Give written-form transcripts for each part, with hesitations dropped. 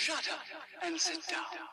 Shut up and sit down.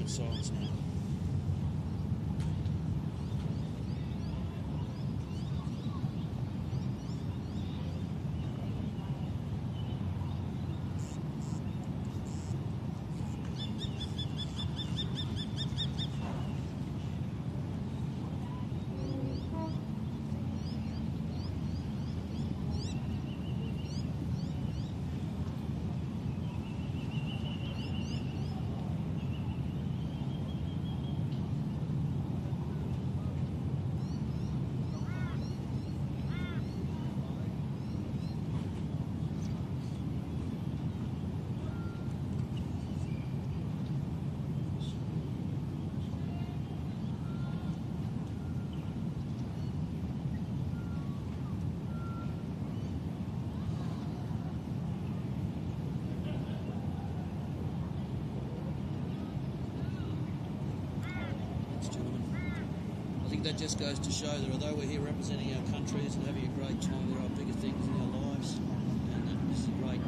of silence now. That just goes to show that although we're here representing our countries and having a great time, there are bigger things in our lives, and that this is a great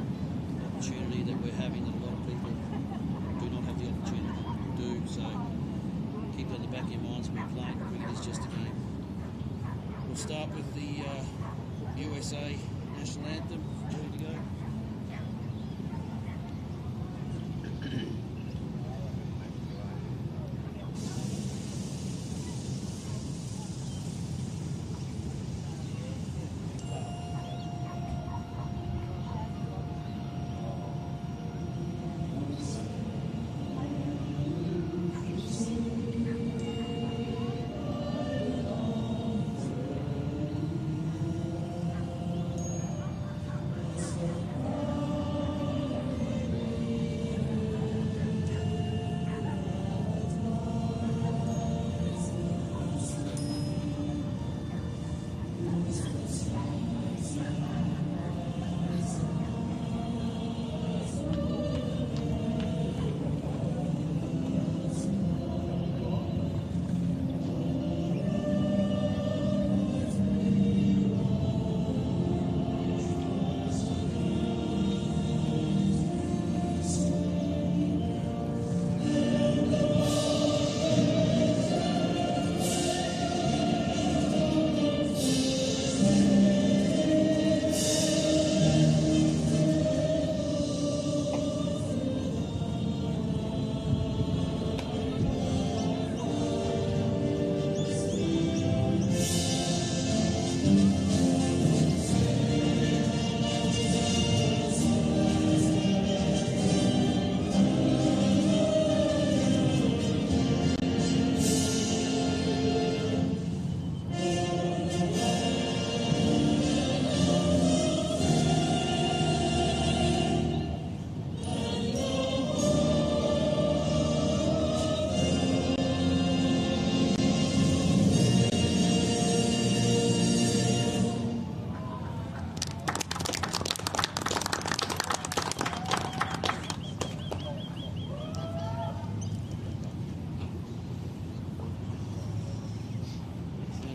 opportunity that we're having that a lot of people do not have the opportunity to do. So keep that in the back of your minds when we're playing. Cricket is just a game. We'll start with the USA national anthem. Ready to go?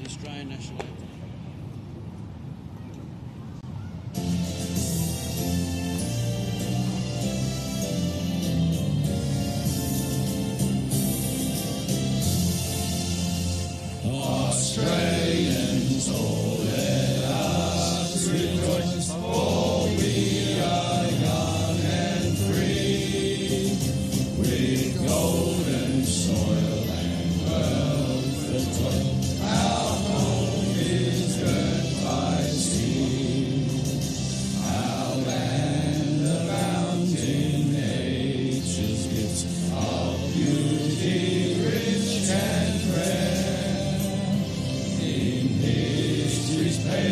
Australian national anthem. Australians, oh let us rejoice, for we are young and free, with golden soil and wealth of toil. Our home is girt by sea, our land abounds in nature's gifts of beauty rich and rare. In history's page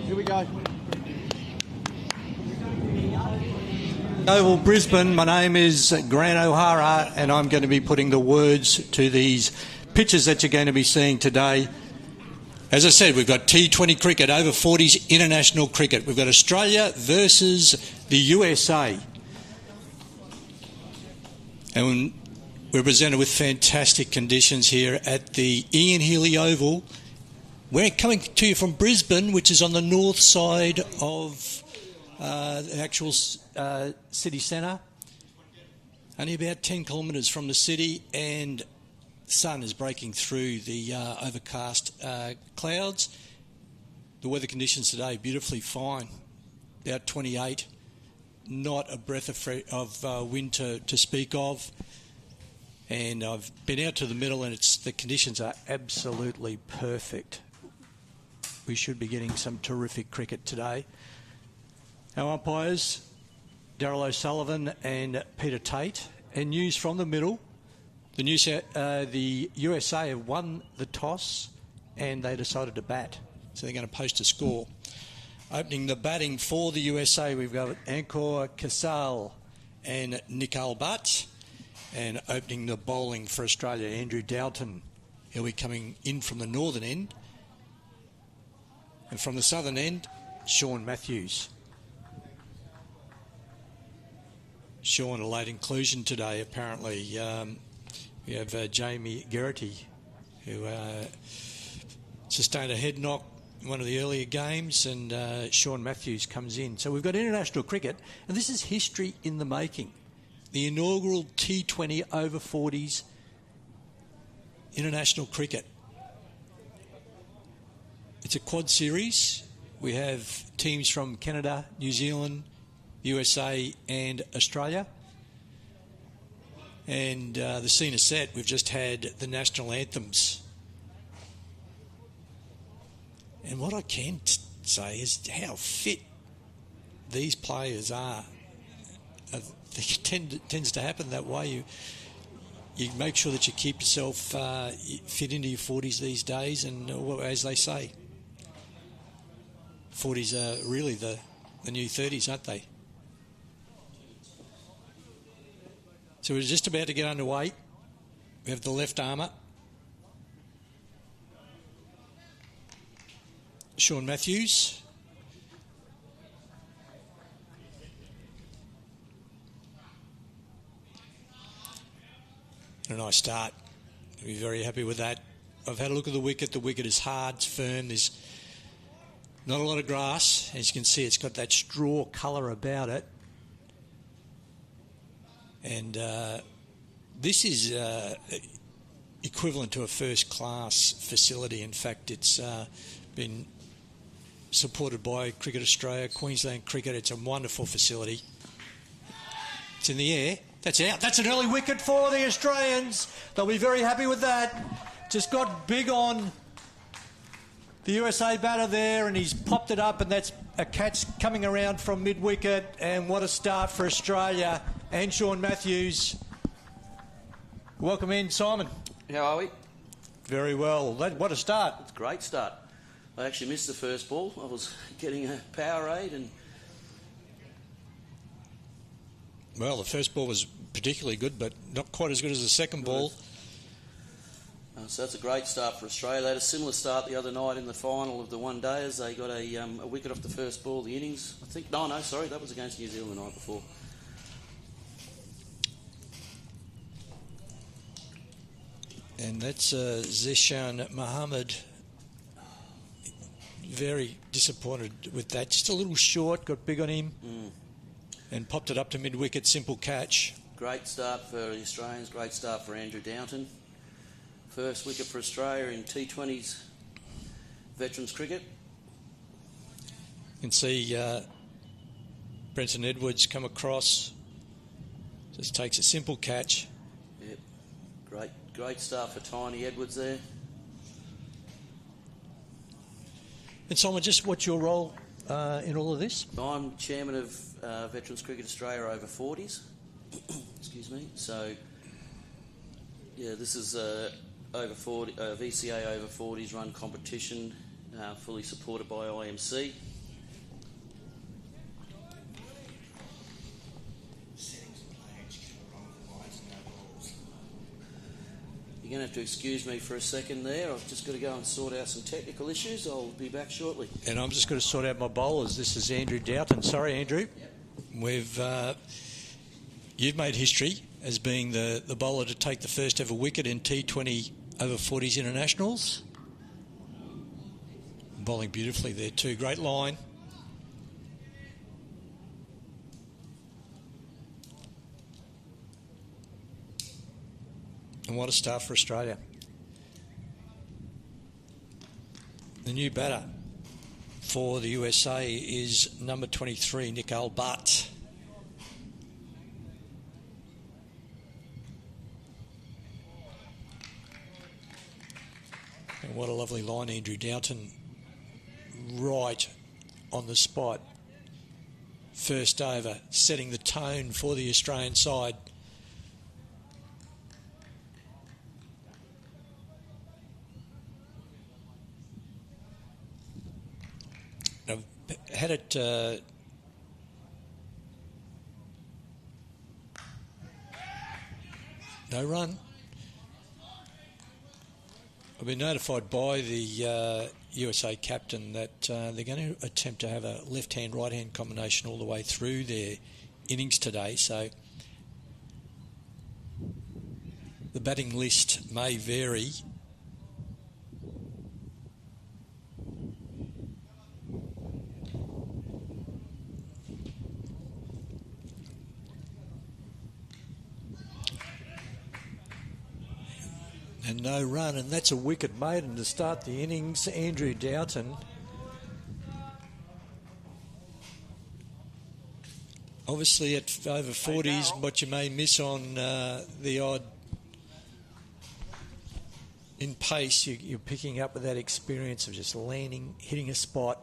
Here we go. Oval Brisbane, my name is Grant O'Hara and I'm going to be putting the words to these pitches that you're going to be seeing today. As I said, we've got T20 cricket, over 40s international cricket. We've got Australia versus the USA. And we're presented with fantastic conditions here at the Healy Oval. We're coming to you from Brisbane, which is on the north side of the actual city centre. Only about 10 kilometres from the city, and the sun is breaking through the overcast clouds. The weather conditions today, beautifully fine, about 28. Not a breath of wind to speak of. And I've been out to the middle and the conditions are absolutely perfect. We should be getting some terrific cricket today. Our umpires, Darryl O'Sullivan and Peter Tate. And news from the middle. The USA have won the toss and they decided to bat. So they're going to post a score. Opening the batting for the USA, we've got Ankur Kasal and Nick Albutt. And opening the bowling for Australia, Andrew Doughton. He'll be coming in from the northern end. And from the southern end, Sean Matthews. Sean, a late inclusion today, apparently. We have Jamie Geraghty, who sustained a head knock in one of the earlier games, and Sean Matthews comes in. So we've got international cricket, and this is history in the making. The inaugural T20 over 40s international cricket. It's a quad series. We have teams from Canada, New Zealand, USA and Australia. And the scene is set. We've just had the national anthems. And what I can say is how fit these players are. It tends to happen that way. You make sure that you keep yourself fit into your 40s these days, and as they say, 40s are really the new 30s, aren't they? So we're just about to get underway. We have the left armour. Sean Matthews. A nice start. I'll be very happy with that. I've had a look at the wicket. The wicket is hard, it's firm. There's not a lot of grass. As you can see, it's got that straw colour about it. And this is equivalent to a first-class facility. In fact, it's been supported by Cricket Australia, Queensland Cricket. It's a wonderful facility. It's in the air. That's out. That's an early wicket for the Australians. They'll be very happy with that. Just got big on the USA batter there, and he's popped it up, and that's a catch coming around from mid-wicket. And what a start for Australia and Sean Matthews. Welcome in, Simon. How are we? Very well. What a start. It's a great start. I actually missed the first ball. I was getting a Powerade and... Well, the first ball was particularly good, but not quite as good as the second ball. So that's a great start for Australia. They had a similar start the other night in the final of the one-dayers. They got a wicket off the first ball, the innings. I think... No, sorry, that was against New Zealand the night before. And that's Zishan Mohammed. Very disappointed with that. Just a little short, got big on him. And popped it up to mid-wicket, simple catch. Great start for the Australians, great start for Andrew Downton. First wicket for Australia in T20's veterans cricket. You can see Brenton Edwards come across. Just takes a simple catch. Yep, great start for Tiny Edwards there. And Simon, just what's your role in all of this? I'm chairman of Veterans Cricket Australia over 40s. Excuse me. So, yeah, this is over 40 VCA over 40s run competition, fully supported by IMC. You're going to have to excuse me for a second there. I've just got to go and sort out some technical issues. I'll be back shortly. And I'm just going to sort out my bowlers. This is Andrew Downton. Sorry, Andrew. Yep. You've made history as being the bowler to take the first ever wicket in T20 over 40s internationals. Bowling beautifully there too. Great line. And what a start for Australia. The new batter for the USA is number 23, Nick Albert. And what a lovely line, Andrew Downton. Right on the spot. First over, setting the tone for the Australian side. I've had it no run. I've been notified by the USA captain that they're going to attempt to have a left-hand, right-hand combination all the way through their innings today. So the batting list may vary. And no run, and that's a wicket maiden to start the innings. Andrew Downton. Obviously at over 40s, what you may miss on the odd in pace, you're picking up with that experience of just landing, hitting a spot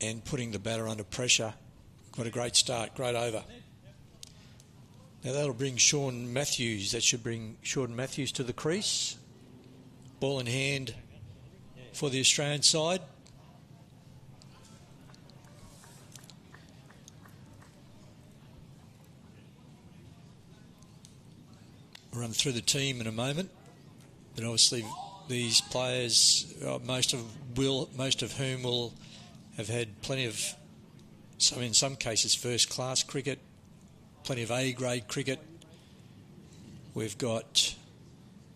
and putting the batter under pressure. Got a great start, great over. Now that'll bring Sean Matthews. That should bring Sean Matthews to the crease. Ball in hand for the Australian side. We'll run through the team in a moment. But obviously these players, most of whom will have had plenty of, in some cases, first-class cricket, plenty of A-grade cricket. We've got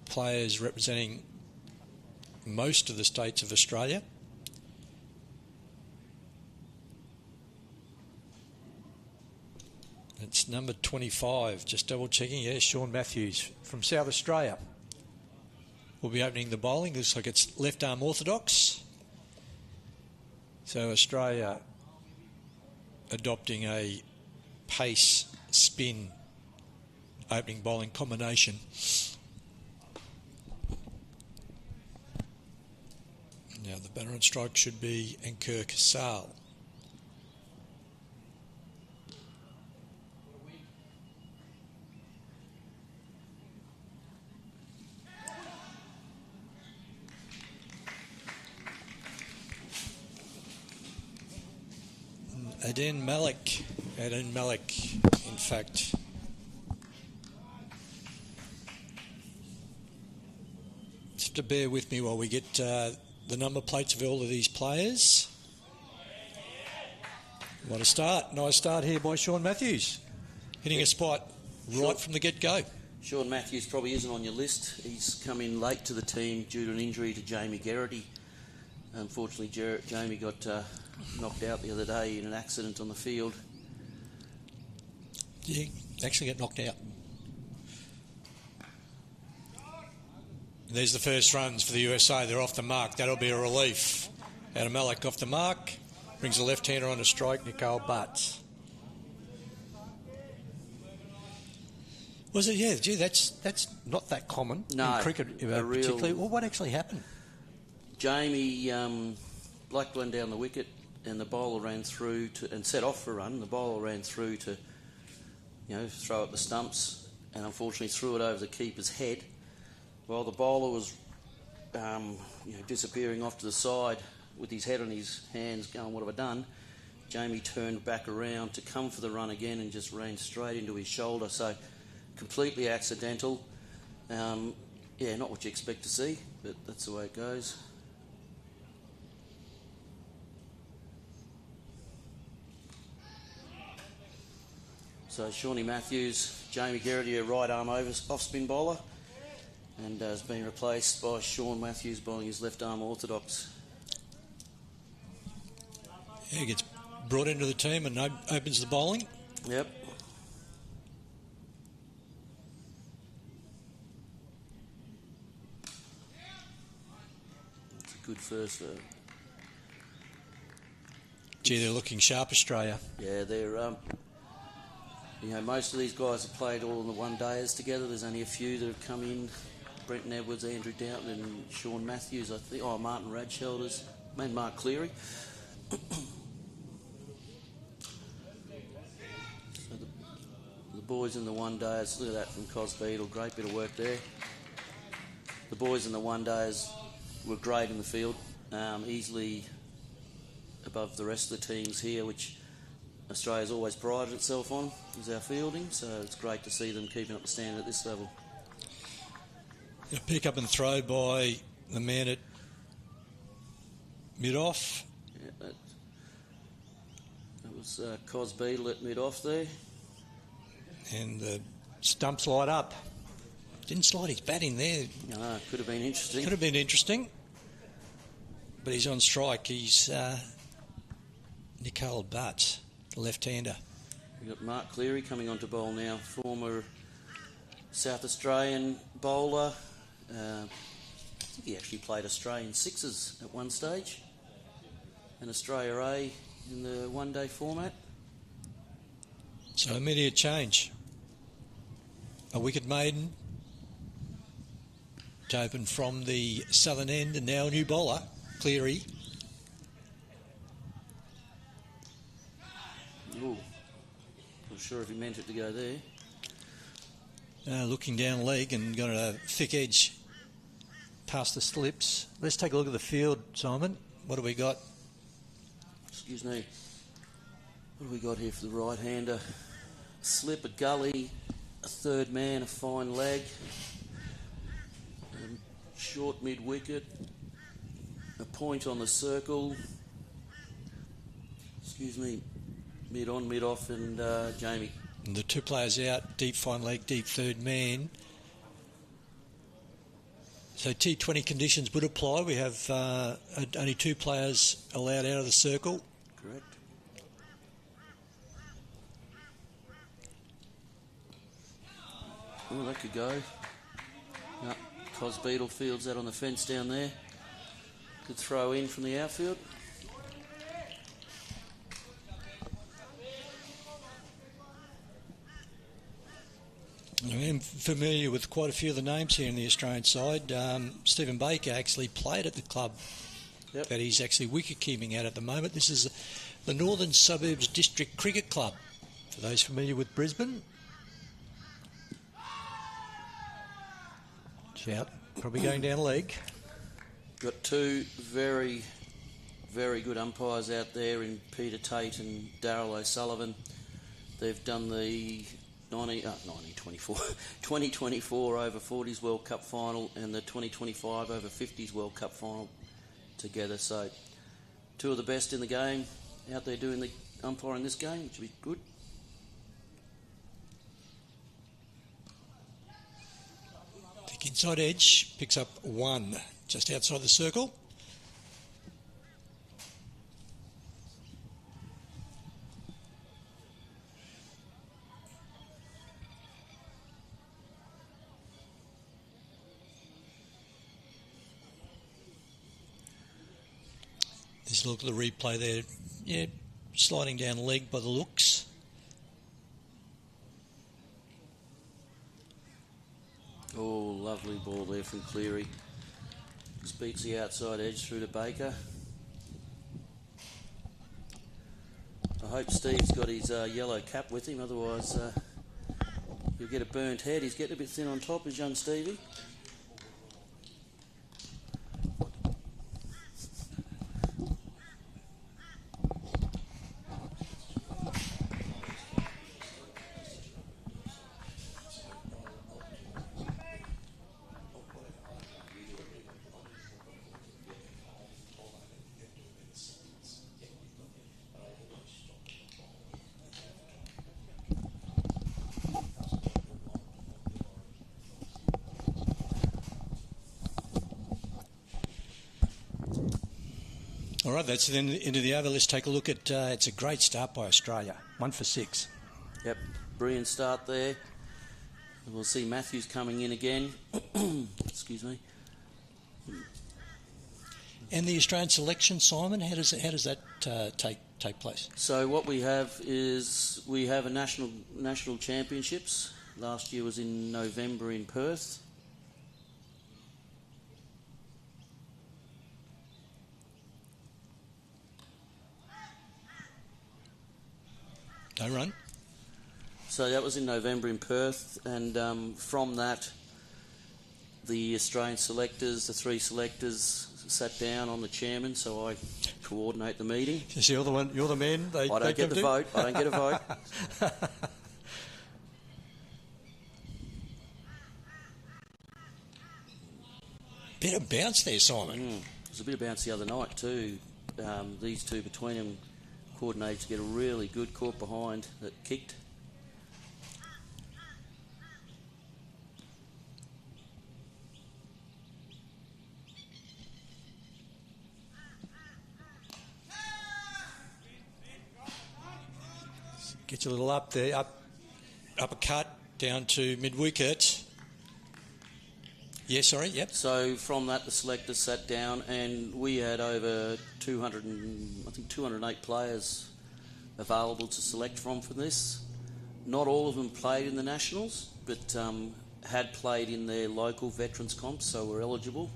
players representing most of the states of Australia. It's number 25, just double-checking. Yeah, Sean Matthews from South Australia will be opening the bowling. Looks like it's left-arm orthodox. So Australia adopting a pace spin opening bowling combination. Now the batter on strike should be Ankur Kasal. Adin Malik, in fact. Just to bear with me while we get the number plates of all of these players. What a start. Nice start here by Sean Matthews. Hitting a spot right from the get-go. Sean Matthews probably isn't on your list. He's come in late to the team due to an injury to Jamie Geraghty. Unfortunately, Jamie got knocked out the other day in an accident on the field. Yeah, actually got knocked out. There's the first runs for the USA. They're off the mark. That'll be a relief. Adam Malik off the mark. Brings the left-hander on to strike, Nicole Butts. Was it? Yeah, gee, that's not that common in cricket particularly. Well, what actually happened? Jamie blacked one down the wicket and the bowler ran through and set off for a run. The bowler ran through to, throw at the stumps and unfortunately threw it over the keeper's head. While the bowler was, disappearing off to the side with his head on his hands going, what have I done? Jamie turned back around to come for the run again and just ran straight into his shoulder. So completely accidental. Not what you expect to see, but that's the way it goes. So Shawnee Matthews, Jamie Geraghty, a right arm off spin bowler, and has been replaced by Sean Matthews bowling his left arm orthodox. Yeah, he gets brought into the team and opens the bowling. Yep. It's a good first. Gee, they're looking sharp, Australia. Yeah, they're. Most of these guys have played all in the one-dayers together. There's only a few that have come in. Brenton Edwards, Andrew Doughton and Sean Matthews, I think. Oh, Martin Radschelders. And Mark Cleary. So the boys in the one-dayers, look at that from Cos Beadle. Great bit of work there. The boys in the one-dayers were great in the field. Easily above the rest of the teams here, which Australia's always prided itself on, is our fielding, so it's great to see them keeping up the standard at this level. A pick up and throw by the man at mid-off. Yeah, that was Cos Beadle at mid-off there. And the stumps light up. Didn't slide his bat in there. No, could have been interesting. Could have been interesting. But he's on strike. He's Nicole Butts, the left-hander. We've got Mark Cleary coming on to bowl now, former South Australian bowler. I think he actually played Australian sixes at one stage, and Australia A in the one-day format. So immediate change. A wicket maiden to open from the southern end, and now a new bowler, Cleary. Ooh, not sure if he meant it to go there. Looking down leg and got a thick edge past the slips. Let's take a look at the field, Simon. What do we got? Excuse me. What do we got here for the right-hander? Slip, a gully, a third man, a fine leg. short mid-wicket, a point on the circle, mid-on, mid-off, and Jamie. And the two players out, deep fine leg, deep third man. So T20 conditions would apply. We have only two players allowed out of the circle. Correct. Oh, that could go. No, Cos Beetle fields that on the fence down there. Could throw in from the outfield. I'm familiar with quite a few of the names here in the Australian side. Stephen Baker actually played at the club that he's actually wicket-keeping at the moment. This is the Northern Suburbs District Cricket Club, for those familiar with Brisbane. Shout, probably going down a leg. Got two very, very good umpires out there in Peter Tate and Darryl O'Sullivan. They've done the 2024 over 40s World Cup final and the 2025 over 50s World Cup final together. So two of the best in the game out there doing the umpiring this game, which will be good. Thick inside edge, picks up one just outside the circle. Just look at the replay there. Yeah, sliding down leg by the looks. Oh, lovely ball there from Cleary. Just beats the outside edge through to Baker. I hope Steve's got his yellow cap with him, otherwise he'll get a burnt head. He's getting a bit thin on top, is young Stevie. All right, that's then into the over. Let's take a look at it's a great start by Australia. 1 for 6. Yep, brilliant start there. We'll see Matthews coming in again. Excuse me. And the Australian selection, Simon, how does that take place? So what we have is we have a national championships. Last year was in November in Perth. No run. So that was in November in Perth, and from that, the Australian selectors, the three selectors, sat down on the chairman, so I coordinate the meeting. So you're the one. You're the man. I don't get the vote. I don't get a vote. Bit of bounce there, Simon. There's a bit of bounce the other night too. These two between them coordinated to get a really good caught behind that kicked. Gets a little up there, uppercut down to mid-wicket. Yeah, sorry, yep. So from that, the selectors sat down, and we had over 208 players available to select from for this. Not all of them played in the Nationals, but had played in their local veterans comps, so were eligible.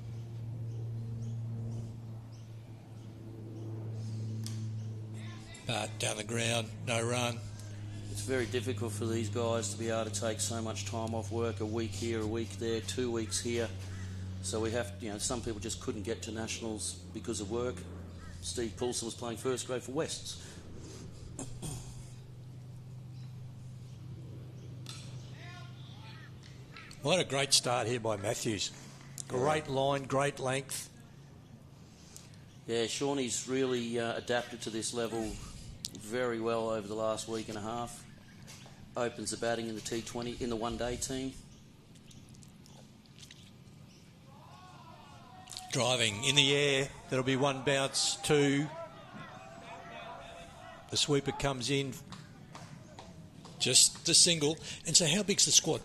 But down the ground, no run. It's very difficult for these guys to be able to take so much time off work, a week here, a week there, 2 weeks here. So we have, some people just couldn't get to Nationals because of work. Steve Poulsen was playing first grade for Wests. What a great start here by Matthews. Great line, great length. Yeah, Shawnee's really adapted to this level very well over the last week and a half. Opens the batting in the T20, in the one-day team. Driving in the air. That'll be one bounce, two. The sweeper comes in. Just the single. And so how big's the squad?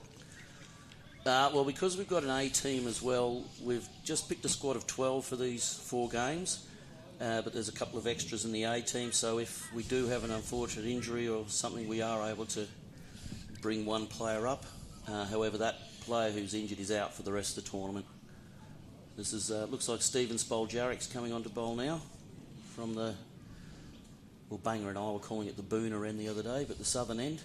Well, because we've got an A team as well, we've just picked a squad of 12 for these 4 games. But there's a couple of extras in the A team, so if we do have an unfortunate injury or something, we are able to bring one player up. However, that player who's injured is out for the rest of the tournament. This is looks like Stephen Spoljaric's coming on to bowl now from the, well, Banger and I were calling it the Booner end the other day, but the southern end.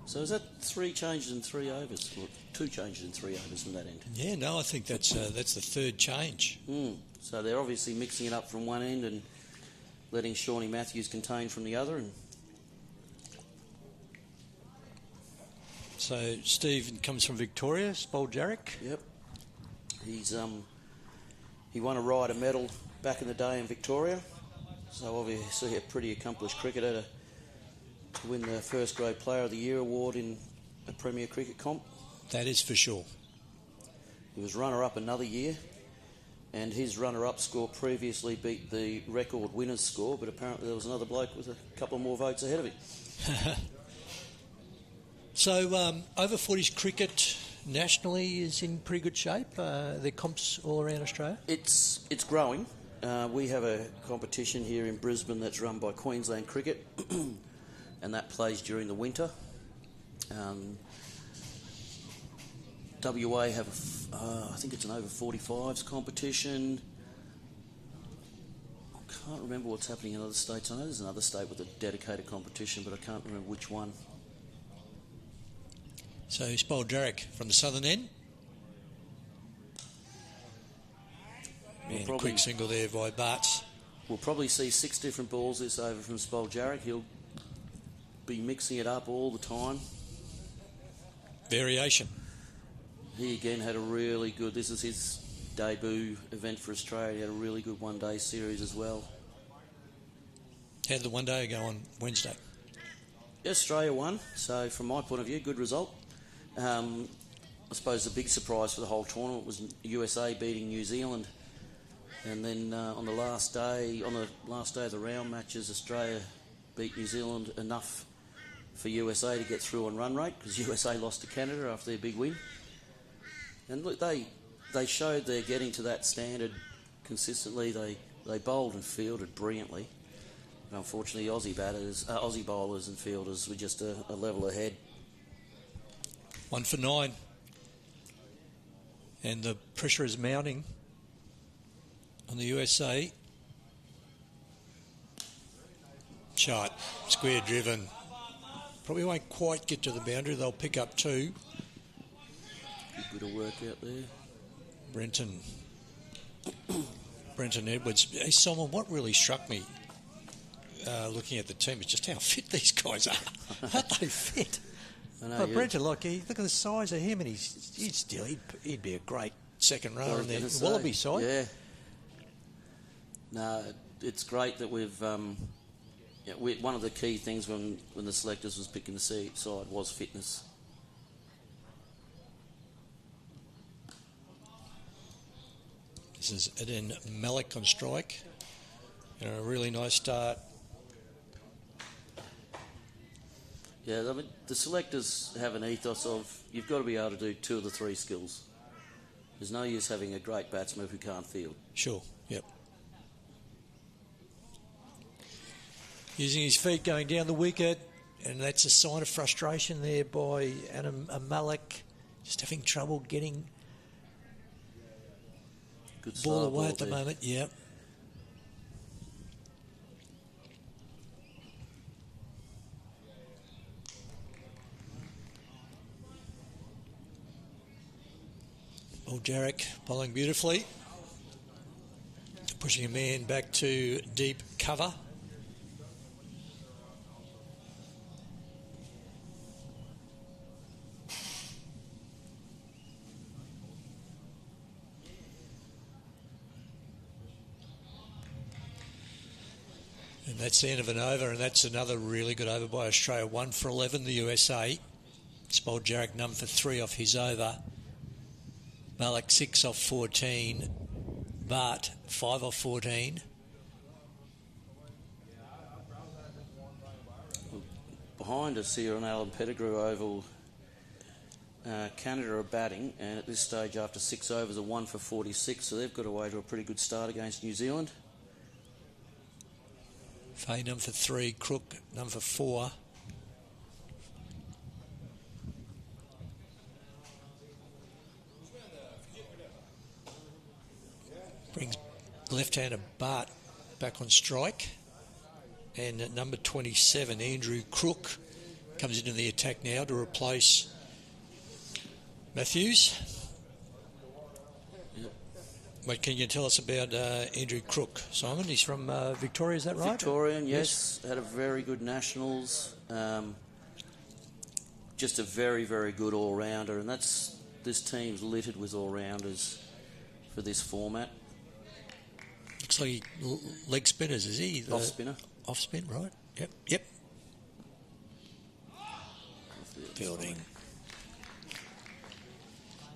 So is that 3 changes in 3 overs? Or 2 changes in 3 overs from that end? Yeah, no, I think that's the third change. So they're obviously mixing it up from one end and letting Shawnee Matthews contain from the other. And so Steve comes from Victoria, Spoljaric. Yep. He's he won a Ryder medal back in the day in Victoria. So obviously a pretty accomplished cricketer to win the First Grade Player of the Year award in a Premier Cricket comp. That is for sure. He was runner-up another year, and his runner-up score previously beat the record winner's score, but apparently there was another bloke with a couple more votes ahead of him. So over 40s cricket nationally is in pretty good shape. There comps all around Australia. It's growing. We have a competition here in Brisbane that's run by Queensland Cricket, and that plays during the winter. WA have, I think it's an over 45s competition. I can't remember what's happening in other states. I know there's another state with a dedicated competition, but I can't remember which one. So Spoljaric from the southern end. And a quick single there by Bartz. We'll probably see 6 different balls this over from Spoljaric. He'll be mixing it up all the time. Variation. He again had a really good, this is his debut event for Australia. He had a really good one-day series as well. How did the one day go on Wednesday? Australia won, so from my point of view, good result. I suppose the big surprise for the whole tournament was USA beating New Zealand. And then on the last day of the round matches, Australia beat New Zealand enough for USA to get through on run rate, because USA lost to Canada after their big win. And look, they showed they're getting to that standard consistently. They bowled and fielded brilliantly. But unfortunately, Aussie bowlers and fielders were just a level ahead. 1 for 9. And the pressure is mounting on the USA. Shot, square driven. Probably won't quite get to the boundary. They'll pick up 2. Good bit of work out there. Brenton Edwards. Hey, Simon, what really struck me looking at the team is just how fit these guys are. How they fit. I know, But Brenton, look at the size of him, and he'd be a great second rower in the Wallaby side. Yeah. No, it's great that we've. One of the key things when the selectors was picking the side was fitness. This is Eden Malik on strike. A really nice start. Yeah, I mean, the selectors have an ethos of you've got to be able to do 2 of the 3 skills. There's no use having a great batsman who can't field. Sure, yep. Using his feet going down the wicket, and that's a sign of frustration there by Adam Malik. Just having trouble getting Good ball away at the there. moment, yep. Jarek bowling beautifully, pushing a man back to deep cover. That's the end of an over, and that's another really good over by Australia. 1 for 11, the USA. Spoljaric none for 3 off his over. Malik 6 off 14. Bart 5 off 14. Behind us here on Alan Pettigrew Oval, Canada are batting, and at this stage, after 6 overs, are 1 for 46, so they've got away to a pretty good start against New Zealand. Fay none for 3, Crook none for 4. Brings left-hander Bart back on strike. And at number 27, Andrew Crook comes into the attack now to replace Matthews. Yep. What can you tell us about Andrew Crook, Simon? He's from Victoria, is that right? Victorian, yes. Had a very good Nationals. Just a very, very good all-rounder, and this team's littered with all-rounders for this format. Looks like leg spinners, is he? Off spinner. Off spin, right? Yep. Fielding.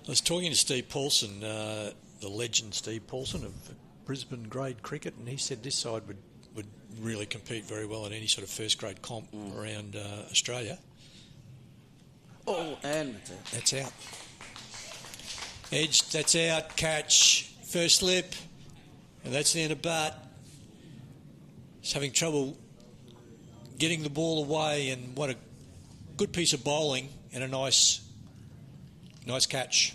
I was talking to Steve Paulson, the legend Steve Paulson of Brisbane grade cricket, and he said this side would really compete very well in any sort of first grade comp around Australia. Oh, and that's out. Edge, that's out. Catch, first slip. And that's the end of Bart. He's having trouble getting the ball away, and what a good piece of bowling and a nice catch.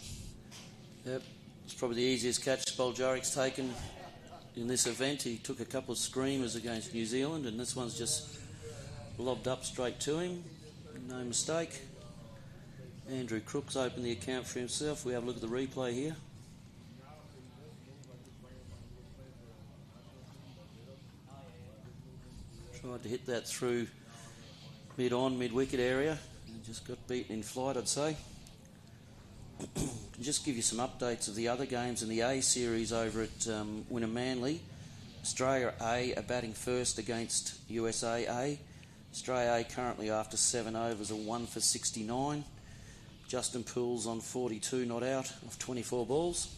Yep, it's probably the easiest catch Spoljaric's taken in this event. He took a couple of screamers against New Zealand, and this one's just lobbed up straight to him. No mistake. Andrew Crook's opened the account for himself. We have a look at the replay here. Tried to hit that through mid-wicket area, and just got beaten in flight, I'd say. Just give you some updates of the other games in the A series over at Winner Manly. Australia A are batting first against USA A. Australia A currently after 7 overs are 1 for 69. Justin Poole's on 42 not out of 24 balls.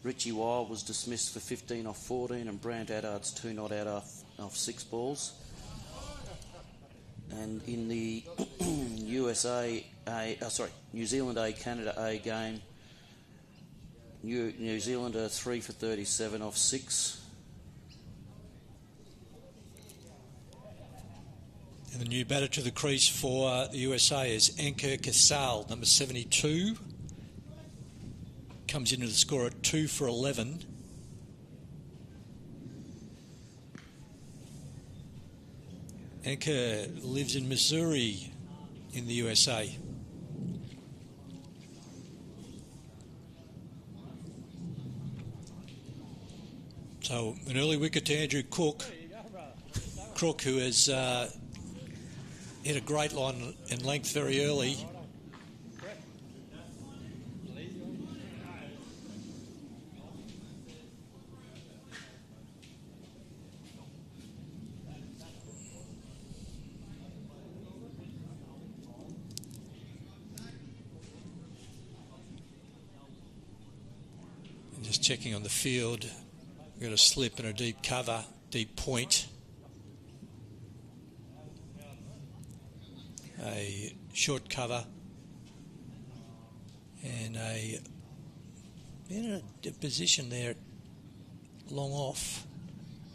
Richie Wild was dismissed for 15 off 14, and Brant Addard's 2 not out off 6 balls. And in the New Zealand A, Canada A game, New Zealand are 3 for 37 off 6. And the new batter to the crease for the USA is Ankur Kasal, number 72. Comes into the score at 2 for 11. Ankur lives in Missouri in the USA. So an early wicket to Andrew Crook, who has hit a great line and length very early. Just checking on the field, we've got a slip and a deep cover, deep point. A short cover and in a position there, long off,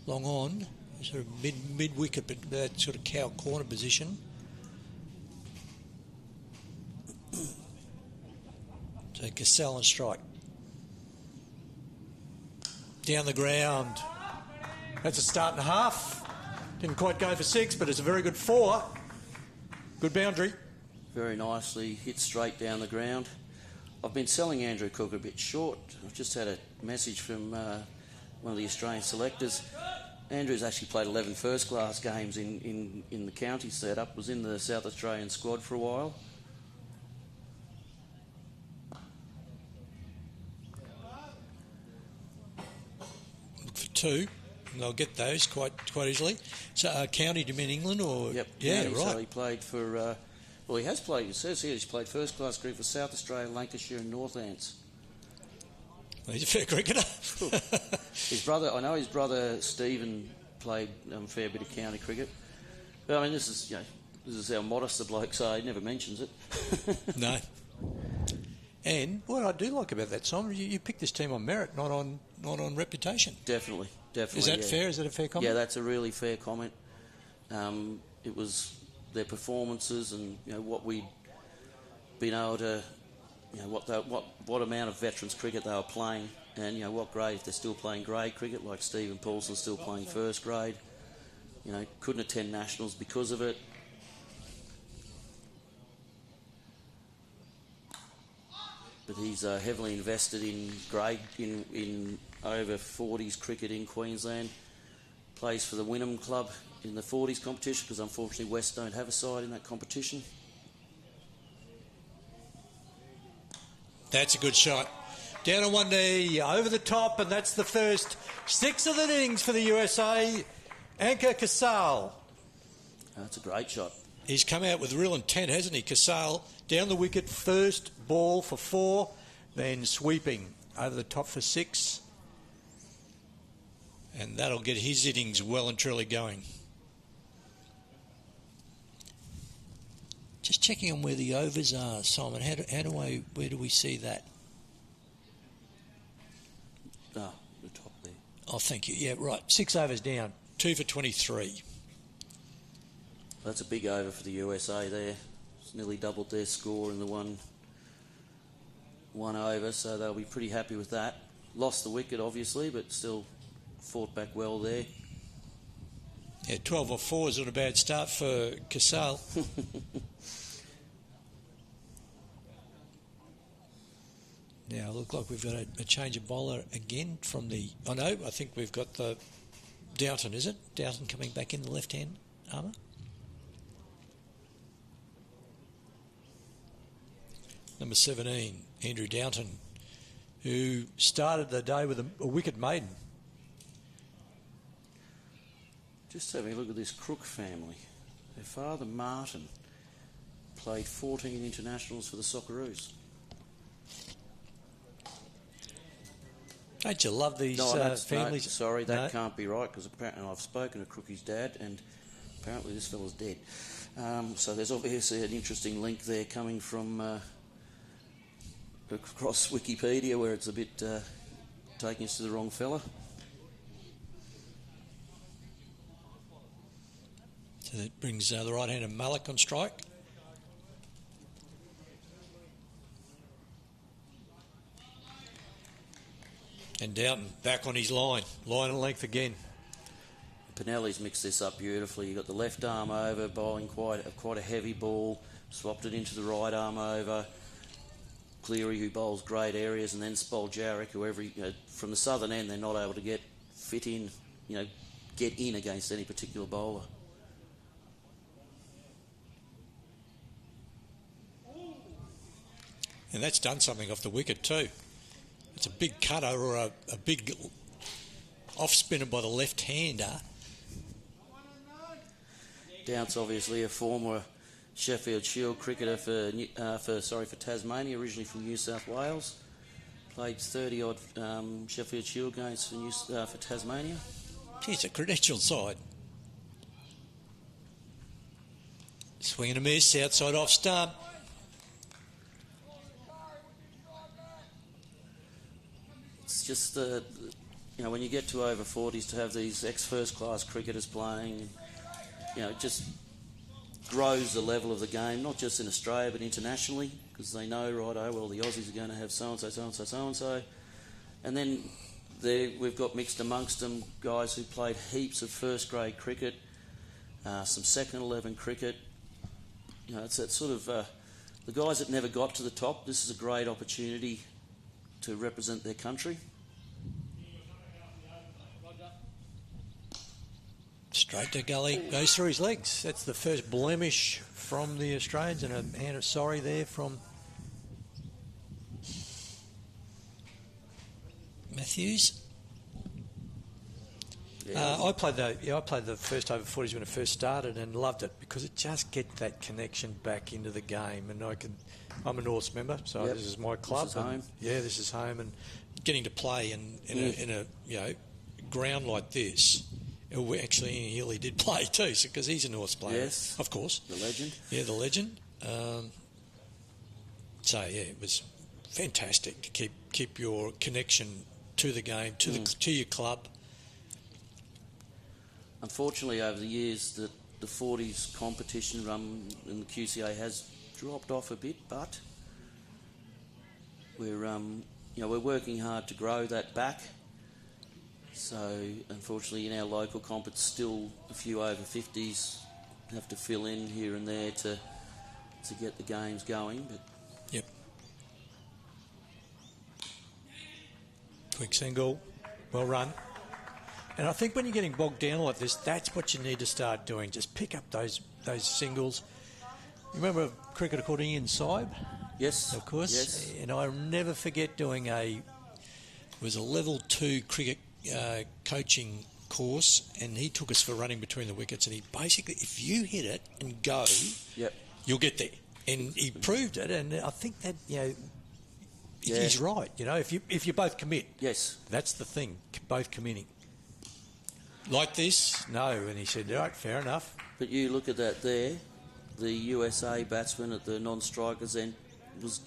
long on, sort of mid wicket, but that sort of cow corner position. So Gasell and strike. Down the ground. That's a start and a half. Didn't quite go for 6, but it's a very good 4. Good boundary. Very nicely hit straight down the ground. I've been selling Andrew Cook a bit short. I've just had a message from one of the Australian selectors. Andrew's actually played 11 first-class games in the county setup, was in the South Australian squad for a while. Look for 2. they'll get those quite easily. So, county, do you mean England or? Yep. Yeah, County, right. So he played for. Well, he has played. It says here he's played first class cricket for South Australia, Lancashire, and Northants. Well, he's a fair cricketer. His brother, I know his brother Stephen played a fair bit of county cricket. But I mean, this is how modest the bloke's are. He never mentions it. No. And what I do like about that, Simon, you picked this team on merit, not on reputation. Definitely. Is that fair? Is that a fair comment? Yeah, that's a really fair comment. It was their performances and what we'd been able to, what amount of veterans cricket they were playing, and what grade, if they're still playing grade cricket, like Stephen Paulson's still playing first grade. Couldn't attend nationals because of it. But he's heavily invested in grade in over 40s cricket in Queensland. Plays for the Wynnum Club in the 40s competition because unfortunately West don't have a side in that competition. That's a good shot. Down on one knee, over the top, and that's the first 6 of the innings for the USA. Anchor Casal. That's a great shot. He's come out with real intent, hasn't he? Casal down the wicket, first ball for 4, then sweeping over the top for 6. And that'll get his innings well and truly going. Just checking on where the overs are, Simon. Where do we see that? The top there. Oh, thank you. Yeah, right. 6 overs down. 2 for 23. That's a big over for the USA there. It's nearly doubled their score in the one over, so they'll be pretty happy with that. Lost the wicket, obviously, but still fought back well there. Yeah, 12 or 4 is not a bad start for Casal. Now, look like we've got a change of bowler again from the... Oh, no, I think we've got the Downton, is it? Downton coming back in the left-hand armour. Number 17, Andrew Downton, who started the day with a wicket maiden. Just having a look at this Crook family. Their father, Martin, played 14 internationals for the Socceroos. Don't you love these families? Sorry, that can't be right, because apparently I've spoken to Crookie's dad, and apparently this fella's dead. So there's obviously an interesting link there coming from across Wikipedia, where it's a bit taking us to the wrong fella. So that brings the right-hander Malik on strike. And Downton back on his line and length again. Pinelli's mixed this up beautifully. You've got the left arm over, bowling quite a heavy ball, swapped it into the right arm over. Cleary, who bowls great areas, and then Spoljaric, who from the southern end, they're not able to get in against any particular bowler. And that's done something off the wicket too. It's a big cutter or a big off-spinner by the left-hander. Downs obviously a former Sheffield Shield cricketer for Tasmania, originally from New South Wales. Played 30-odd Sheffield Shield games for Tasmania. Geez, a credentialed side. Swing and a miss, outside off stump. It's just when you get to over 40s, to have these ex-first class cricketers playing, it just grows the level of the game, not just in Australia but internationally, because they know, the Aussies are going to have so-and-so, so-and-so, so-and-so. And then we've got mixed amongst them guys who played heaps of first-grade cricket, some second 11 cricket. It's that sort of... the guys that never got to the top, this is a great opportunity to represent their country. Straight to gully, goes through his legs. That's the first blemish from the Australians, and a hand of sorry there from Matthews. I played the first over 40s when it first started and loved it because it just gets that connection back into the game. And I'm a Norths member, so this is my club. This is home. This is home, and getting to play in a ground like this. Actually, Ian Healy did play too, because he's a Norths player. Yes, of course, the legend. Yeah, the legend. It was fantastic to keep your connection to the game, to your club. Unfortunately, over the years, the 40s competition run in the QCA has dropped off a bit, but we're working hard to grow that back. So, unfortunately, in our local comp, it's still a few over 50s have to fill in here and there to get the games going. But yep. Quick single, well run. And I think when you're getting bogged down like this, that's what you need to start doing. Just pick up those singles. You remember a cricketer called Ian Sibe? Yes. Of course. Yes. And I'll never forget doing it was a level 2 cricket coaching course, and he took us for running between the wickets, and he basically, if you hit it and go, you'll get there. And he proved it, and I think that, he's right. If you both commit. Yes. That's the thing, both committing. Like this? No. And he said, all right, fair enough. But you look at that there, the USA batsman at the non-strikers end was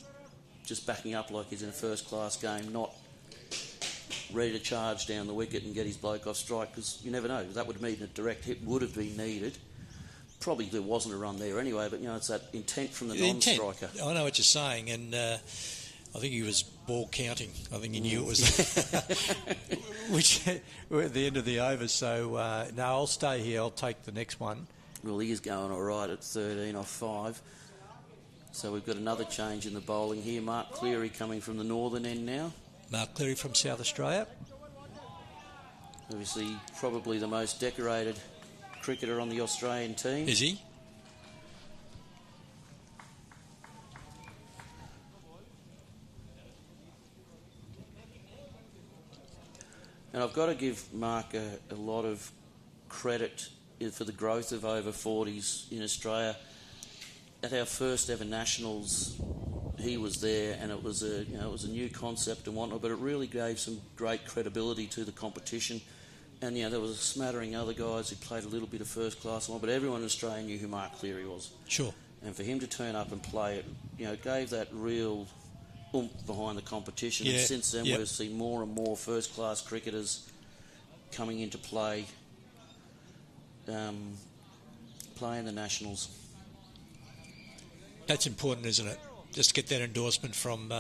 just backing up like he's in a first-class game, not ready to charge down the wicket and get his bloke off strike, because you never know. That would mean a direct hit would have been needed. Probably there wasn't a run there anyway, but, it's that intent from the non-striker. I know what you're saying, and I think he was ball counting. I think he knew it was which we're at the end of the over, so no, I'll stay here. I'll take the next one. Well, he is going all right at 13 off 5. So we've got another change in the bowling here. Mark Cleary coming from the northern end now. Mark Cleary from South Australia. Obviously, probably the most decorated cricketer on the Australian team. Is he? And I've got to give Mark a lot of credit for the growth of over 40s in Australia. At our first ever Nationals, he was there, and it was a new concept and whatnot, but it really gave some great credibility to the competition. And there was a smattering of other guys who played a little bit of first class, but everyone in Australia knew who Mark Cleary was. Sure. And for him to turn up and play it, it gave that real oomph behind the competition. And since then, we've seen more and more first class cricketers coming into play, playing the Nationals. That's important, isn't it? Just to get that endorsement from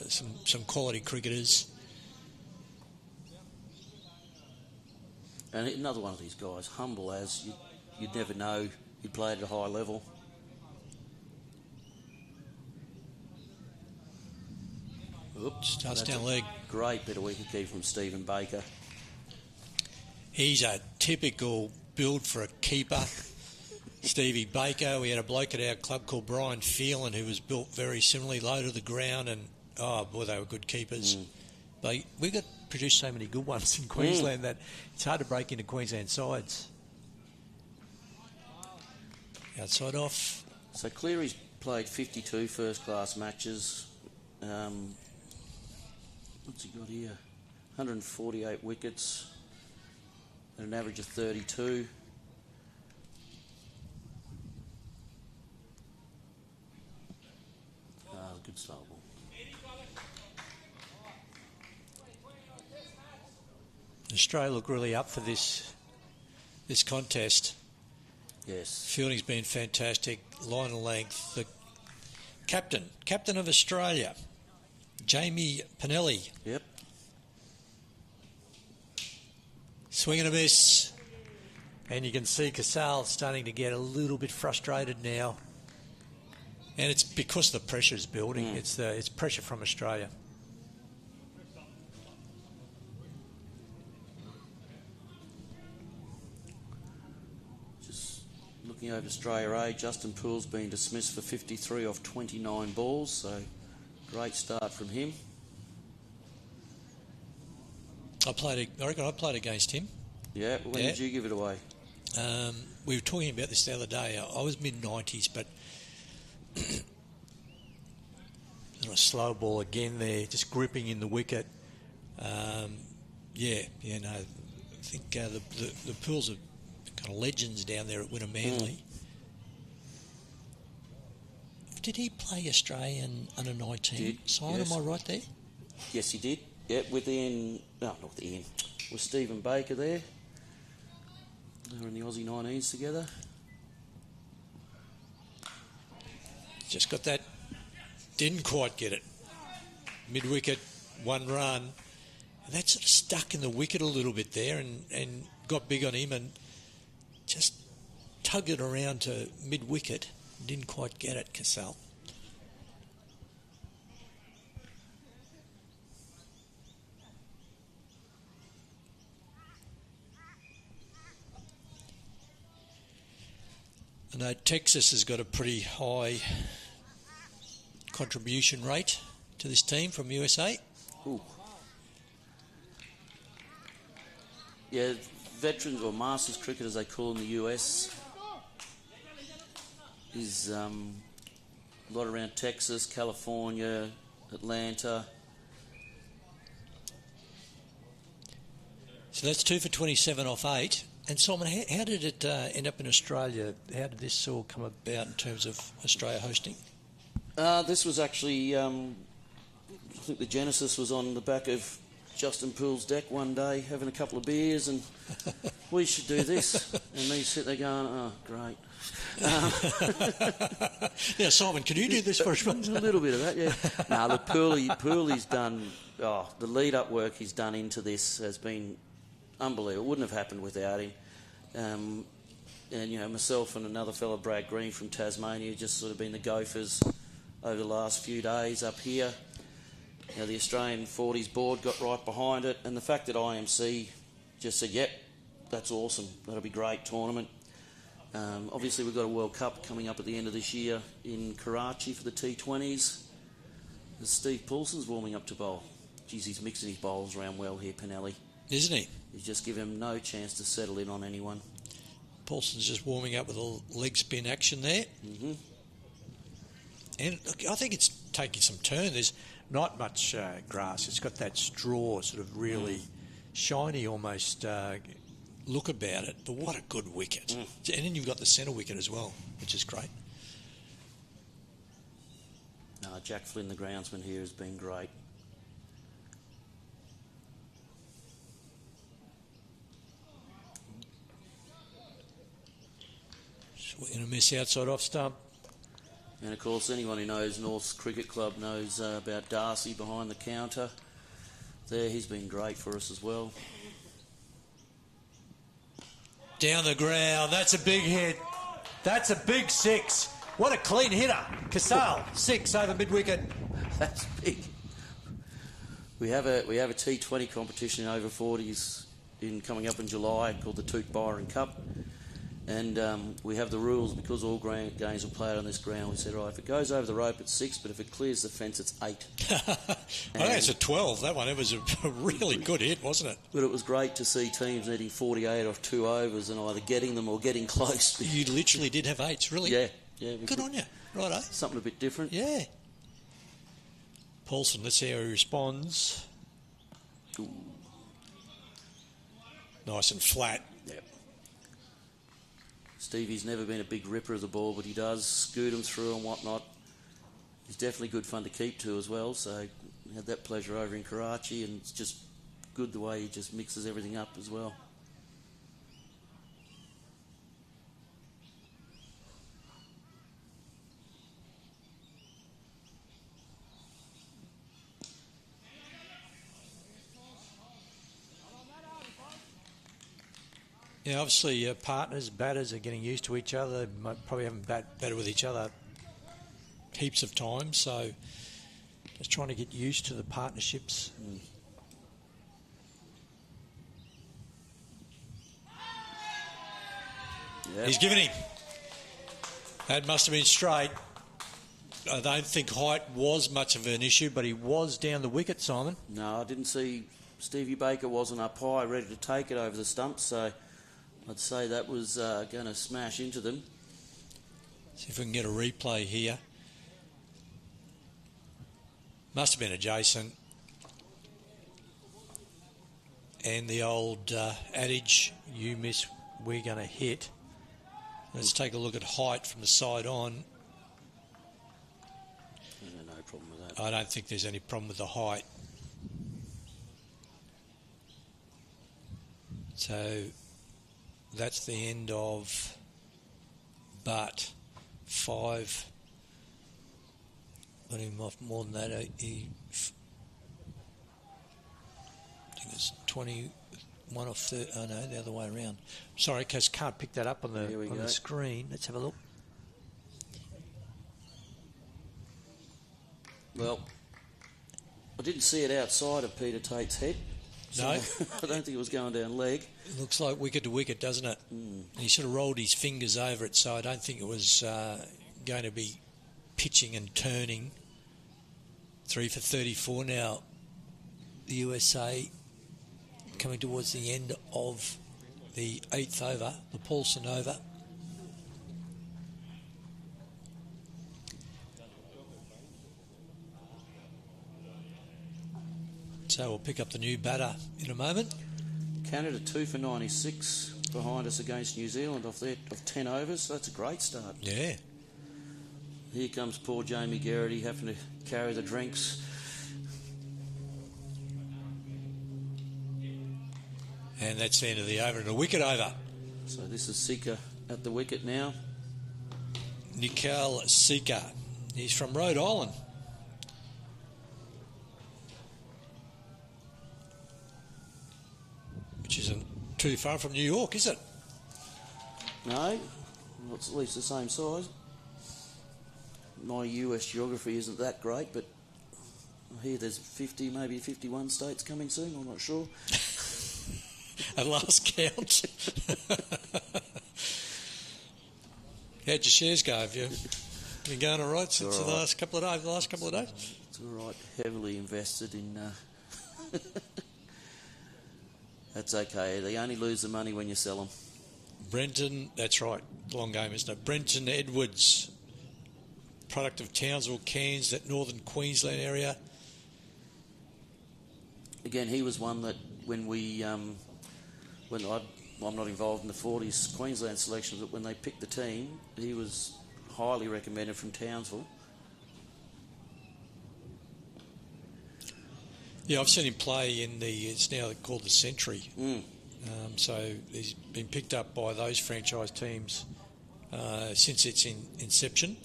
some quality cricketers. And another one of these guys, humble as you'd never know he played at a high level. Oops, starts down leg. Great bit of wicket keep from Stephen Baker. He's a typical build for a keeper. Stevie Baker. We had a bloke at our club called Brian Phelan who was built very similarly, low to the ground, and they were good keepers. But we've got produced so many good ones in Queensland that it's hard to break into Queensland sides. Outside off. So Cleary's played 52 first-class matches. What's he got here? 148 wickets at an average of 32. Good style ball. Australia look really up for this contest. Yes. Fielding's been fantastic. Line of length. The captain of Australia, Jamie Pinelli. Yep. Swing and a miss. And you can see Casal starting to get a little bit frustrated now. And it's because the pressure is building. It's pressure from Australia. Just looking over Australia A, Justin Poole's been dismissed for 53 off 29 balls, so great start from him. I reckon I played against him. Yeah, when did you give it away? We were talking about this the other day. I was mid-90s, but a slow ball again there, just gripping in the wicket. I think the Pools are kind of legends down there at Winner Manly. Did he play Australian under 19? Simon, yes. am I right there? Yes, he did. Yeah, with Ian... No, not with Ian. With Stephen Baker there. They were in the Aussie 19s together. Just got that. Didn't quite get it. Mid-wicket, 1 run. And that sort of stuck in the wicket a little bit there and got big on him and just tugged it around to mid-wicket. Didn't quite get it, Cassell. I know Texas has got a pretty high contribution rate to this team from USA. Ooh. Yeah, veterans or masters cricket, as they call in the US, is a lot around Texas, California, Atlanta. So that's 2 for 27 off 8. And Simon, how did it end up in Australia? How did this all come about in terms of Australia hosting? This was actually, I think the genesis was on the back of Justin Poole's deck one day, having a couple of beers, and we should do this. And me sit there going, oh, great. Yeah, Simon, can you do this for us? A little bit of that, yeah. No, look, Pooley's done, the lead-up work he's done into this has been unbelievable. It wouldn't have happened without him. And, myself and another fellow, Brad Green from Tasmania, just sort of been the gophers over the last few days up here. The Australian 40s board got right behind it, and the fact that IMC just said, yep, that's awesome, that'll be a great tournament. Obviously, we've got a World Cup coming up at the end of this year in Karachi for the T20s. Steve Paulson's warming up to bowl. Geez, he's mixing his bowls around well here, Pinelli. Isn't he? He's just given him no chance to settle in on anyone. Paulson's just warming up with a leg spin action there. Mm-hmm. And look, I think it's taking some turn. There's not much grass. It's got that straw sort of really shiny almost look about it. But what a good wicket. And then you've got the centre wicket as well, which is great. No, Jack Flynn, the groundsman here, has been great. So we're going to miss outside off stump. And of course, anyone who knows North's Cricket Club knows about Darcy behind the counter. There, he's been great for us as well. Down the ground, that's a big hit. That's a big 6. What a clean hitter. Casale, 6 over mid-wicket. That's big. We have a T20 competition in over 40s coming up in July called the Toot Byron Cup. And we have the rules, because all games are played on this ground. We said, right, if it goes over the rope, it's 6, but if it clears the fence, it's 8. I think it's a 12, that one. It was a really good hit, wasn't it? But it was great to see teams needing 48 off 2 overs and either getting them or getting close. You literally did have 8s, really? Yeah. Good on you. Righto. Something a bit different. Yeah. Paulson, let's see how he responds. Ooh. Nice and flat. Yep. Stevie's never been a big ripper of the ball, but he does scoot them through and whatnot. He's definitely good fun to keep to as well, so had that pleasure over in Karachi, and it's just good the way he just mixes everything up as well. Yeah, obviously partners, batters are getting used to each other. They might probably haven't batted with each other heaps of times, so just trying to get used to the partnerships. Yep. He's given him. That must have been straight. I don't think height was much of an issue, but he was down the wicket, Simon. No, I didn't see Stevie Baker wasn't up high, ready to take it over the stumps, so I'd say that was going to smash into them. See if we can get a replay here. Must have been adjacent. And the old adage, you miss, we're going to hit. Let's take a look at height from the side on. No problem with that. I don't think there's any problem with the height. So that's the end of but 5. Got him off more than that. I think it's 21 or 30. Oh no, the other way around. Sorry, because can't pick that up on the screen. Let's have a look. Well, I didn't see it outside of Peter Tate's head. So No. I don't think it was going down leg. It looks like wicket to wicket, doesn't it? Mm. And he sort of rolled his fingers over it, so I don't think it was going to be pitching and turning. 3 for 34 now. The USA coming towards the end of the 8th over, the Paulson over. So we'll pick up the new batter in a moment. Canada 2 for 96 behind us against New Zealand of 10 overs. So that's a great start. Yeah. Here comes poor Jamie Garrity having to carry the drinks. And that's the end of the over and a wicket over. So this is Sika at the wicket now. Nikhil Sika. He's from Rhode Island. Which isn't too far from New York, is it? No, well, it's at least the same size. My US geography isn't that great, but I hear there's 50, maybe 51 states coming soon. I'm not sure. At last count. How'd your shares go? Have you been going all right since all right. the last couple of days? It's all right. Heavily invested in. That's okay. They only lose the money when you sell them. Brenton, that's right. Long game, isn't it? Brenton Edwards, product of Townsville, Cairns, that northern Queensland area. Again, he was one that when I'm not involved in the 40s Queensland selection, but when they picked the team, he was highly recommended from Townsville. Yeah, I've seen him play in it's now called the Century. Mm. So he's been picked up by those franchise teams since its inception.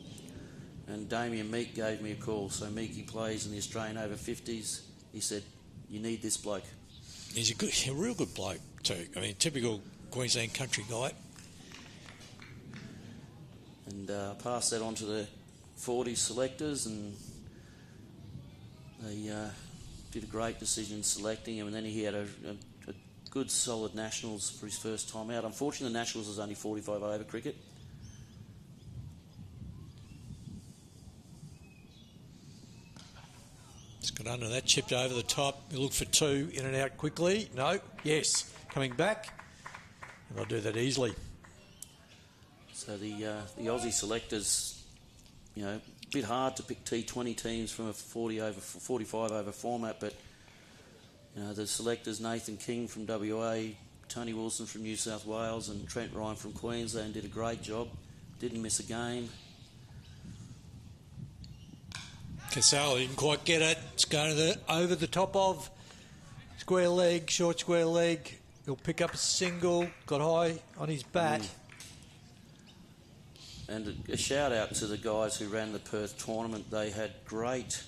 And Damien Meek gave me a call. So Meeky plays in the Australian over 50s. He said, you need this bloke. He's a real good bloke too. I mean, typical Queensland country guy. And passed that on to the 40s selectors, and they did a great decision selecting him. And then he had a good, solid Nationals for his first time out. Unfortunately, the Nationals is only 45 over cricket. It's got under that, chipped over the top. You look for 2, in and out quickly. No, yes, coming back. And they'll do that easily. So the Aussie selectors, a bit hard to pick T20 teams from a 45 over format, but the selectors, Nathan King from WA, Tony Wilson from New South Wales, and Trent Ryan from Queensland did a great job. Didn't miss a game. Casale didn't quite get it. It's going over the top of square leg, short square leg. He'll pick up a single. Got high on his bat. And a shout out to the guys who ran the Perth tournament. They had great,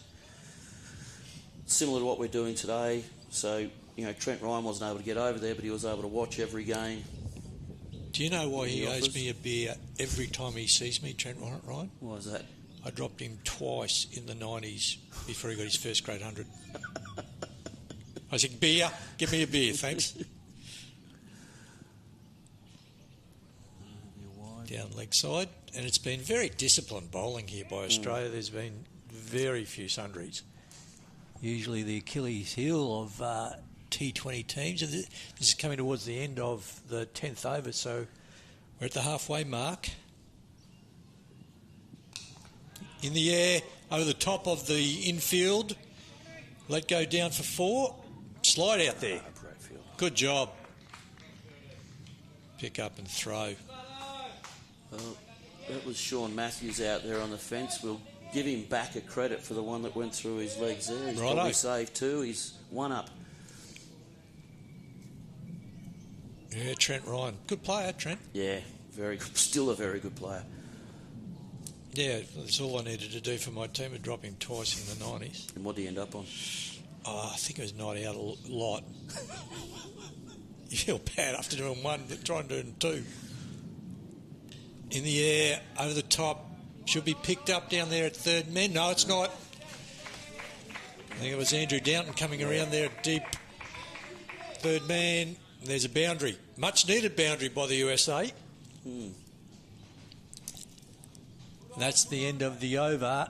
similar to what we're doing today. So, Trent Ryan wasn't able to get over there, but he was able to watch every game. Do you know why he owes me a beer every time he sees me, Trent Ryan? Why is that? I dropped him twice in the 90s before he got his first grade 100. I said, beer, give me a beer, thanks. Down leg side. And it's been very disciplined bowling here by Australia. There's been very few sundries. Usually the Achilles heel of T20 teams. And this is coming towards the end of the 10th over, so we're at the halfway mark. In the air, over the top of the infield. Let go down for 4. Slide out there. Good job. Pick up and throw. Well, that was Sean Matthews out there on the fence. We'll give him back a credit for the one that went through his legs there. He's probably saved 2. He's 1 up. Yeah, Trent Ryan. Good player, Trent. Yeah, still a very good player. Yeah, that's all I needed to do for my team, to drop him twice in the 90s. And what did he end up on? Oh, I think it was 90 out a lot. You feel bad after doing 1, but try and do 2. In the air, over the top. Should be picked up down there at third man. No, it's not. I think it was Andrew Downton coming around there at deep third man. There's a boundary. Much needed boundary by the USA. And that's the end of the over.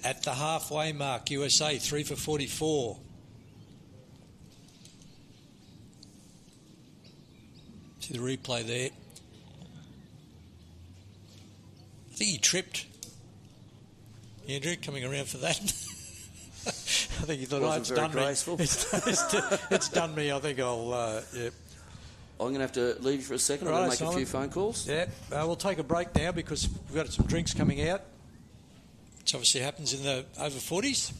At the halfway mark, USA 3 for 44. See the replay there. I think he tripped. Andrew, coming around for that. I think he thought, it's done graceful. Me. It's done me. I think I'll, yeah. I'm going to have to leave you for a second. I'm going to make a few phone calls. Yeah, we'll take a break now because we've got some drinks coming out, which obviously happens in the over 40s.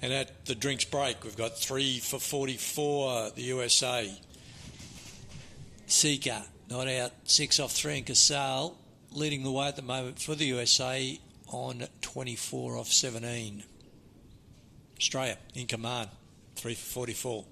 And at the drinks break, we've got 3 for 44, the USA. Seeker, not out, 6 off 3, and Casale leading the way at the moment for the USA on 24 off 17. Australia in command, 3 for 44.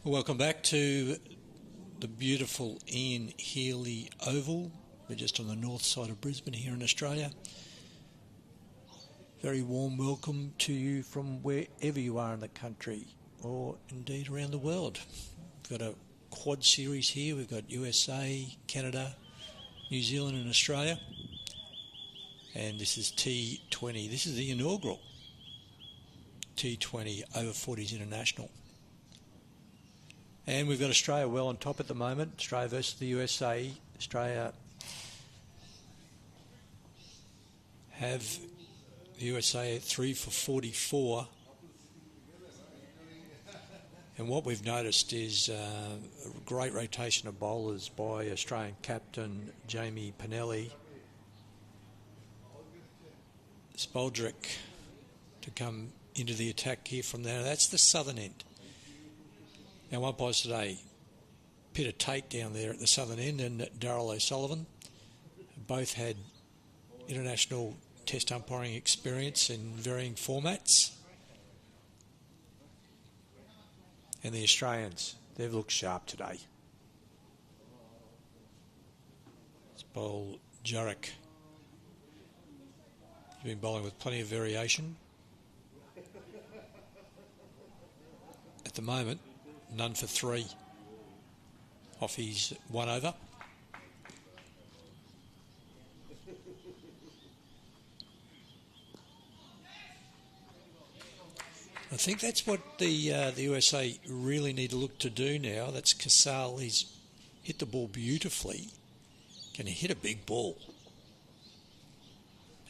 Welcome back to the beautiful Ian Healy Oval. We're just on the north side of Brisbane here in Australia. Very warm welcome to you from wherever you are in the country or indeed around the world. We've got a quad series here. We've got USA, Canada, New Zealand and Australia. And this is T20. This is the inaugural T20 over 40s international. And we've got Australia well on top at the moment. Australia versus the USA. Australia have the USA at 3 for 44. And what we've noticed is a great rotation of bowlers by Australian captain Jamie Pinelli. Spoldrick to come into the attack here from there. That's the southern end. Now, umpires today, Peter Tate down there at the southern end and Darryl O'Sullivan. Both had international test umpiring experience in varying formats. And the Australians, they've looked sharp today. Spoldrick. He's been bowling with plenty of variation. At the moment, none for 3 off his 1 over. I think that's what the USA really need to look to do now. That's Casal. He's hit the ball beautifully. Can he hit a big ball?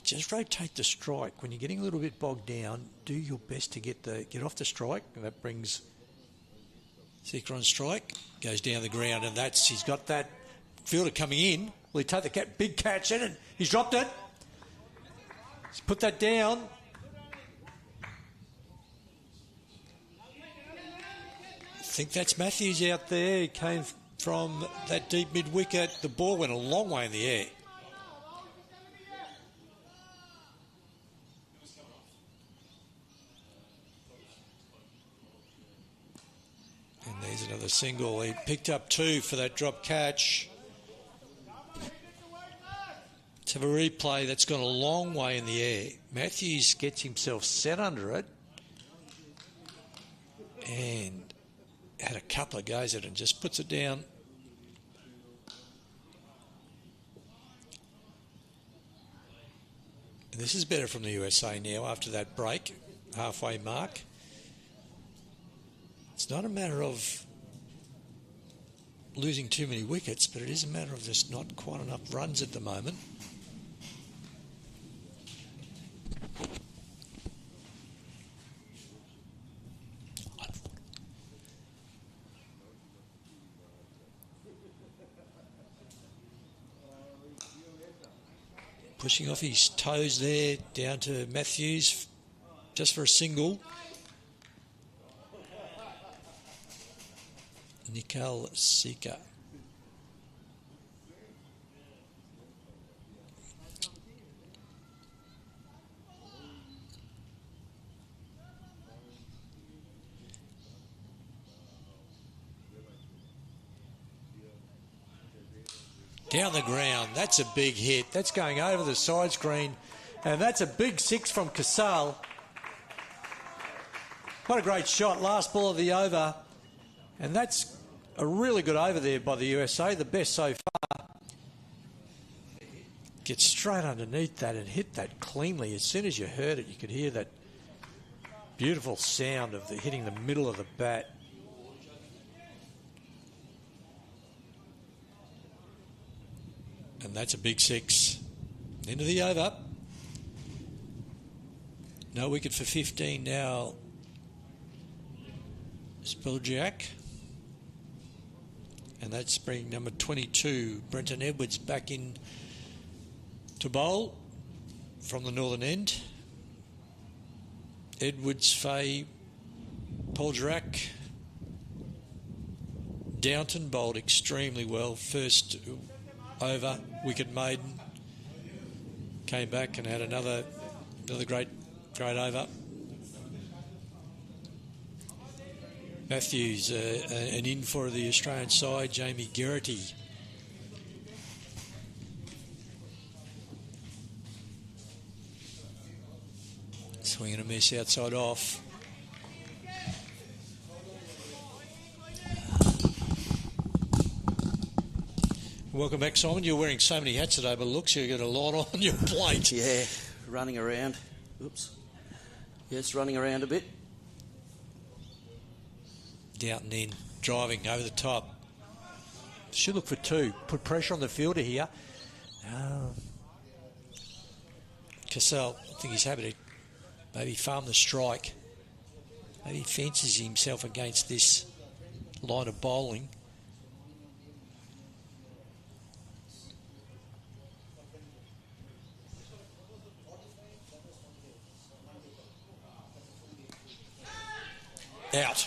Just rotate the strike. When you're getting a little bit bogged down, do your best to get off the strike. And that brings Seeker on strike. Goes down the ground, and he's got that fielder coming in. Will he take the big catch in, and he's dropped it. He's put that down. I think that's Matthews out there. He came from that deep mid-wicket. The ball went a long way in the air. And there's another single. He picked up 2 for that drop catch. Let's have a replay. That's gone a long way in the air. Matthews gets himself set under it and had a couple of goes at it and just puts it down. And this is better from the USA now after that break, halfway mark. It's not a matter of losing too many wickets, but it is a matter of just not quite enough runs at the moment. Pushing off his toes there, down to Matthews, just for a single. Nikal Sika. Down the ground, that's a big hit. That's going over the side screen, and that's a big 6 from Casal. What a great shot, last ball of the over. And that's a really good over there by the USA, the best so far. Get straight underneath that and hit that cleanly. As soon as you heard it, you could hear that beautiful sound of hitting the middle of the bat. And that's a big 6. Into the over. No wicket for 15 now. Spoldrick. And that's bringing number 22, Brenton Edwards, back in to bowl from the northern end. Edwards, Fay, Spoldrick. Downton bowled extremely well. First over, wicket maiden. Came back and had another great over. Matthews, an in for the Australian side, Jamie Geraghty. Swing and a miss outside off. Welcome back, Simon. You're wearing so many hats today, but looks you've got a lot on your plate. Yeah, running around. Oops. Yes, running around a bit. Down and in, driving over the top. Should look for two. Put pressure on the fielder here. Cassell, I think he's happy to maybe farm the strike. Maybe he fancies himself against this line of bowling. Out.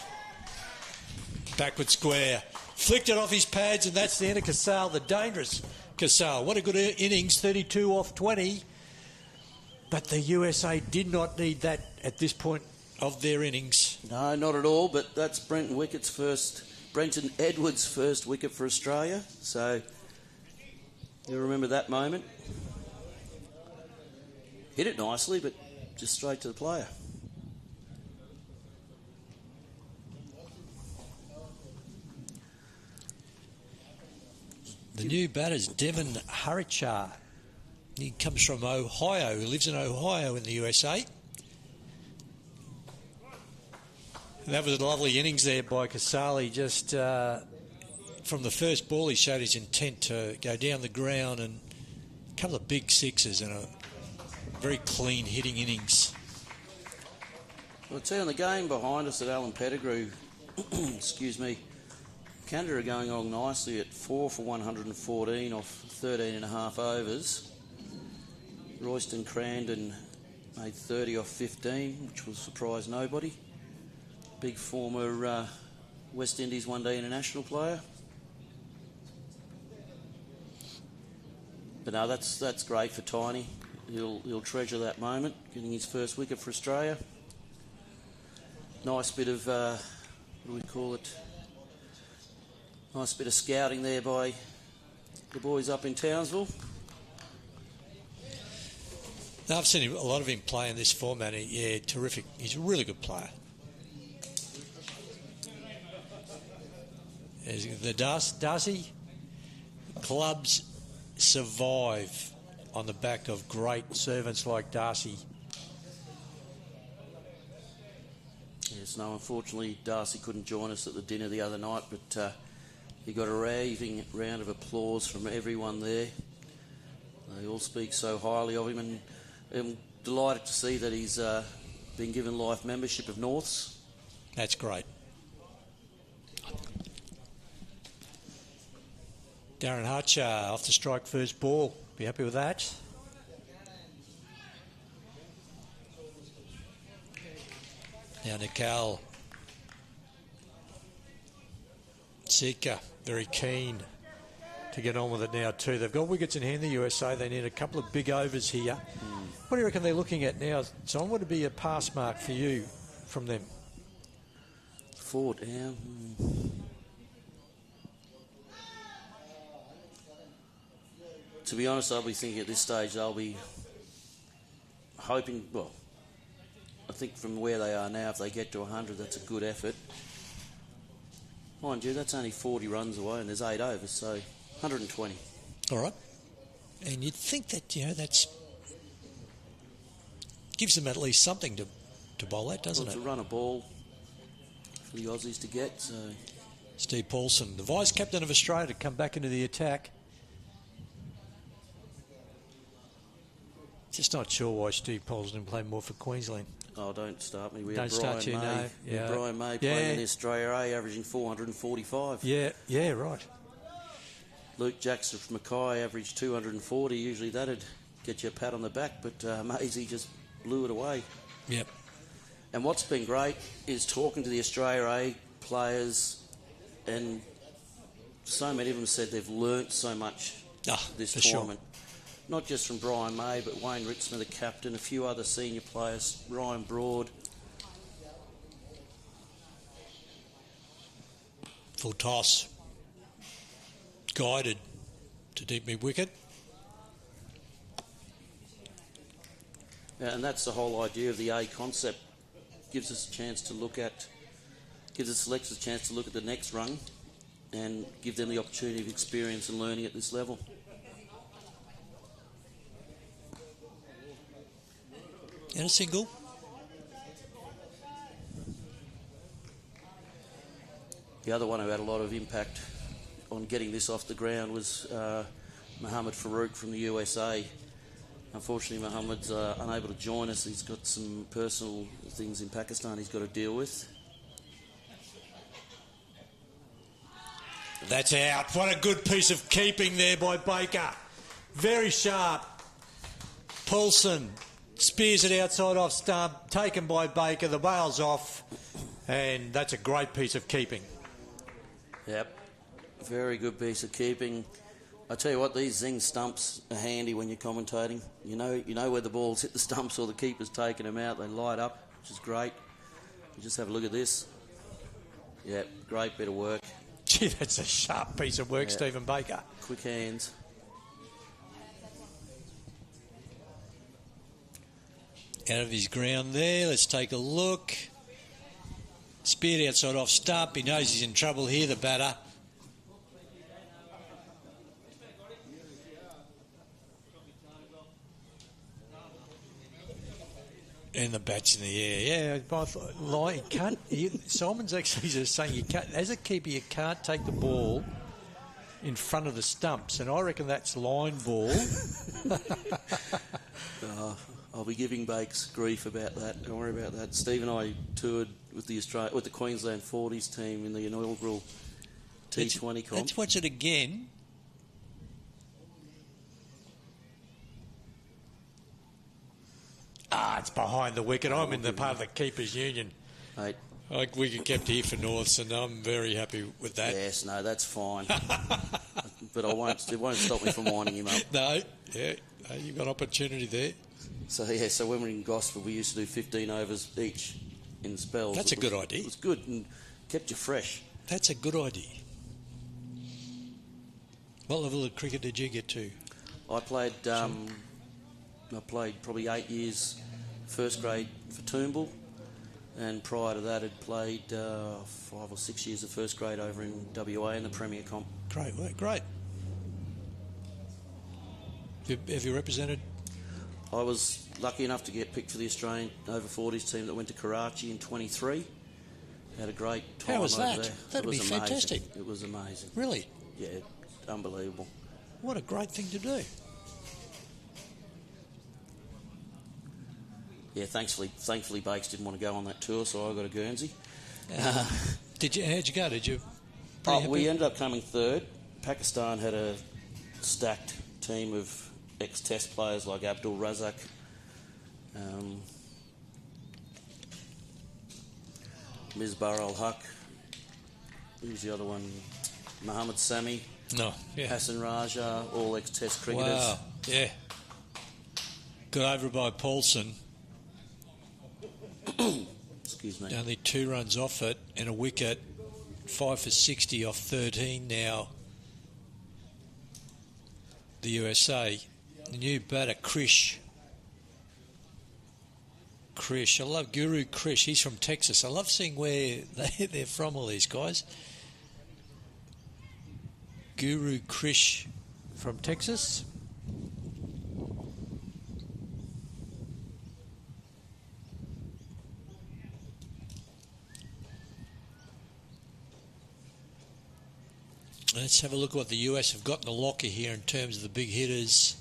Backward square. Flicked it off his pads, and that's the end of Cassell, the dangerous Cassell. What a good innings, 32 off 20. But the USA did not need that at this point of their innings. No, not at all, but that's Brenton Edwards' first wicket for Australia. So you remember that moment. Hit it nicely, but just straight to the player. The new batter's Devon Harichar. He comes from Ohio. He lives in Ohio in the USA. And that was a lovely innings there by Casale. Just from the first ball, he showed his intent to go down the ground, and a couple of big sixes and a very clean hitting innings. Well, I'll tell you, on the game behind us at Alan Pettigrew, excuse me, Canada are going along nicely at 4 for 114 off 13 and a half overs. Royston Crandon made 30 off 15, which will surprise nobody. Big former West Indies one-day international player. But no, that's great for Tiny. He'll treasure that moment, getting his first wicket for Australia. Nice bit of, what do we call it? Nice bit of scouting there by the boys up in Townsville. Now, I've seen a lot of him play in this format. Yeah, terrific. He's a really good player. There's the Darcy clubs survive on the back of great servants like Darcy. Yes, no, unfortunately, Darcy couldn't join us at the dinner the other night, but he got a raving round of applause from everyone there. They all speak so highly of him, and I'm delighted to see that he's been given life membership of Norths. That's great. Darren Archer off the strike first ball. Be happy with that. Now Nikal. Sika, very keen to get on with it now too. They've got wickets in hand, the USA. They need a couple of big overs here. What do you reckon they're looking at now? John, would it be a pass mark for you from them? 4 down. To be honest, I'll be thinking at this stage they'll be hoping, well, I think from where they are now, if they get to 100, that's a good effort. Mind you, that's only 40 runs away and there's 8 overs, so 120. All right. And you'd think that, that's gives them at least something to bowl at, doesn't it? To run a ball for the Aussies to get, so... Steve Paulson, the vice-captain of Australia, to come back into the attack. Just not sure why Steve Paulson didn't play more for Queensland. Oh, don't start me. We don't had start Brian May. Yeah. Brian May playing in the Australia A, averaging 445. Yeah, right. Luke Jackson from Mackay averaged 240. Usually that'd get you a pat on the back, but Maisie just blew it away. Yep. And what's been great is talking to the Australia A players, and so many of them said they've learnt so much this tournament. Sure. Not just from Brian May, but Wayne Ritzner, the captain, a few other senior players, Ryan Broad. Full toss. Guided to deep mid-wicket. And that's the whole idea of the A concept. Gives us a chance to look at, gives the selectors a chance to look at the next rung and give them the opportunity of experience and learning at this level. And a single. The other one who had a lot of impact on getting this off the ground was Mohammed Farouk from the USA. Unfortunately, Mohammed's unable to join us. He's got some personal things in Pakistan he's got to deal with. That's out. What a good piece of keeping there by Baker. Very sharp. Paulson spears it outside off stump. Taken by Baker. The bail's off. And that's a great piece of keeping. Yep. Very good piece of keeping. I tell you what, these zing stumps are handy when you're commentating. You know where the balls hit the stumps or the keeper's taking them out. They light up, which is great. You just have a look at this. Yeah, great bit of work. Gee, that's a sharp piece of work, Stephen Baker. Quick hands. Out of his ground there. Let's take a look. Speared outside off stump. He knows he's in trouble here, the batter. And the bat's in the air. Yeah, I thought, Simon's actually just saying you can't, as a keeper, you can't take the ball in front of the stumps, and I reckon that's line ball. I'll be giving Bakes grief about that. Don't worry about that. Steve and I toured with the Queensland 40s team in the inaugural T20 comp. Let's watch it again. It's behind the wicket. I'm in the part of the keepers' union. Mate. We get kept here for Norths, and I'm very happy with that. Yes, no, that's fine. But it won't stop me from winding him up. No, you've got opportunity there. So when we were in Gosford, we used to do 15 overs each in spells. That's a good idea. It was good and kept you fresh. That's a good idea. What level of cricket did you get to? I played probably 8 years first grade for Toombul, and prior to that I'd played 5 or 6 years of first grade over in WA in the Premier Comp. Great work, great. Have you represented? I was lucky enough to get picked for the Australian over 40s team that went to Karachi in 23. Had a great time. How was over that? there. That'd be fantastic. It was amazing. Really? Yeah, unbelievable. What a great thing to do. Yeah, thankfully Bakes didn't want to go on that tour, so I got a Guernsey. How'd you go? Did you? We ended up coming third. Pakistan had a stacked team of ex-Test players like Abdul Razak, Misbar al-Haq. Who's the other one? Mohammed Sami. Hassan Raja, all ex-Test cricketers. Wow, yeah. Got over by Paulson. Excuse me. Only 2 runs off it and a wicket. 5 for 60 off 13 now. The USA. The new batter, Krish. I love Guru Krish. He's from Texas. I love seeing where they're from, all these guys. Guru Krish from Texas. Let's have a look at what the US have got in the locker here in terms of the big hitters.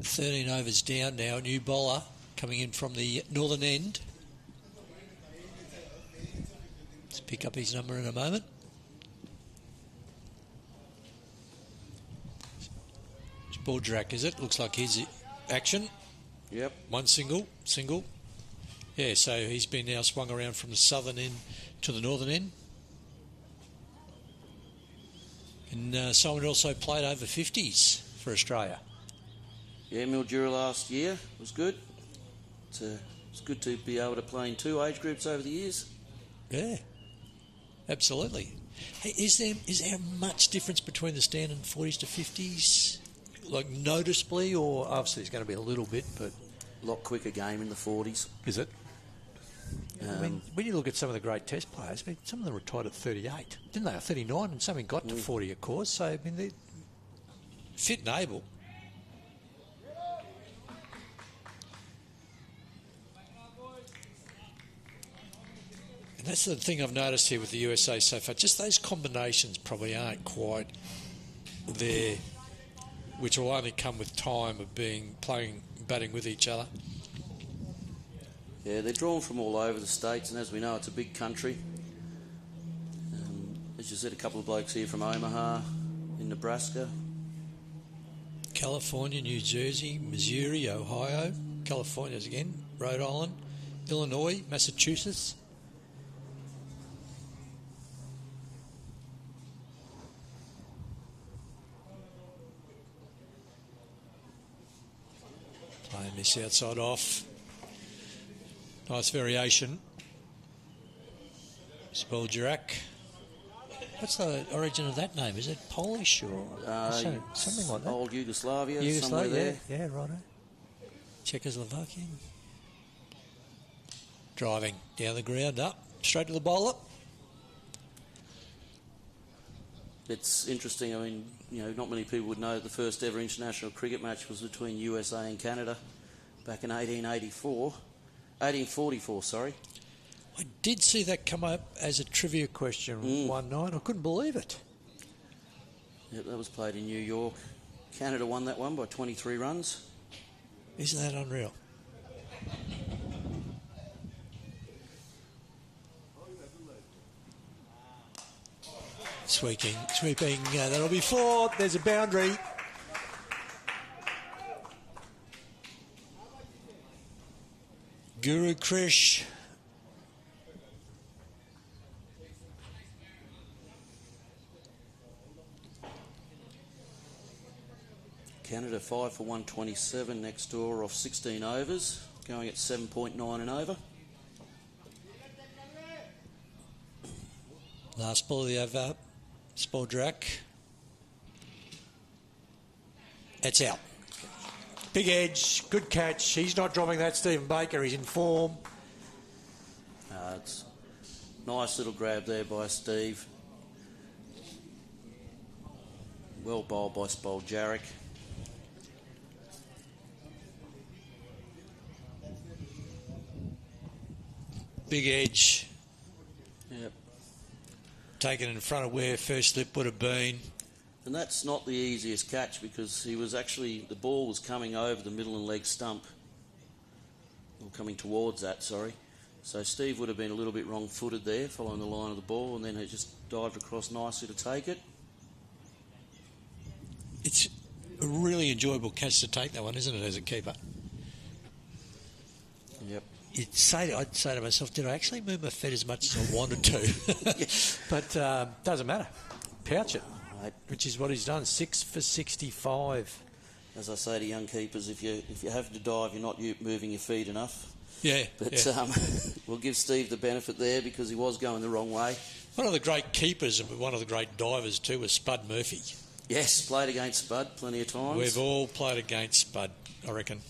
13 overs down now. New bowler coming in from the northern end. Let's pick up his number in a moment. It's Bordrak, is it? Looks like his action. Yep. One single. Yeah, so he's been now swung around from the southern end to the northern end. And Simon also played over 50s for Australia. Yeah, Mildura last year was good. It's good to be able to play in 2 age groups over the years. Yeah, absolutely. Hey, is there much difference between the standard 40s to 50s? Like noticeably, or obviously there's going to be a little bit, but... A lot quicker game in the 40s. Is it? I mean, when you look at some of the great Test players, I mean, some of them retired at 38, didn't they? Or 39, and some got to 40, of course. So, I mean, they're fit and able. And that's the thing I've noticed here with the USA so far. Just those combinations probably aren't quite there, which will only come with time of batting with each other. Yeah, they're drawn from all over the states, and as we know, it's a big country. As you said, a couple of blokes here from Omaha in Nebraska. California, New Jersey, Missouri, Ohio, California's again, Rhode Island, Illinois, Massachusetts. Playing this outside off. Nice variation. Spoljarak. What's the origin of that name? Is it Polish or something like that? Old Yugoslavia, somewhere there. Yeah, righto. Czechoslovakian. Driving down the ground, up, straight to the bowler. It's interesting, I mean, not many people would know that the first ever international cricket match was between USA and Canada back in 1844, sorry. I did see that come up as a trivia question one night. I couldn't believe it. Yep, that was played in New York. Canada won that one by 23 runs. Isn't that unreal? Sweeping, that'll be 4. There's a boundary. Guru Krish. Canada 5 for 127 next door off 16 overs, going at 7.9 and over. Last ball of the over, Spoljarak. It's out. Big edge, good catch. He's not dropping that, Stephen Baker. He's in form. It's a nice little grab there by Steve. Well bowled by Spoljarak. Big edge. Yep. Taken in front of where first slip would have been. And that's not the easiest catch because the ball was coming over the middle and leg stump. Or coming towards that, sorry. So Steve would have been a little bit wrong-footed there, following the line of the ball, and then he just dived across nicely to take it. It's a really enjoyable catch to take, that one, isn't it, as a keeper? Yep. I'd say to myself, did I actually move my feet as much as I wanted to? But doesn't matter. Pouch it, which is what he's done. 6 for 65. As I say to young keepers, if you have to dive, you're not moving your feet enough. Yeah. But we'll give Steve the benefit there because he was going the wrong way. One of the great keepers and one of the great divers too was Spud Murphy. Yes, played against Spud plenty of times. We've all played against Spud, I reckon.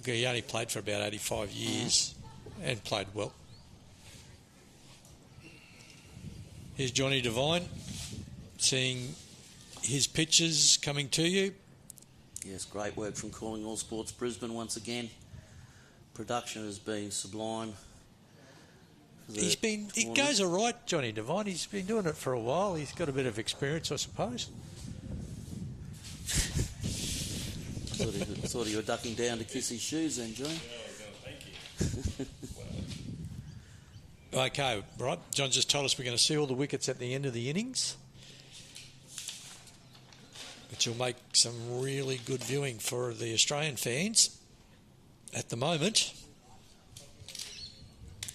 He only played for about 85 years and played well. Here's Johnny Devine, seeing his pictures coming to you. Yes, great work from Calling All Sports Brisbane once again. Production has been sublime. It goes all right, Johnny Devine. He's been doing it for a while. He's got a bit of experience, I suppose. Thought you were ducking down to kiss his shoes then, John. Okay, right. John just told us we're going to see all the wickets at the end of the innings, which will make some really good viewing for the Australian fans at the moment.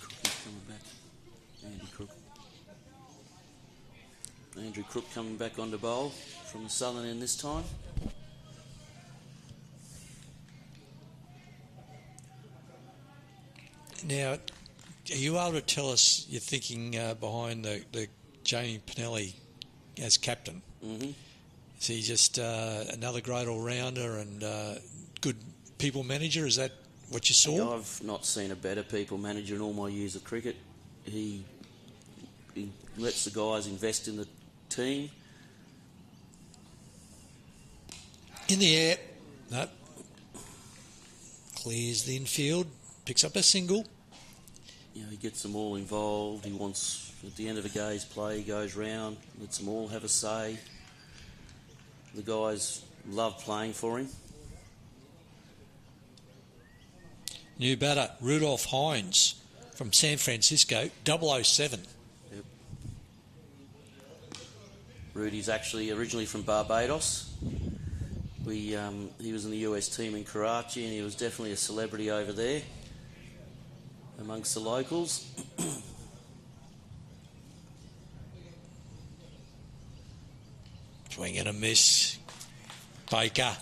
Crook's coming back. Andy Crook. Andrew Crook coming back on to bowl from the southern end this time. Now, are you able to tell us your thinking behind the Jamie Pinelli as captain? Mm-hmm. Is he just another great all-rounder and good people manager? Is that what you saw? I've not seen a better people manager in all my years of cricket. He lets the guys invest in the team. In the air. No. Clears the infield. Picks up a single. You know, he gets them all involved. He wants, at the end of a day's play, he goes round, lets them all have a say. The guys love playing for him. New batter, Rudolph Hines from San Francisco, 007. Yep. Rudy's actually originally from Barbados. He was in the US team in Karachi, and he was definitely a celebrity over there amongst the locals. Swing and a miss. Baker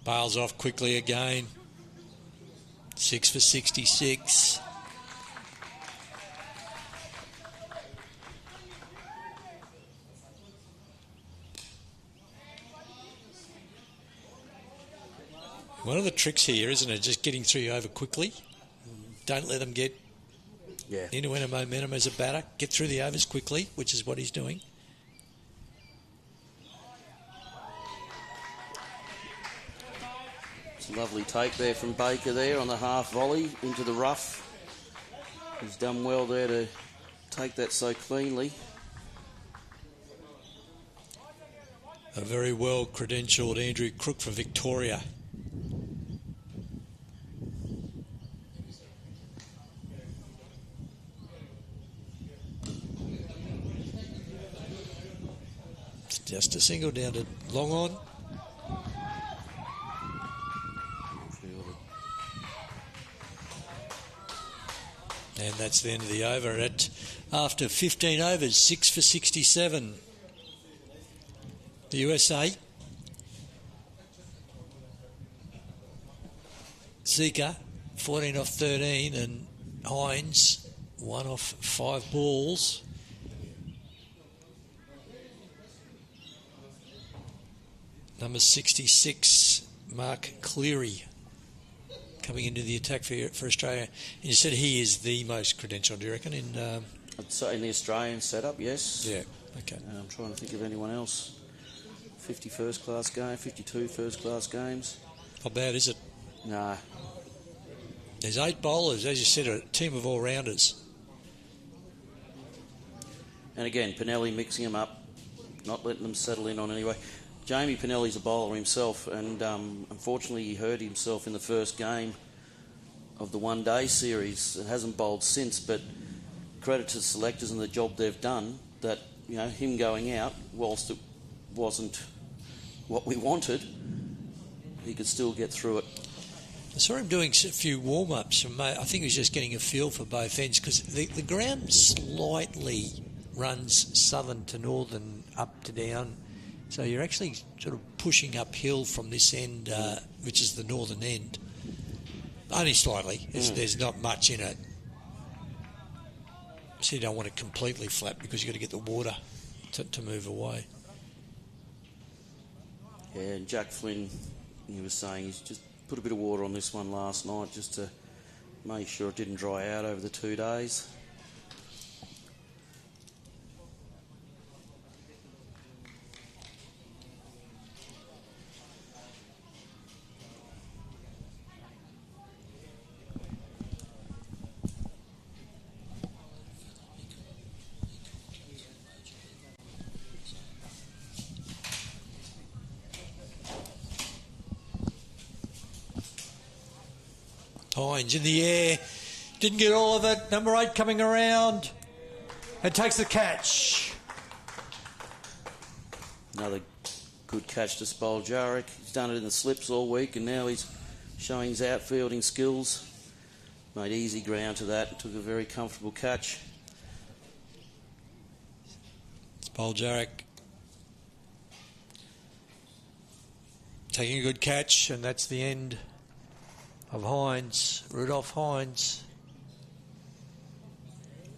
bails off quickly again. 6 for 66. One of the tricks here, isn't it, just getting through you over quickly. Don't let them get into any momentum as a batter. Get through the overs quickly, which is what he's doing. It's a lovely take there from Baker there on the half volley into the rough. He's done well there to take that so cleanly. A very well credentialed Andrew Crook for Victoria. It's just a single down to long on. And that's the end of the over after 15 overs, 6 for 67. The USA. Zika, 14 off 13, and Hines, 1 off 5 balls. Number 66, Mark Cleary, coming into the attack for Australia. And you said he is the most credentialed, do you reckon? I'd say in the Australian setup, yes. Yeah, okay. I'm trying to think of anyone else. 50 first-class games, 52 first-class games. Not bad, is it? No. There's 8 bowlers, as you said, a team of all-rounders. And again, Pinelli mixing them up, not letting them settle in on anyway. Jamie Pinelli's a bowler himself, and unfortunately he hurt himself in the first game of the one-day series. It hasn't bowled since, but credit to the selectors and the job they've done, that, you know, him going out, whilst it wasn't what we wanted, he could still get through it. I saw him doing a few warm-ups. I think he was just getting a feel for both ends, because the ground slightly runs southern to northern, up to down. So you're actually sort of pushing uphill from this end, which is the northern end. Only slightly. There's not much in it. So you don't want it completely flat, because you've got to get the water to move away. Yeah, and Jack Flynn, he was saying he's just put a bit of water on this one last night just to make sure it didn't dry out over the 2 days. Hines in the air, didn't get all of it. Number 8 coming around and takes the catch. Another good catch to Spoljaric. He's done it in the slips all week, and now he's showing his outfielding skills. Made easy ground to that, took a very comfortable catch. Spoljaric taking a good catch, and that's the end of Hines, Rudolph Hines.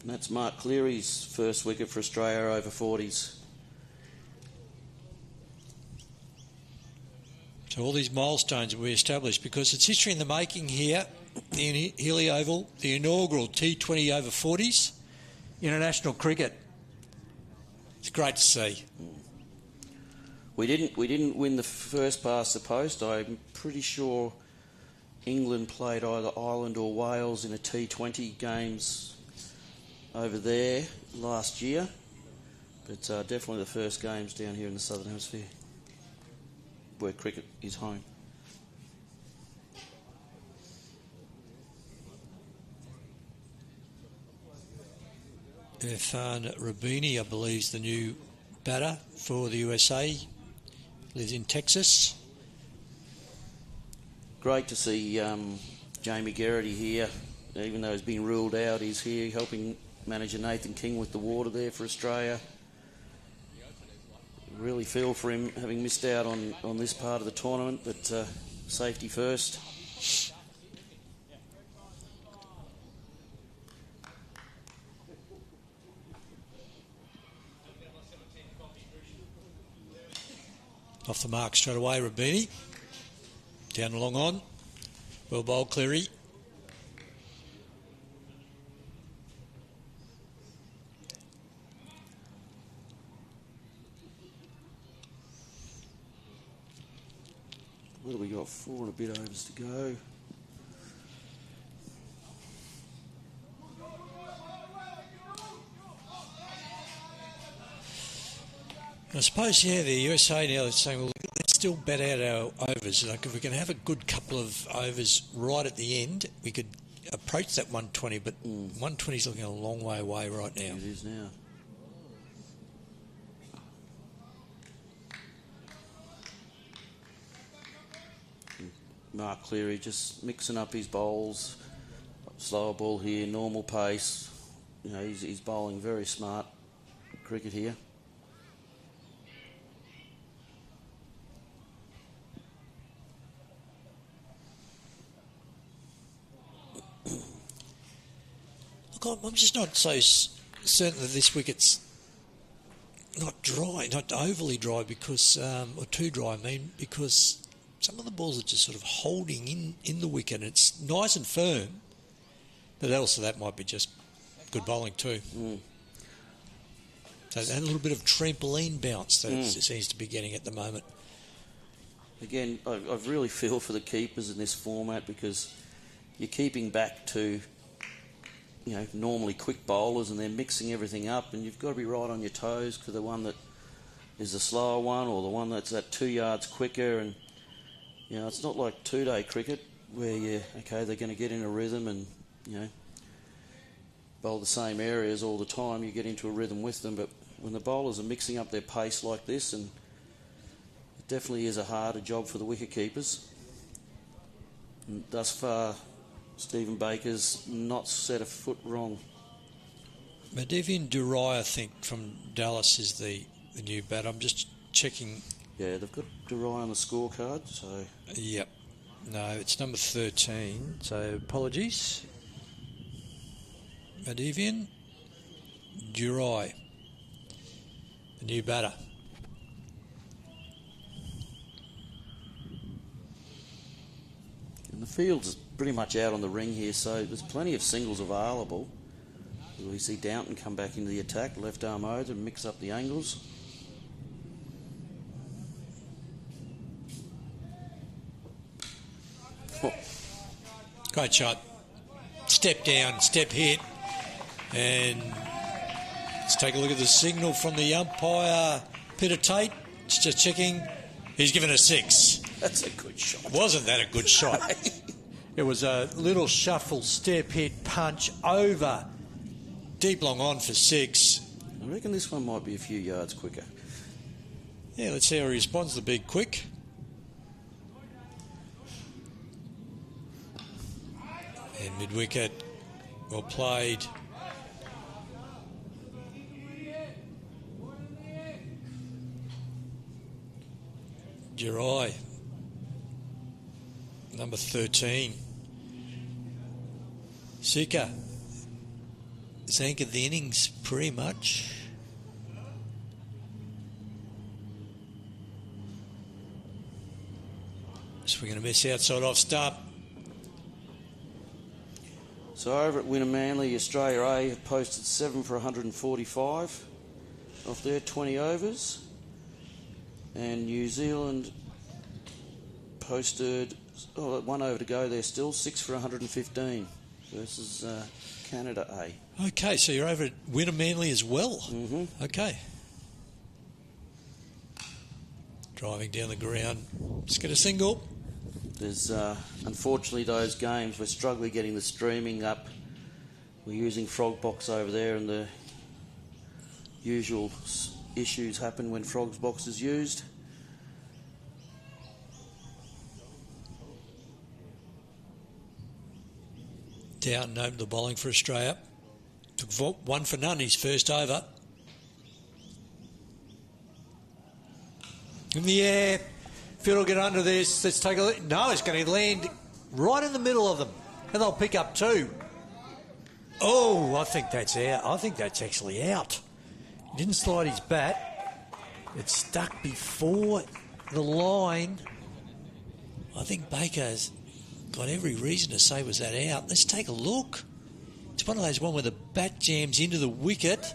And that's Mark Cleary's first wicket for Australia over 40s. So all these milestones will be established because it's history in the making here, the Healy Oval, the inaugural T20 over 40s, international cricket. It's great to see. We didn't win the first past the post. I'm pretty sure England played either Ireland or Wales in a T20 games over there last year. But definitely the first games down here in the Southern Hemisphere, where cricket is home. Irfan Rabini, I believe, is the new batter for the USA. Lives in Texas. Great to see Jamie Geraghty here. Even though he's been ruled out, he's here helping manager Nathan King with the water there for Australia. Really feel for him having missed out on this part of the tournament, but safety first. Off the mark straight away, Rabini. Down along on. Well bowled, Cleary. What have we got? 4 and a bit overs to go. I suppose, yeah, the USA now is saying, well, let's still bat out our overs. Like, if we can have a good couple of overs right at the end, we could approach that 120, but 120 is looking a long way away right now. It is now. Mark Cleary just mixing up his bowls. Slower ball here, normal pace. You know, he's bowling very smart cricket here. Look, I'm just not so certain that this wicket's not dry, not overly dry, because or too dry, I mean, because some of the balls are just sort of holding in the wicket. It's nice and firm, but also that might be just good bowling too. So, and a little bit of trampoline bounce that it seems to be getting at the moment. Again, I really feel for the keepers in this format, because you're keeping back to, you know, normally quick bowlers, and they're mixing everything up, and you've got to be right on your toes for the one that is the slower one or the one that's at 2 yards quicker. And you know, it's not like two-day cricket where they're going to get in a rhythm and, you know, bowl the same areas all the time. You get into a rhythm with them, but when the bowlers are mixing up their pace like this, and it definitely is a harder job for the wicket keepers. And thus far, Stephen Baker's not set a foot wrong. Madivian Durai, I think, from Dallas is the new bat. I'm just checking. Yeah, they've got Durai on the scorecard, so... Yep. No, it's number 13, so apologies. Madivian Durai, the new batter. And the field's pretty much out on the ring here, so there's plenty of singles available. We see Downton come back into the attack, left arm over, and mix up the angles. Great shot. Step down, step hit. And let's take a look at the signal from the umpire, Peter Tate. It's just checking. He's given a 6. That's a good shot. Wasn't that a good shot? It was a little shuffle, step hit, punch over. Deep long on for 6. I reckon this one might be a few yards quicker. Yeah, let's see how he responds to the big quick. And mid-wicket, well played. Durai, number 13. Sika has anchored the innings pretty much. Swing and a miss outside off stump. So over at Winner Manly, Australia A have posted 7 for 145 off their 20 overs. And New Zealand posted, 1 over to go there still, 6 for 115 versus Canada A. Okay, so you're over at Winner Manly as well. Mm-hmm. Okay. Driving down the ground. Just get a single. There's unfortunately those games, we're struggling getting the streaming up. We're using Frogbox over there, and the usual issues happen when Frogbox is used. Down and opened the bowling for Australia. Took 1 for none his first over. In the air. Field will get under this. Let's take a look. No, it's going to land right in the middle of them. And they'll pick up 2. Oh, I think that's out. I think that's actually out. He didn't slide his bat. It stuck before the line. I think Baker's got every reason to say was that out. Let's take a look. It's one of those where the bat jams into the wicket.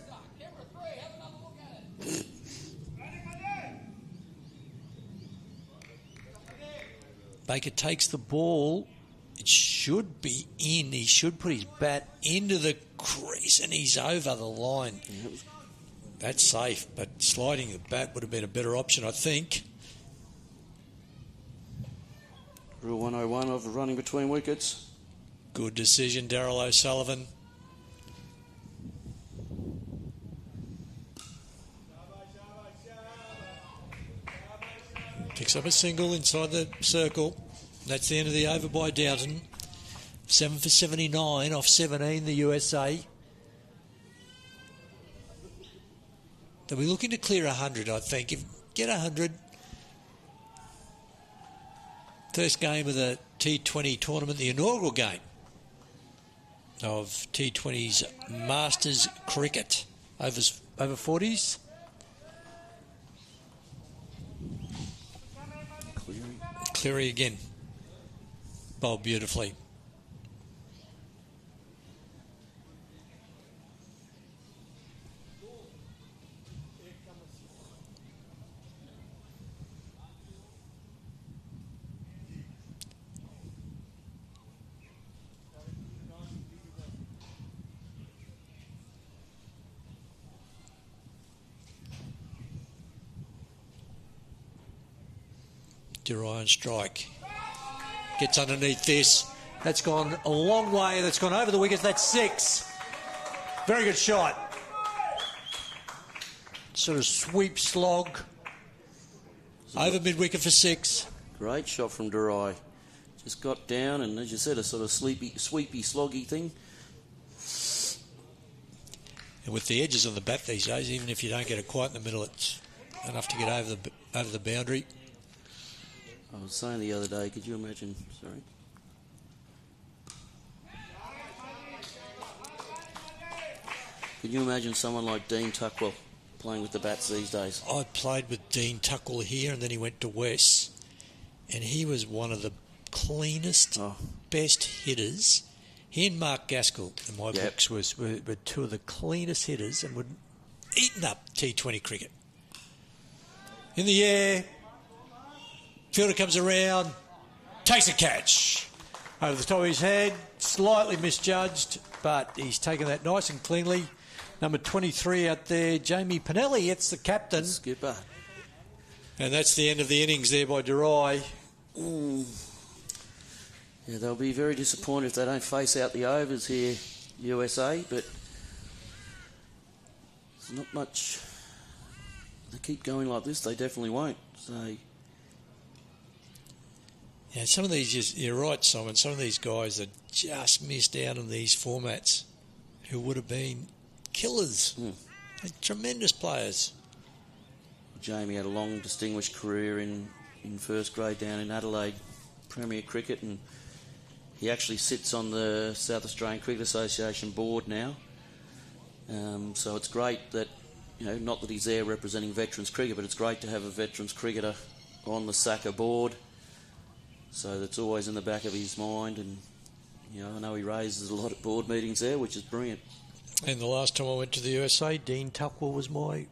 Baker takes the ball. It should be in. He should put his bat into the crease and he's over the line. That's safe, but sliding the bat would have been a better option, I think. Rule 101 of running between wickets. Good decision, Darryl O'Sullivan. Picks up a single inside the circle. That's the end of the over by Downton. 7 for 79 off 17, the USA. They'll be looking to clear 100, I think. If get 100, first game of the T20 tournament, the inaugural game of T20's Masters Cricket over 40s. Cleary again. Bowled beautifully. Durian strike. Gets underneath this. That's gone a long way. That's gone over the wickets. That's 6. Very good shot. Sort of sweep slog. Over mid-wicket for 6. Great shot from Durai. Just got down and, as you said, a sort of sweepy, sloggy thing. And with the edges on the bat these days, even if you don't get it quite in the middle, it's enough to get over the boundary. I was saying the other day, could you imagine, could you imagine someone like Dean Tuckwell playing with the bats these days? I played with Dean Tuckwell here and then he went to West, and he was one of the cleanest, best hitters. He and Mark Gaskell, in my books, were 2 of the cleanest hitters and would eaten up T20 cricket. In the air. Fielder comes around, takes a catch over the top of his head, slightly misjudged, but he's taken that nice and cleanly. Number 23 out there, Jamie Pinelli, it's the captain. Skipper. And that's the end of the innings there by Durai. Yeah, they'll be very disappointed if they don't face out the overs here, USA, but there's not much. If they keep going like this, they definitely won't. So. Yeah, some of these, you're right, Simon, some of these guys that just missed out on these formats who would have been killers. They're tremendous players. Jamie had a long, distinguished career in first grade down in Adelaide Premier Cricket, and he actually sits on the South Australian Cricket Association board now. So it's great that, not that he's there representing veterans cricket, but it's great to have a veterans cricketer on the SACA board. So that's always in the back of his mind, and I know he raises a lot at board meetings there, which is brilliant. And the last time I went to the USA, Dean Tuckwell was my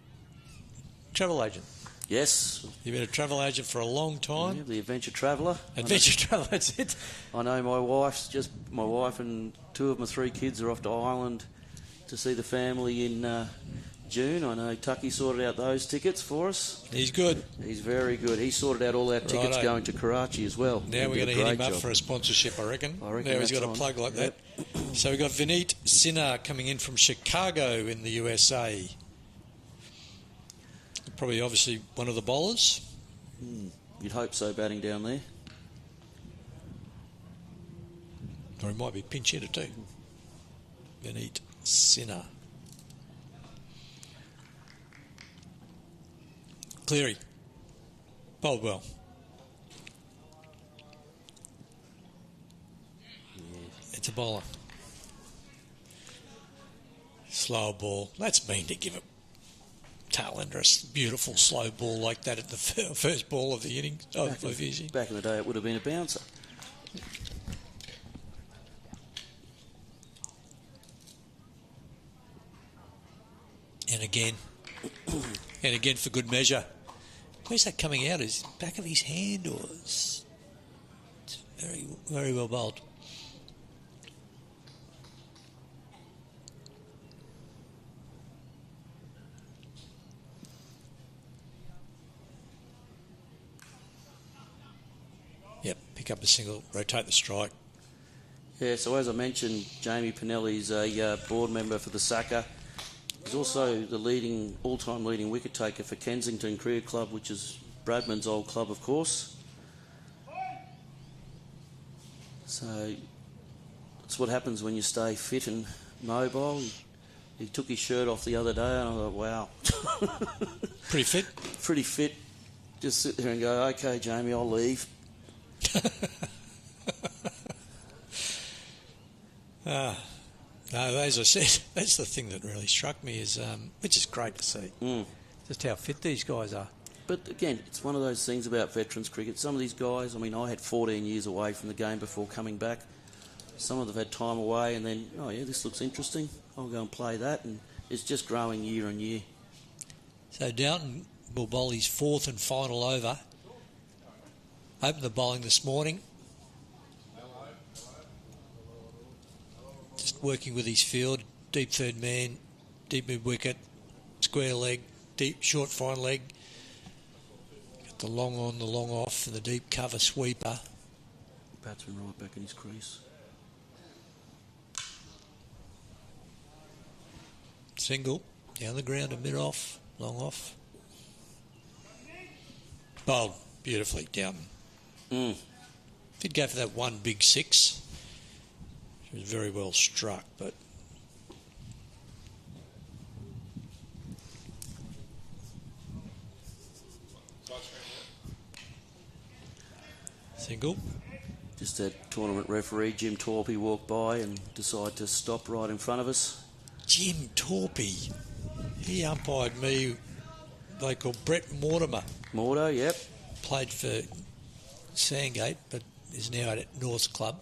travel agent. Yes. You've been a travel agent for a long time. Yeah, the adventure traveller. Adventure traveller, that's it. I know my wife and two of my three kids are off to Ireland to see the family in June. I know Tucky sorted out those tickets for us. He's good. He's very good. He sorted out all our tickets going to Karachi as well. Now we're going to hit him up for a sponsorship, I reckon. Now he's got a plug like that. So we've got Vineet Sinha coming in from Chicago in the USA. Probably, obviously, one of the bowlers. You'd hope so, batting down there. Or he might be pinch hitter too. Vineet Sinha. Cleary. Bowled well. It's a bowler. Slow ball. That's mean to give it. Tail ender, a beautiful slow ball like that at the first ball of the innings. Back in the day, it would have been a bouncer. And again for good measure. Where's that coming out? Is it back of his hand or it's very, very well bowled. Yep, pick up a single, rotate the strike. Yeah, so as I mentioned, Jamie Pinelli's a board member for the SACA. He's also the all-time leading wicket taker for Kensington Cricket Club, which is Bradman's old club, of course. So that's what happens when you stay fit and mobile. He took his shirt off the other day, and I thought, wow. Pretty fit? Pretty fit. Just sit there and go, okay, Jamie, I'll leave. No, as I said, that's the thing that really struck me, is which is great to see, just how fit these guys are. But again, it's one of those things about veterans cricket. Some of these guys, I had 14 years away from the game before coming back. Some of them have had time away, and then, this looks interesting, I'll go and play that, and it's just growing year on year. So Downton will bowl his fourth and final over. Opened the bowling this morning. Just working with his field. Deep third man, deep mid wicket, square leg, deep short fine leg. Got the long on, the long off, and the deep cover sweeper. Batsman right back in his crease. Single, down the ground, a mid off, long off. Bowled beautifully, Downton. Did go for that one big six. It was very well struck, but single. Just that tournament referee, Jim Torpy, walked by and decided to stop right in front of us. Jim Torpy. He umpired me, they call Brett Mortimer. Mordo, yep. Played for Sandgate, but is now at North's club.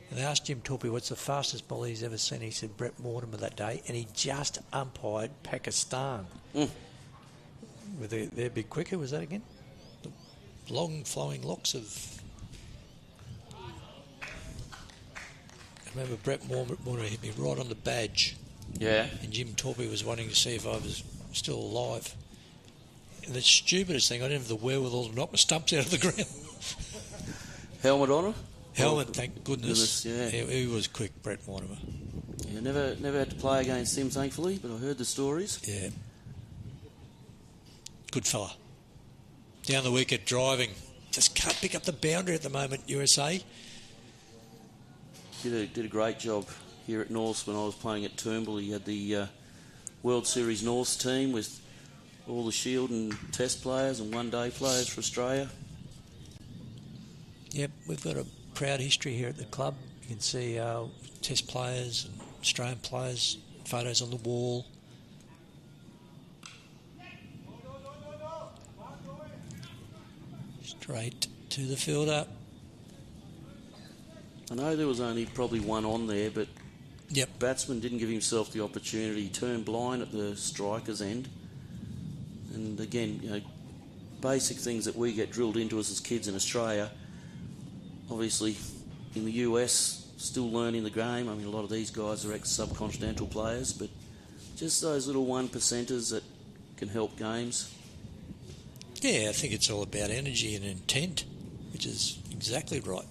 And they asked Jim Torpy what's the fastest bowler he's ever seen. He said Brett Mortimer that day, and he just umpired Pakistan. With their big quicker, was that again? The long flowing locks of... I remember Brett Mortimer hit me right on the badge. Yeah. And Jim Torpy was wanting to see if I was still alive. And the stupidest thing, I didn't have the wherewithal to knock my stumps out of the ground. Helmet on him? Helmet, thank goodness. Yeah. He was quick, Brett Mortimer. Yeah, never had to play against him, thankfully, but I heard the stories. Yeah. Good fella. Down the wicket, driving. Just can't pick up the boundary at the moment, USA. Did a great job here at Norths when I was playing at Toombul. He had the World Series Norths team with all the Shield and Test players and one-day players for Australia. Yep, we've got a proud history here at the club. You can see our Test players and Australian players, photos on the wall. Straight to the fielder. I know there was only probably one on there, but Yep. batsman didn't give himself the opportunity. He turned blind at the striker's end. And again, you know, basic things that we get drilled into us as kids in Australia. Obviously, in the US, still learning the game. I mean, a lot of these guys are ex-subcontinental players, but just those little 1%ers that can help games. Yeah, I think it's all about energy and intent, which is exactly right.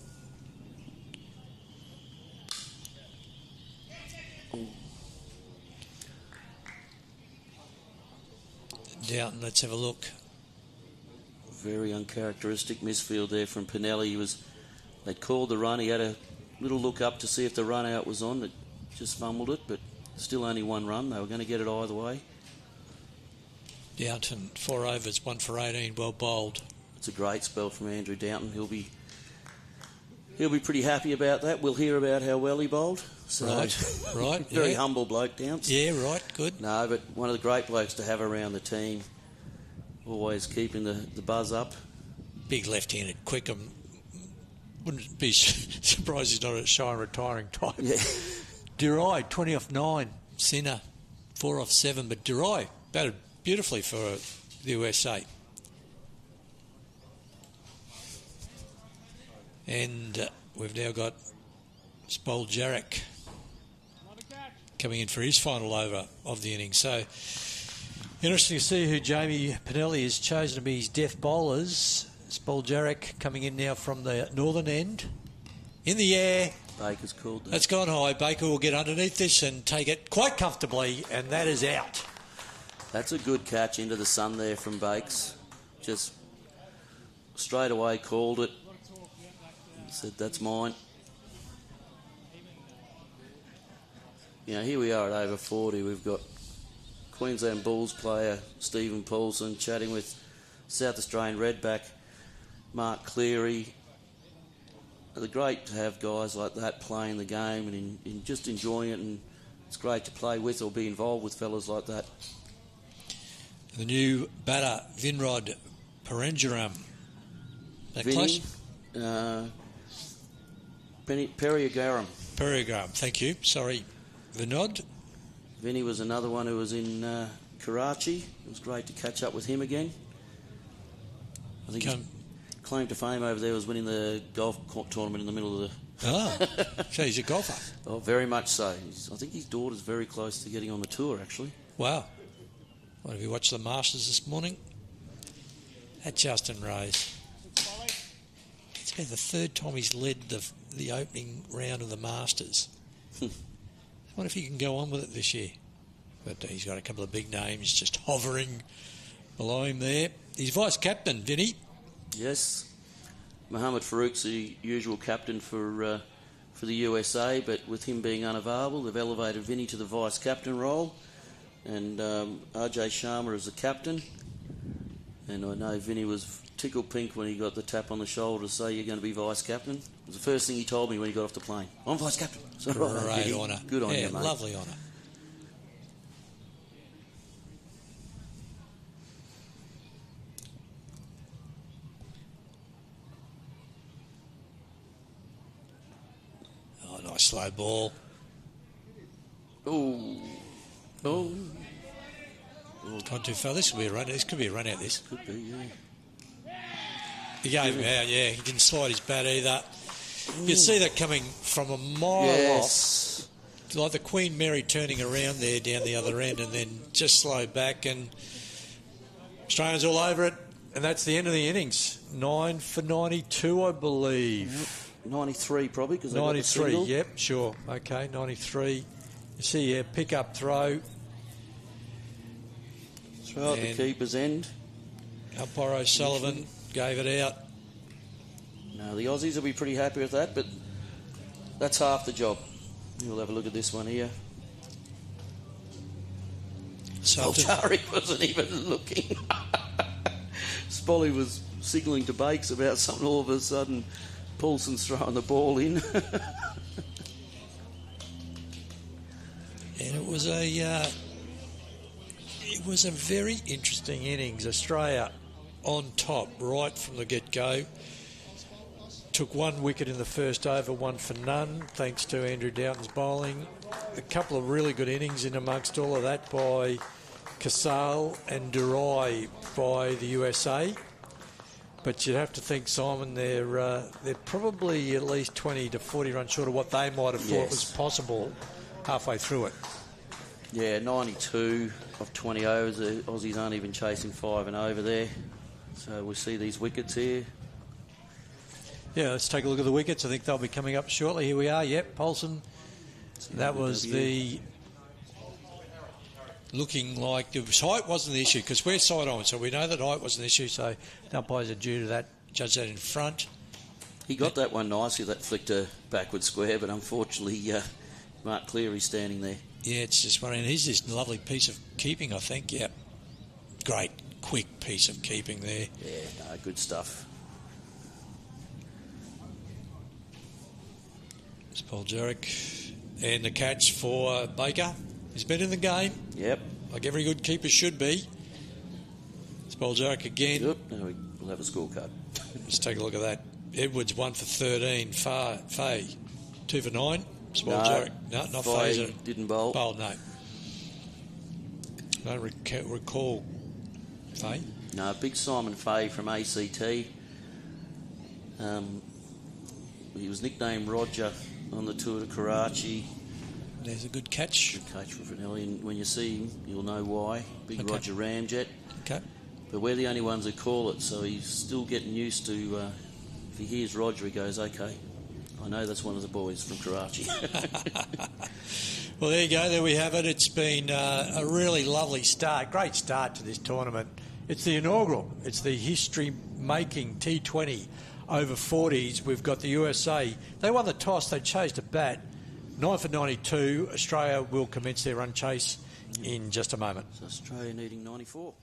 Downton, let's have a look. Very uncharacteristic misfield there from Pinelli. They called the run. He had a little look up to see if the run out was on. It just fumbled it, but still only one run. They were going to get it either way. Downton, 4 overs, 1 for 18, well bowled. It's a great spell from Andrew Downton. He'll be pretty happy about that. We'll hear about how well he bowled. So, right. Very yeah. humble bloke, Downton. Yeah, right, good. No, but one of the great blokes to have around the team. Always keeping the buzz up. Big left-handed quick. Wouldn't be surprised he's not a shy and retiring type. Yeah. Durai, 20 off 9. Sinner, 4 off 7. But Durai batted beautifully for the USA. And we've now got Spoljarek coming in for his final over of the innings. So, interesting to see who Jamie Pinelli has chosen to be his death bowlers. Spoljarek coming in now from the northern end. In the air. Baker's called that. That's gone high. Baker will get underneath this and take it quite comfortably, and that is out. That's a good catch into the sun there from Bakes. Just straight away called it. Said, that's mine. You know, here we are at over 40. We've got Queensland Bulls player Stephen Paulson chatting with South Australian Redback Mark Cleary. It's great to have guys like that playing the game and just enjoying it, and it's great to play with or be involved with fellas like that. The new batter, Vinrod Parenjaram. That Vinny, close? Periagaram. Perigram, thank you. Sorry, Vinod. Vinny was another one who was in Karachi. It was great to catch up with him again. I think his claim to fame over there was winning the golf tournament in the middle of the... Oh, so he's a golfer. Oh, very much so. I think his daughter's very close to getting on the tour, actually. Wow. What, have you watched the Masters this morning? At Justin Rose. It's been the third time he's led the opening round of the Masters. I wonder if he can go on with it this year. But he's got a couple of big names just hovering below him there. He's vice-captain, Vinny. Yes. Mohammed Farouk's the usual captain for the USA, but with him being unavailable, they've elevated Vinny to the vice-captain role, and RJ Sharma as the captain. And I know Vinny was tickled pink when he got the tap on the shoulder to say you're going to be vice-captain. It was the first thing he told me when he got off the plane. I'm vice-captain. So, Great honour. Good on you, mate. Lovely honour. Oh, nice slow ball. Oh. Gone too far. This could be a run. This could be a run out. This Could be, yeah. he gave him out. Yeah, he didn't slide his bat either. You see that coming from a mile off, like the Queen Mary turning around there down the other end, and then just slow back, and Australians all over it, and that's the end of the innings. 9 for 92, I believe. 93 probably, because 93. Yep, sure. Okay, 93. You see, yeah, pick up throw. Throw at the keeper's end. Umpire O'Sullivan gave it out. No, the Aussies will be pretty happy with that, but that's half the job. We'll have a look at this one here. Spoljarek wasn't even looking. Spolly was signalling to Bakes about something. All of a sudden, Paulson's throwing the ball in. And it was a very interesting innings. Australia on top right from the get-go. took 1 wicket in the first over, 1 for none, thanks to Andrew Doughton's bowling. A couple of really good innings in amongst all of that by Casale and Durai by the USA. But you'd have to think, Simon, they're probably at least 20 to 40 runs short of what they might have thought was possible halfway through it. Yeah, 92 of 20 overs. The Aussies aren't even chasing 5 and over there. So we'll see these wickets here. Yeah, let's take a look at the wickets. I think they'll be coming up shortly. Here we are. Yep, Paulson. That was the... Looking like height wasn't the issue because we're side on, so we know that height wasn't the issue. So the umpires are due to that, judge that in front. He got that one nicely, that flicked a backward square, but unfortunately Mark Cleary's standing there. Yeah, it's just one. And here's this lovely piece of keeping, I think. Yep. Great, quick piece of keeping there. Yeah, no, good stuff. It's Paul Jarek. And the catch for Baker. He's been in the game. Yep. Like every good keeper should be. It's Paul Jarek again. Yep. Now we'll have a scorecard. Let's take a look at that. Edwards 1 for 13. Faye 2 for 9. It's Paul Jarek. No, not Faye. Didn't bowl. Bowled, no. I don't recall Faye. No, big Simon Faye from ACT. He was nicknamed Roger on the tour to Karachi. There's a good catch. Good catch from Healy, and when you see him, you'll know why. Big Roger Ramjet. Okay. But we're the only ones who call it, so he's still getting used to... if he hears Roger, he goes, OK, I know that's one of the boys from Karachi. Well, there you go. There we have it. It's been a really lovely start. Great start to this tournament. It's the inaugural. It's the history-making T20 over 40s. We've got the USA. They won the toss. They chose to bat. 9 for 92. Australia will commence their run chase in just a moment. So Australia needing 94.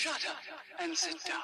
Shut up and sit down.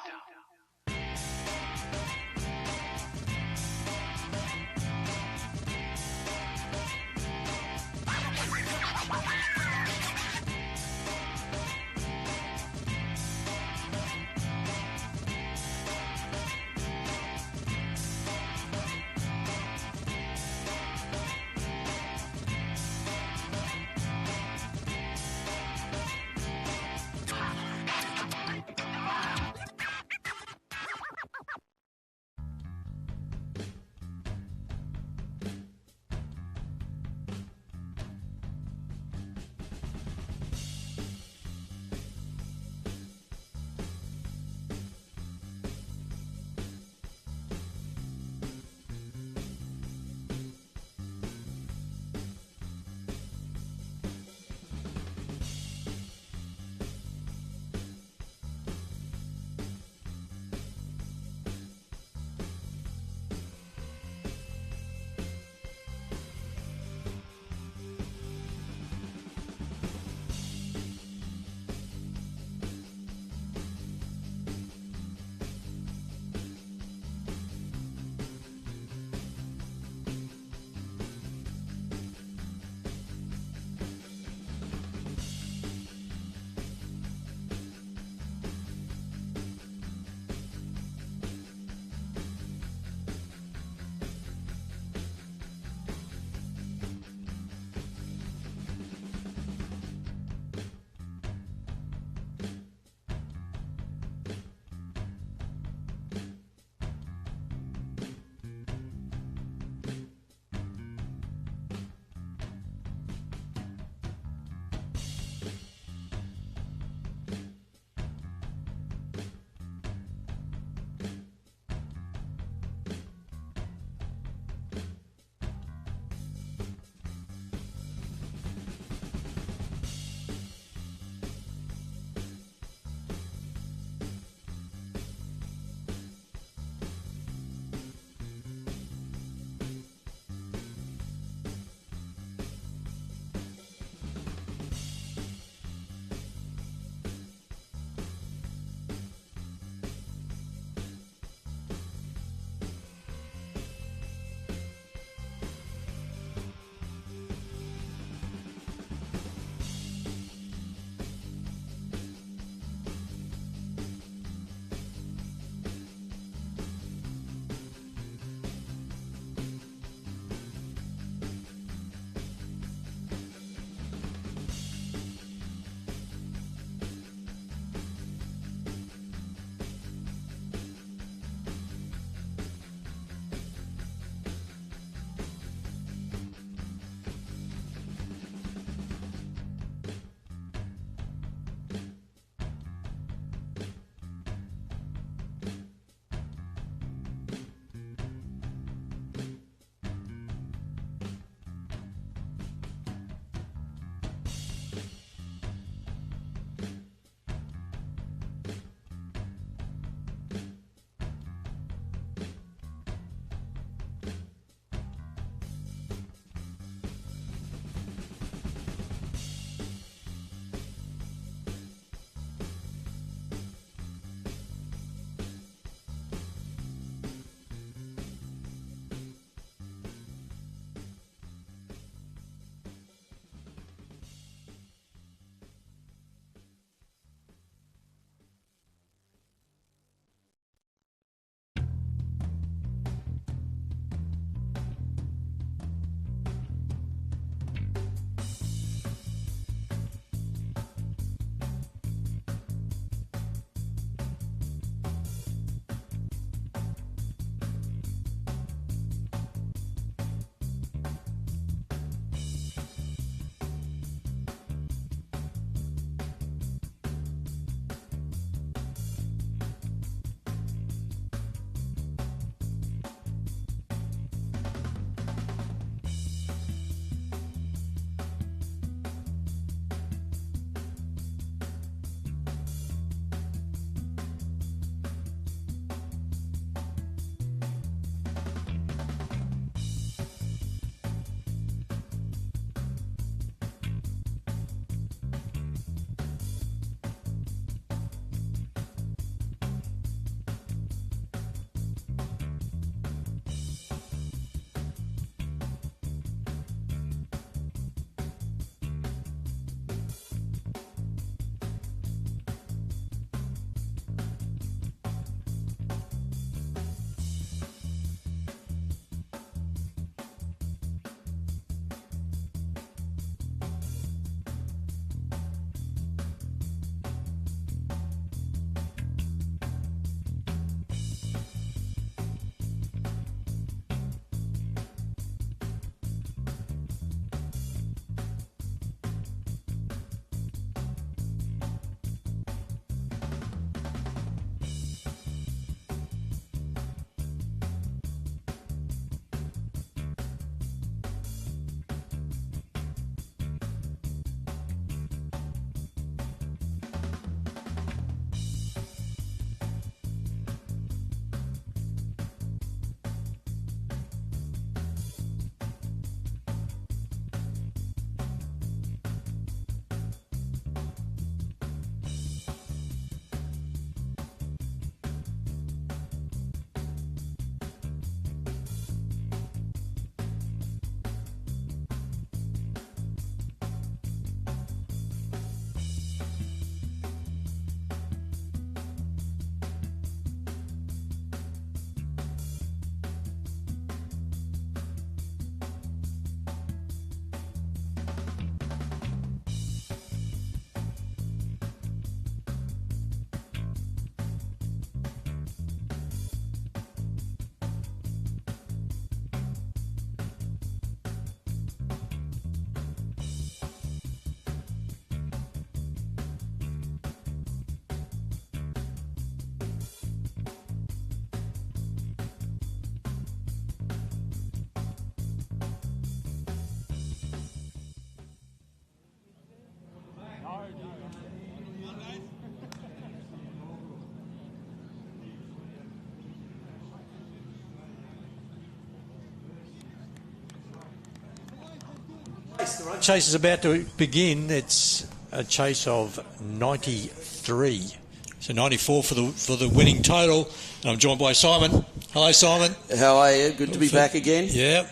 Chase is about to begin. It's a chase of 93. So 94 for the winning total. And I'm joined by Simon. Hello, Simon. How are you? Good to be back again. Yeah.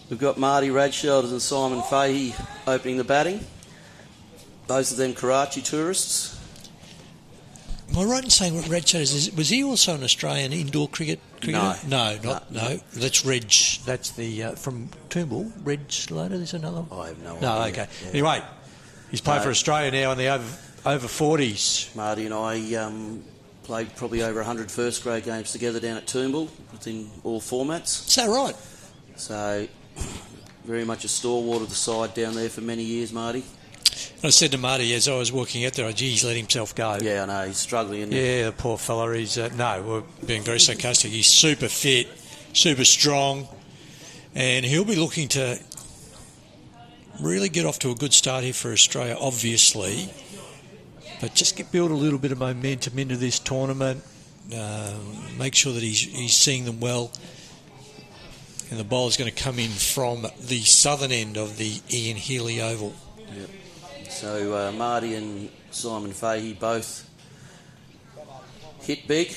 We've got Marty Radshoulders and Simon Fahey opening the batting. Both of them Karachi tourists. Am I right in saying what Reg was he also an Australian indoor cricketer? No. That's Reg. That's the from Toombul. Reg Slater. There's another one. I have no idea. No, okay. Yeah. Anyway, he's played for Australia now in the over 40s. Marty and I played probably over 100 first grade games together down at Toombul within all formats. Is that right? So very much a stalwart of the side down there for many years, Marty. I said to Marty as I was walking out there, he's let himself go. Yeah, I know, he's struggling, isn't he? Yeah, the poor fella. He's we're being very sarcastic. He's super fit, super strong, and he'll be looking to really get off to a good start here for Australia, obviously, but just build a little bit of momentum into this tournament, make sure that he's seeing them well. And the bowler's going to come in from the southern end of the Ian Healy Oval. Yep. So Marty and Simon Fahey both hit big.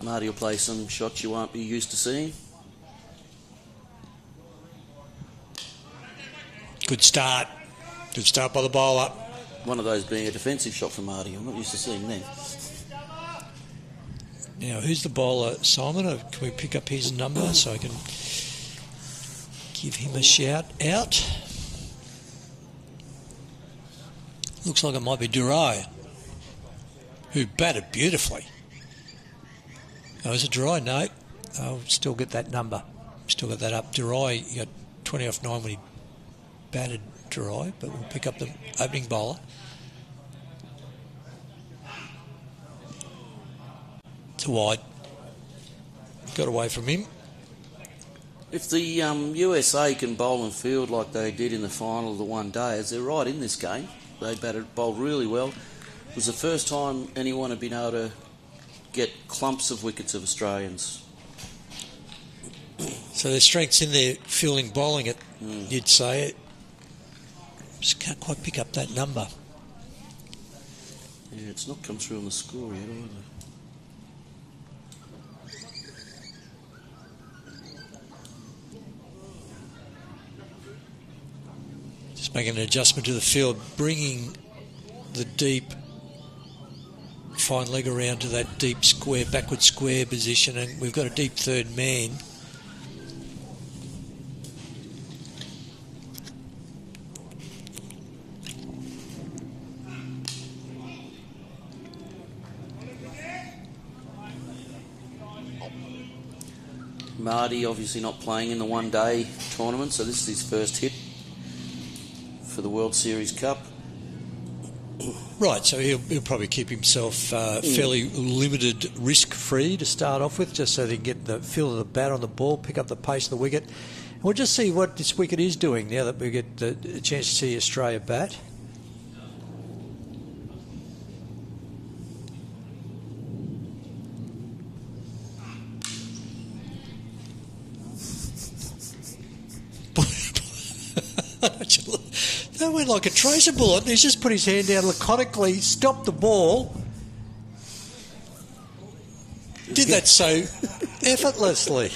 Marty will play some shots you won't be used to seeing. Good start. Good start by the bowler. One of those being a defensive shot from Marty. I'm not used to seeing them. Now, who's the bowler, Simon? Can we pick up his number so I can give him a shout out? Looks like it might be Durai, who batted beautifully. Oh, is it Durai? No. I'll still get that number. Still got that up. Durai, he got 20 off 9 when he batted Durai, but we'll pick up the opening bowler. It's a wide. Got away from him. If the USA can bowl and field like they did in the final of the one days, they're right in this game. They bowled really well. It was the first time anyone had been able to get clumps of wickets of Australians. So their strength's in their fielding bowling it, you'd say. Just can't quite pick up that number. Yeah, it's not come through on the score yet either. Just making an adjustment to the field, bringing the deep fine leg around to that deep square, backward square position, and we've got a deep third man. Marty obviously not playing in the one-day tournament, so this is his first hit for the World Series Cup. Right, so he'll probably keep himself fairly limited, risk-free to start off with, just so they can get the feel of the bat on the ball, pick up the pace of the wicket. And we'll just see what this wicket is doing now that we get the chance to see Australia bat. That went like a tracer bullet. He's just put his hand down laconically, stopped the ball. Did that so effortlessly.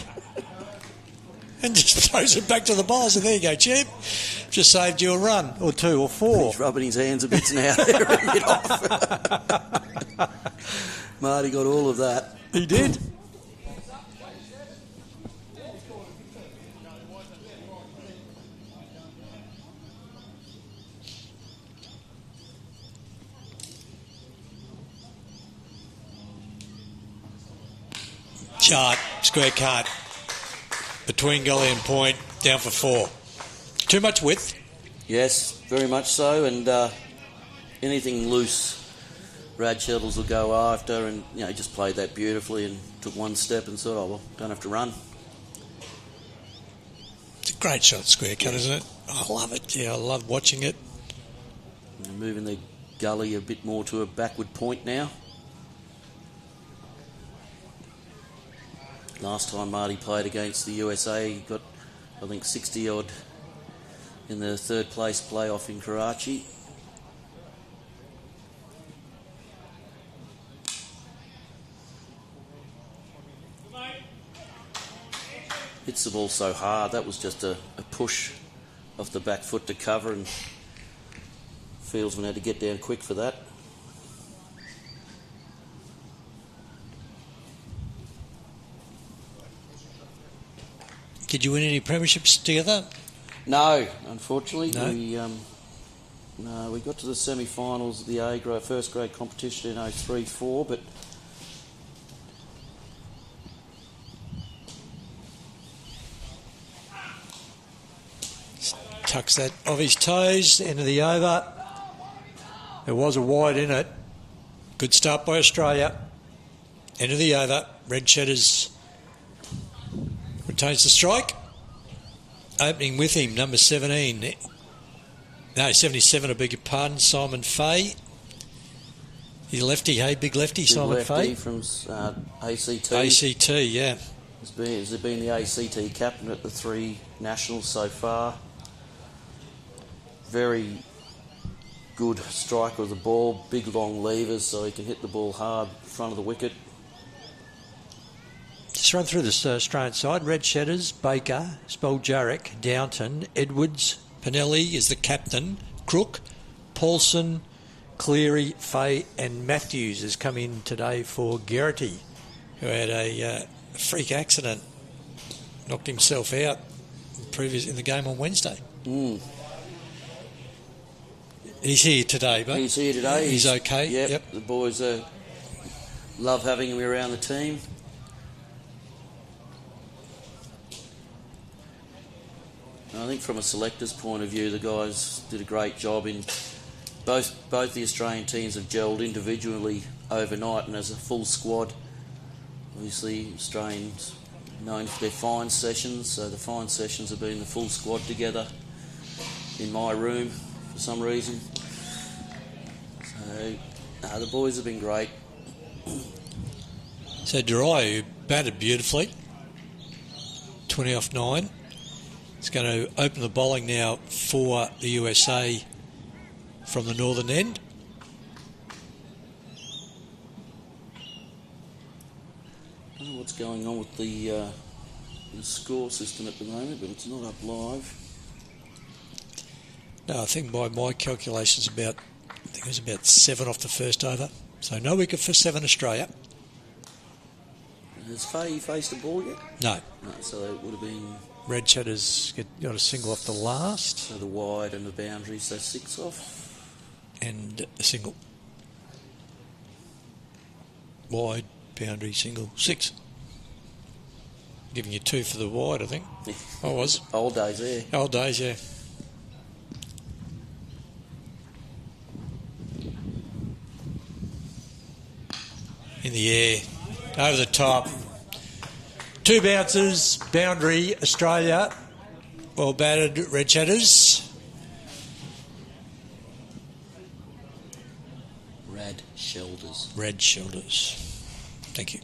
And just throws it back to the bowler. So there you go, champ. Just saved you a run, or two, or four. He's rubbing his hands a bit now. A bit off. Marty got all of that. He did. Chart, square cut, between gully and point, down for 4. Too much width? Yes, very much so, and anything loose, Rad Shettles will go after, and he just played that beautifully and took one step and thought, oh, well, don't have to run. It's a great shot, square cut, isn't it? I love it. Yeah, I love watching it. And moving the gully a bit more to a backward point now. Last time Marty played against the USA, he got, I think, 60-odd in the third place playoff in Karachi. Hits the ball so hard, that was just a push off the back foot to cover, and Fieldsman had to get down quick for that. Did you win any premierships together? No, unfortunately. No? We got to the semi-finals of the A grade, first grade competition in 03-04, but Tucks that off his toes, end of the over. There was a wide in it. Good start by Australia. End of the over. Red Cheddars retains the strike. Opening with him, number 17. No, 77, I beg your pardon, Simon Fay. He's a lefty, hey, big lefty, big Simon lefty Fay. From ACT. ACT, yeah. He's been the ACT captain at the 3 nationals so far. Very good striker of the ball, big long levers so he can hit the ball hard in front of the wicket. Just run through this Australian side. Red Cheddars, Baker, Speljarek, Downton, Edwards, Pinelli is the captain. Crook, Paulson, Cleary, Fay and Matthews has come in today for Geraghty, who had a freak accident, knocked himself out in the game on Wednesday. He's here today, but he's here today. He's okay. Yep. The boys love having him around the team. I think from a selector's point of view, the guys did a great job in both the Australian teams have gelled individually overnight and as a full squad. Obviously, Australians known for their fine sessions, so the fine sessions have been the full squad together in my room for some reason. So the boys have been great. So Durai, who batted beautifully, 20 off 9. It's going to open the bowling now for the USA from the northern end. I don't know what's going on with the score system at the moment, but it's not up live. No, I think by my calculations it was about 7 off the first over. So no wicket for 7 Australia. Has Fay faced the ball yet? No. So it would have been... Red Cheddars got a single off the last. So the wide and the boundary, so 6 off. And a single. Wide, boundary, single, 6. Giving you 2 for the wide, I think. I was. Old days there. Old days, yeah. In the air, over the top. 2 bounces, boundary, Australia. Well batted, Red Cheddars. Red Shoulders. Red Shoulders. Thank you.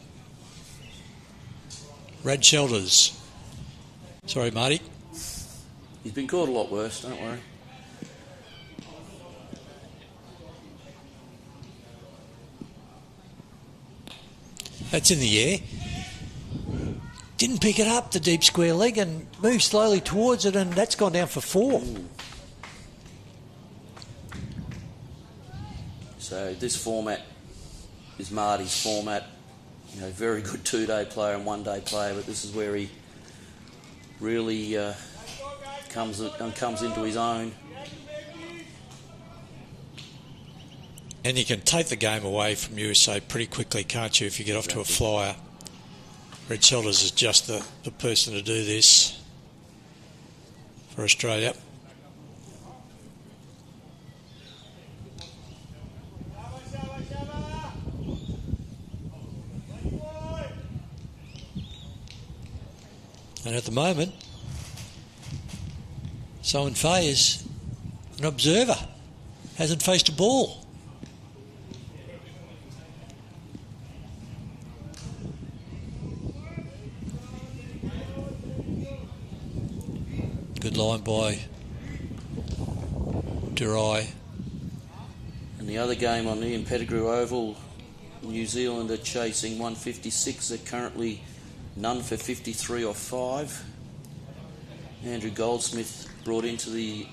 Red Shoulders. Sorry, Marty. He's been caught a lot worse, don't worry. That's in the air. Didn't pick it up, the deep square leg, and moved slowly towards it, and that's gone down for 4. So this format is Marty's format. You know, very good 2-day player and 1-day player, but this is where he really comes into his own. And you can take the game away from USA pretty quickly, can't you, if you get off to a flyer. Red Shoulders is just the person to do this for Australia. And at the moment, Simon Fay is an observer, hasn't faced a ball. Good line by Durai. And the other game on Ian Pettigrew Oval, New Zealand are chasing 156. They're currently none for 53 or 5. Andrew Goldsmith brought into the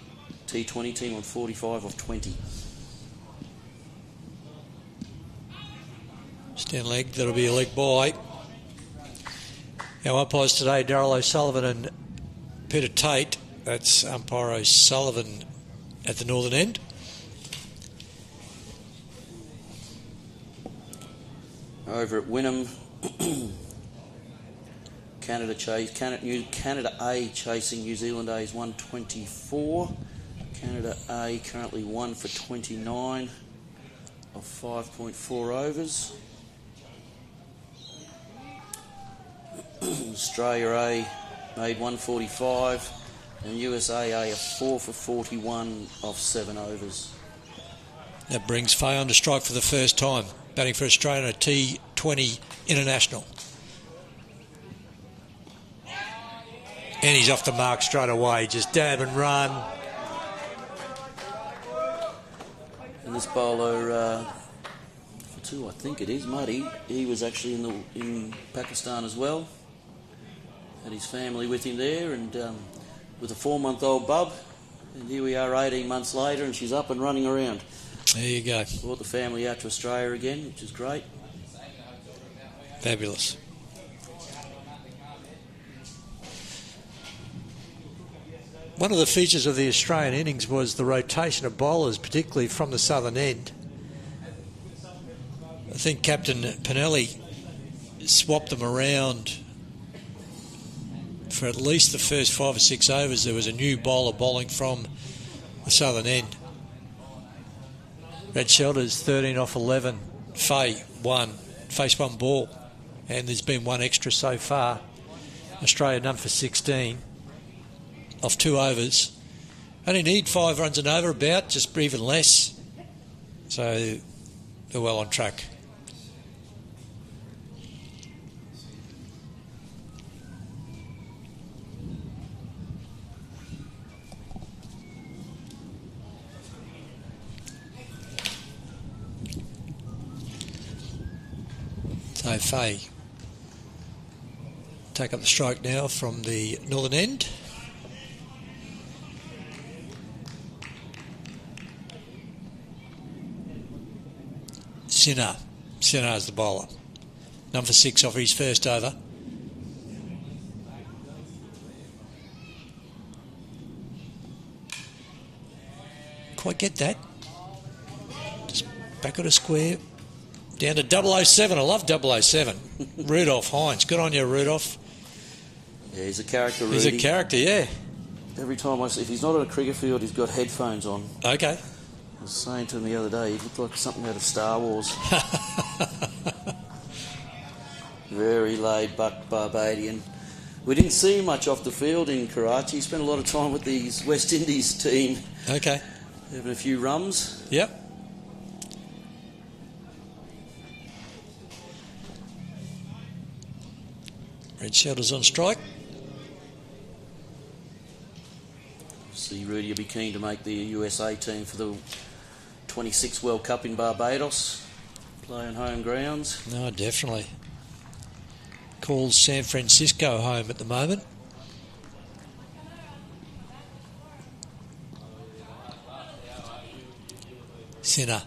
T20 team on 45 of 20. Stand leg, that'll be a leg bye. Our umpires today, Darryl O'Sullivan and Peter Tate. That's umpire O'Sullivan at the northern end. Over at Wynnum, Canada A chasing New Zealand A's 124. Canada A currently 1 for 29 of 5.4 overs. Australia A made 145 and USA A 4 for 41 of 7 overs. That brings Fay on to strike for the first time, batting for Australia in a T20 international. And he's off the mark straight away, just dab and run. And this bowler, for 2 I think it is, Muddy, he was actually in Pakistan as well. Had his family with him there, and with a 4-month-old bub. And here we are 18 months later, and she's up and running around. There you go. Brought the family out to Australia again, which is great. Fabulous. One of the features of the Australian innings was the rotation of bowlers, particularly from the southern end. I think Captain Pinelli swapped them around. For at least the first 5 or 6 overs, there was a new bowler bowling from the southern end. Red Shelters 13 off 11. Fay 1. Face 1 ball. And there's been 1 extra so far. Australia none for 16 off 2 overs. Only need 5 runs and over about, just even less. So they're well on track. So Fay take up the strike now from the northern end. Sinner is the bowler. Number 6 off his first over. Quite get that. Just back at a square. Down to 007. I love 007. Rudolph Hines. Good on you, Rudolph. Yeah, he's a character, Rudy. He's a character, yeah. Every time I see, if he's not on a cricket field, he's got headphones on. Okay. I was saying to him the other day, he looked like something out of Star Wars. Very laid-back Barbadian. We didn't see him much off the field in Karachi. He spent a lot of time with the West Indies team. Okay. Having a few rums. Yep. Red Shelters on strike. See, Rudy will be keen to make the USA team for the 26th World Cup in Barbados. Play on home grounds. No, definitely. Calls San Francisco home at the moment. Sinner.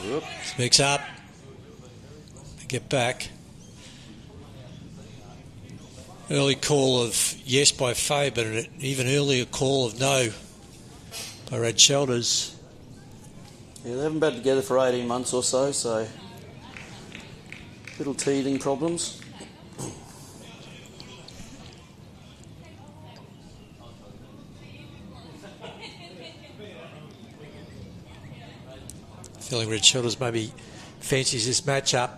Yep. Speaks up. Get back. Early call of yes by Fay, but an even earlier call of no by Red Shelters. Yeah, they haven't been together for 18 months or so little teething problems. Feeling Red Shelters maybe fancies this matchup.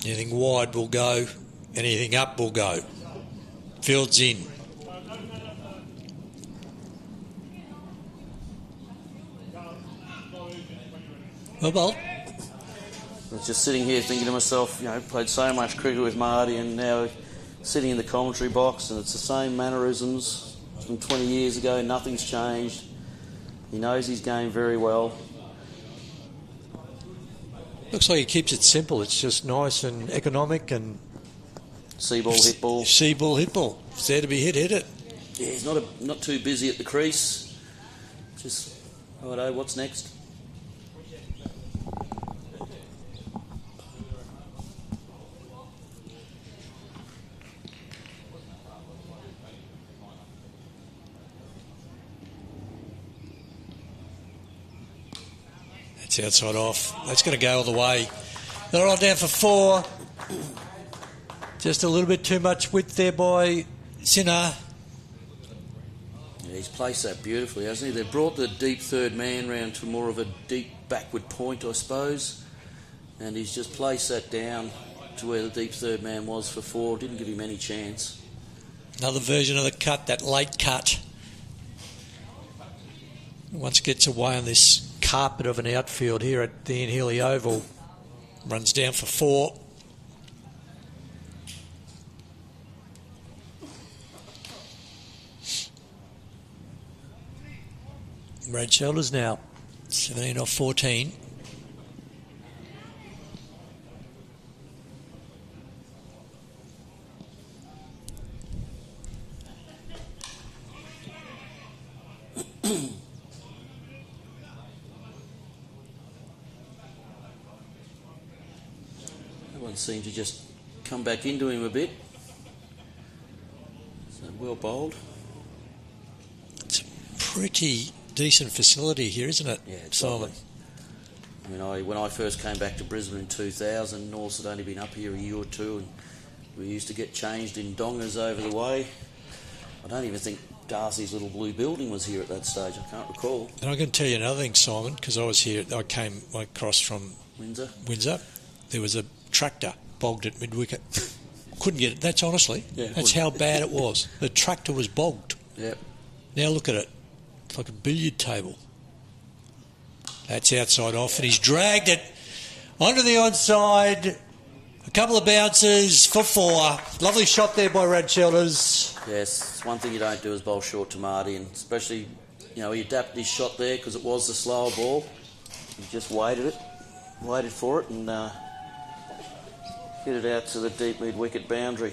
Anything wide will go, anything up will go. Fields in. Well, Bolt. I was just sitting here thinking to myself, played so much cricket with Marty and now sitting in the commentary box, and it's the same mannerisms from 20 years ago. Nothing's changed. He knows his game very well. Looks like he keeps it simple. It's just nice and economic and... See ball, hit ball. See ball, hit ball. It's there to be hit it. Yeah, he's not too busy at the crease. Just, righto, what's next? That's outside off. That's going to go all the way. They're all down for 4. Just a little bit too much width there by Sinner. Yeah, he's placed that beautifully, hasn't he? They've brought the deep third man round to more of a deep backward point, I suppose. And he's just placed that down to where the deep third man was for 4. Didn't give him any chance. Another version of the cut, that late cut. Once it gets away on this carpet of an outfield here at the Healy Oval, runs down for 4. Red shoulders now, 17 off 14. Everyone seemed to just come back into him a bit. So well bowled. It's a pretty decent facility here, isn't it, Yeah, it's Simon? lovely. I mean, when I first came back to Brisbane in 2000, Norths had only been up here a year or two, and we used to get changed in dongers over the way. I don't even think Darcy's little blue building was here at that stage. I can't recall. And I can tell you another thing, Simon, because I was here. I came across from Windsor. There was a tractor bogged at mid-wicket. Couldn't get it. That's honestly. Yeah, that's how bad it was. The tractor was bogged. Yep. Now look at it. It's like a billiard table. That's outside off, and he's dragged it onto the onside. A couple of bounces for 4. Lovely shot there by Red Shoulders. Yes, it's one thing you don't do is bowl short to Marty, and especially, he adapted his shot there because it was the slower ball. He just waited for it, and hit it out to the deep mid-wicket boundary.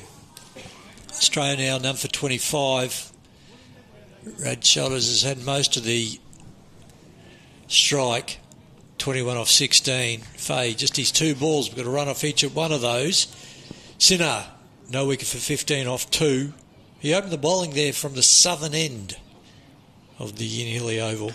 Australia now none for 25. Red Shoulders has had most of the strike, 21 off 16. Fay, just his 2 balls. We've got to run off each one of those. Sinner, no wicket for 15 off 2. He opened the bowling there from the southern end of the Healy Oval.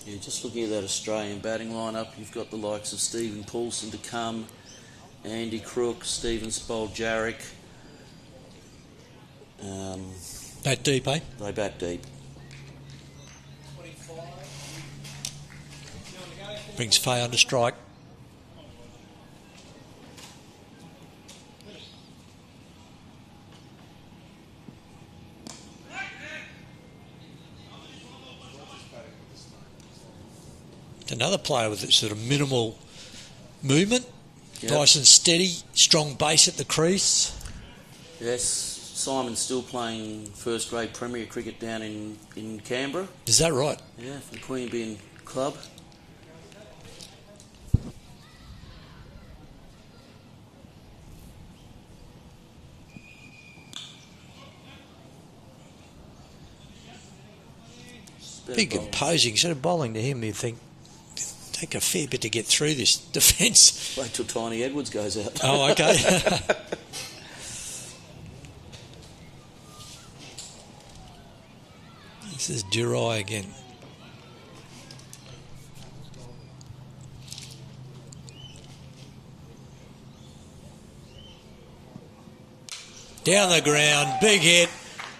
Yeah, just looking at that Australian batting lineup, you've got the likes of Stephen Poulsen to come, Andy Crook, Stephen Spoljaric. Bat deep, eh? They bat deep. Brings Fay under strike. Another player with sort of minimal movement, Yep. nice and steady, strong base at the crease. Yes, Simon's still playing first grade Premier cricket down in Canberra. Is that right? Yeah, for the Queanbeyan Club. Big imposing. Instead of bowling to him, you'd think, take a fair bit to get through this defence. Wait till Tiny Edwards goes out. Oh, okay. This is Durai again. Down the ground, big hit.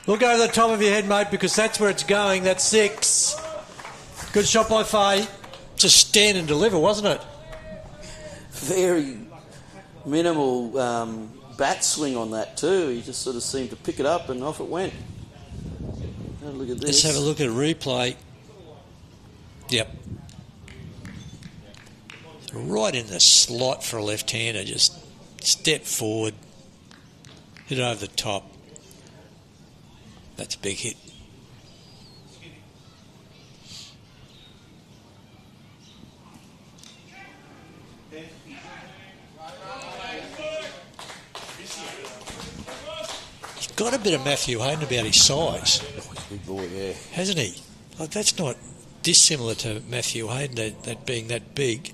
Look over the top of your head, mate, because that's where it's going. That's 6. Good shot by Fay. Just stand and deliver, wasn't it? Very minimal bat swing on that too. He just sort of seemed to pick it up and off it went. look at this. Let's have a look at a replay. Yep. Right in the slot for a left-hander. Just step forward. Hit it over the top. That's a big hit. He's got a bit of Matthew Hayden about his size. Big boy, yeah. Hasn't he? Like, that's not dissimilar to Matthew Hayden, that being that big.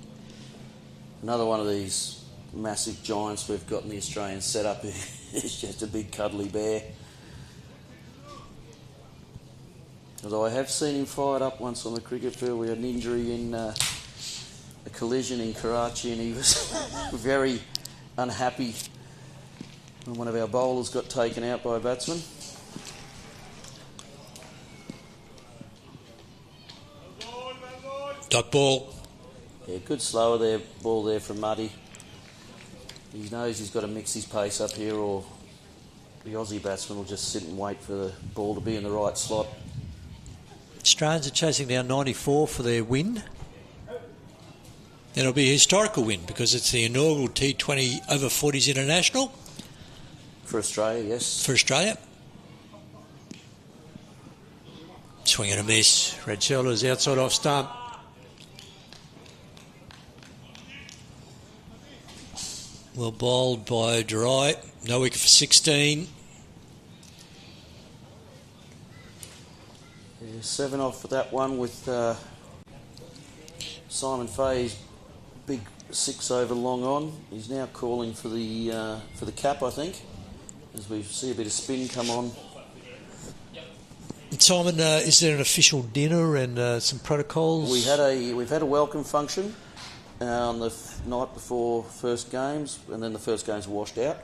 Another one of these massive giants we've got in the Australian setup. It's just a big cuddly bear. Although I have seen him fired up once on the cricket field. We had an injury in a collision in Karachi, and he was very unhappy when one of our bowlers got taken out by a batsman. Dot ball. Yeah, good slower there, ball there from Muddy. He knows he's got to mix his pace up here, or the Aussie batsman will just sit and wait for the ball to be in the right slot. Australians are chasing down 94 for their win. It'll be a historical win because it's the inaugural T20 over 40s international. For Australia, yes. For Australia. Swing and a miss. Red shoulders outside off stump. Well bowled by Durai. No wicket for 16. Yeah, 7 off for that one with Simon Fay's big 6 over long on. He's now calling for the cap, I think, as we see a bit of spin come on. Simon, is there an official dinner and some protocols? We've had a welcome function on the night before first games, and then the first games were washed out.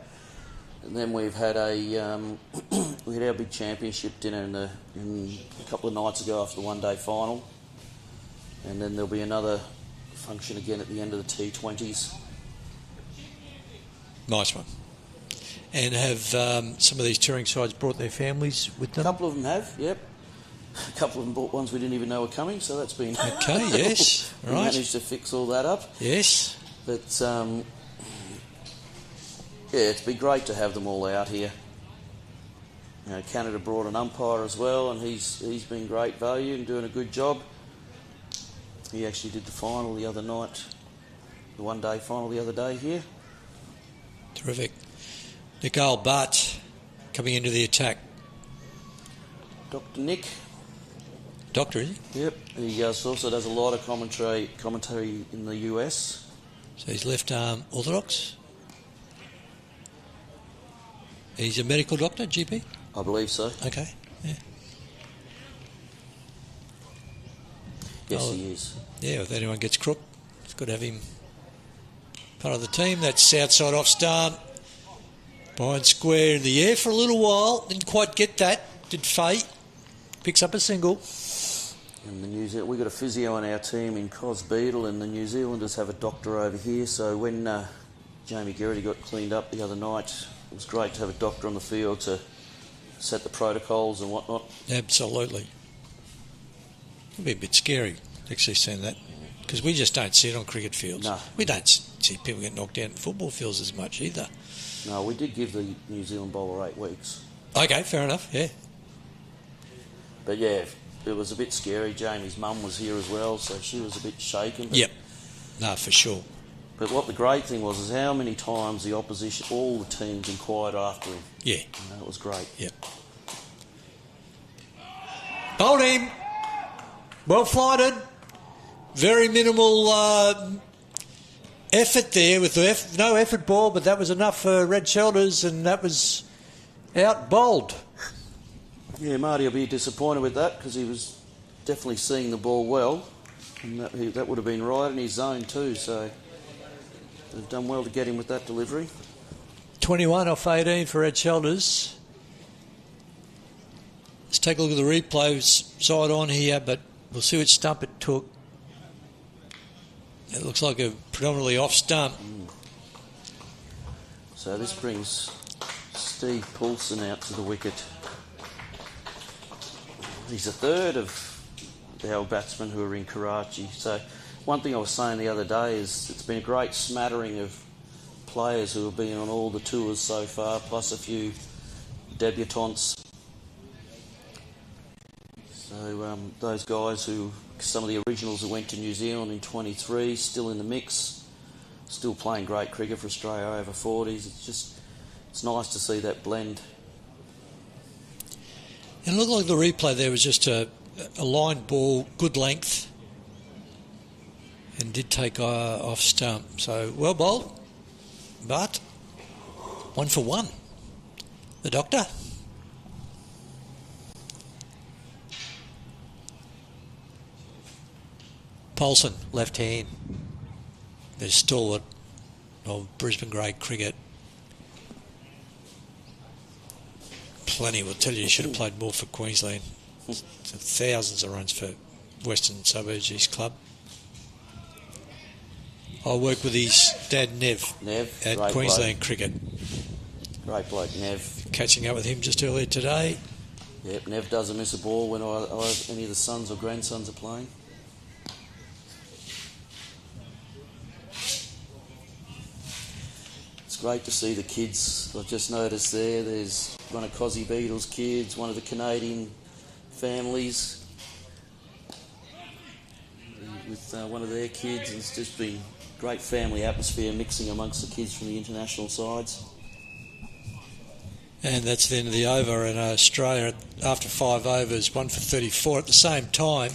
And then we've had we had our big championship dinner in a couple of nights ago after the one-day final. And then there'll be another function again at the end of the T20s. Nice one. And have some of these touring sides brought their families with them? A couple of them have, yep. A couple of them bought ones we didn't even know were coming, so that's been... Okay, yes, we right. managed to fix all that up. Yes. But, yeah, it's been great to have them all out here. You know, Canada brought an umpire as well, and he's been great value and doing a good job. He actually did the final the other night, the one-day final the other day here. Terrific. Nicole Butt coming into the attack. Dr. Nick. Doctor, is he? Yep. He also does a lot of commentary in the US. So he's left arm orthodox. He's a medical doctor, GP? I believe so. Okay, yeah. Yes, he is. Yeah, if anyone gets crook, it's good to have him part of the team. That's outside off stump. Behind square in the air for a little while. Didn't quite get that. Did Fate. Picks up a single. And we've got a physio on our team in Cos Beadle, and the New Zealanders have a doctor over here. So when Jamie Gerrity got cleaned up the other night, it was great to have a doctor on the field to set the protocols and whatnot. Absolutely. It'd be a bit scary actually seeing that, because we just don't see it on cricket fields. No. We don't see people get knocked out in football fields as much either. No, we did give the New Zealand bowler 8 weeks. Okay, fair enough, yeah. But yeah, it was a bit scary. Jamie's mum was here as well, so she was a bit shaken. Yep. No, for sure. But what the great thing was is how many times the opposition, all the teams inquired after him. Yeah. You know, it was great. Yep. Bowled him. Well flighted. Very minimal effort there with no effort ball, but that was enough for Red Shoulders, and that was out bowled. Yeah, Marty will be disappointed with that because he was definitely seeing the ball well, and that would have been right in his zone too, so they've done well to get him with that delivery. 21 off 18 for Red Shoulders. Let's take a look at the replay side on here, but we'll see which stump it took. It looks like a predominantly off stump. So this brings Steve Poulsen out to the wicket. He's a third of our batsmen who are in Karachi. So one thing I was saying the other day is it's been a great smattering of players who have been on all the tours so far, plus a few debutantes. So those guys who, some of the originals who went to New Zealand in 23, still in the mix, still playing great cricket for Australia over 40s. It's nice to see that blend. It looked like the replay there was just a line ball, good length, and did take off stump. So well bowled, but 1 for 1. The doctor. Paulson, left hand. There's stalwart of Brisbane grade cricket. Plenty will tell you should have played more for Queensland. Thousands of runs for Western Suburbs East Club. I work with his dad Nev at Queensland Cricket. Great bloke, Nev. Catching up with him just earlier today. Yep, Nev doesn't miss a ball when any of the sons or grandsons are playing. It's great to see the kids. I've just noticed there's one of Cozzy Beadle's kids, one of the Canadian families with one of their kids. It's just been great family atmosphere mixing amongst the kids from the international sides. And that's the end of the over, and Australia, after 5 overs, 1 for 34. At the same time,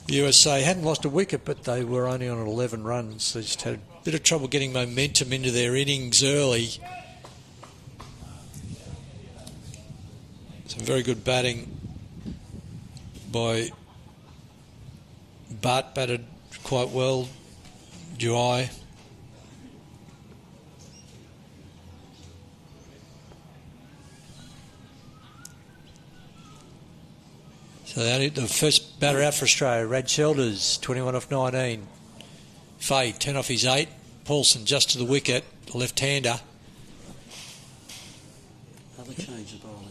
the USA hadn't lost a wicket, but they were only on 11 runs. They just had a bit of trouble getting momentum into their innings early. Some very good batting by Bart, batted quite well. Dry. So the first batter out for Australia, Rad Shelters, 21 off 19. Fay, 10 off his 8. Paulson just to the wicket, left-hander. Another change of bowling.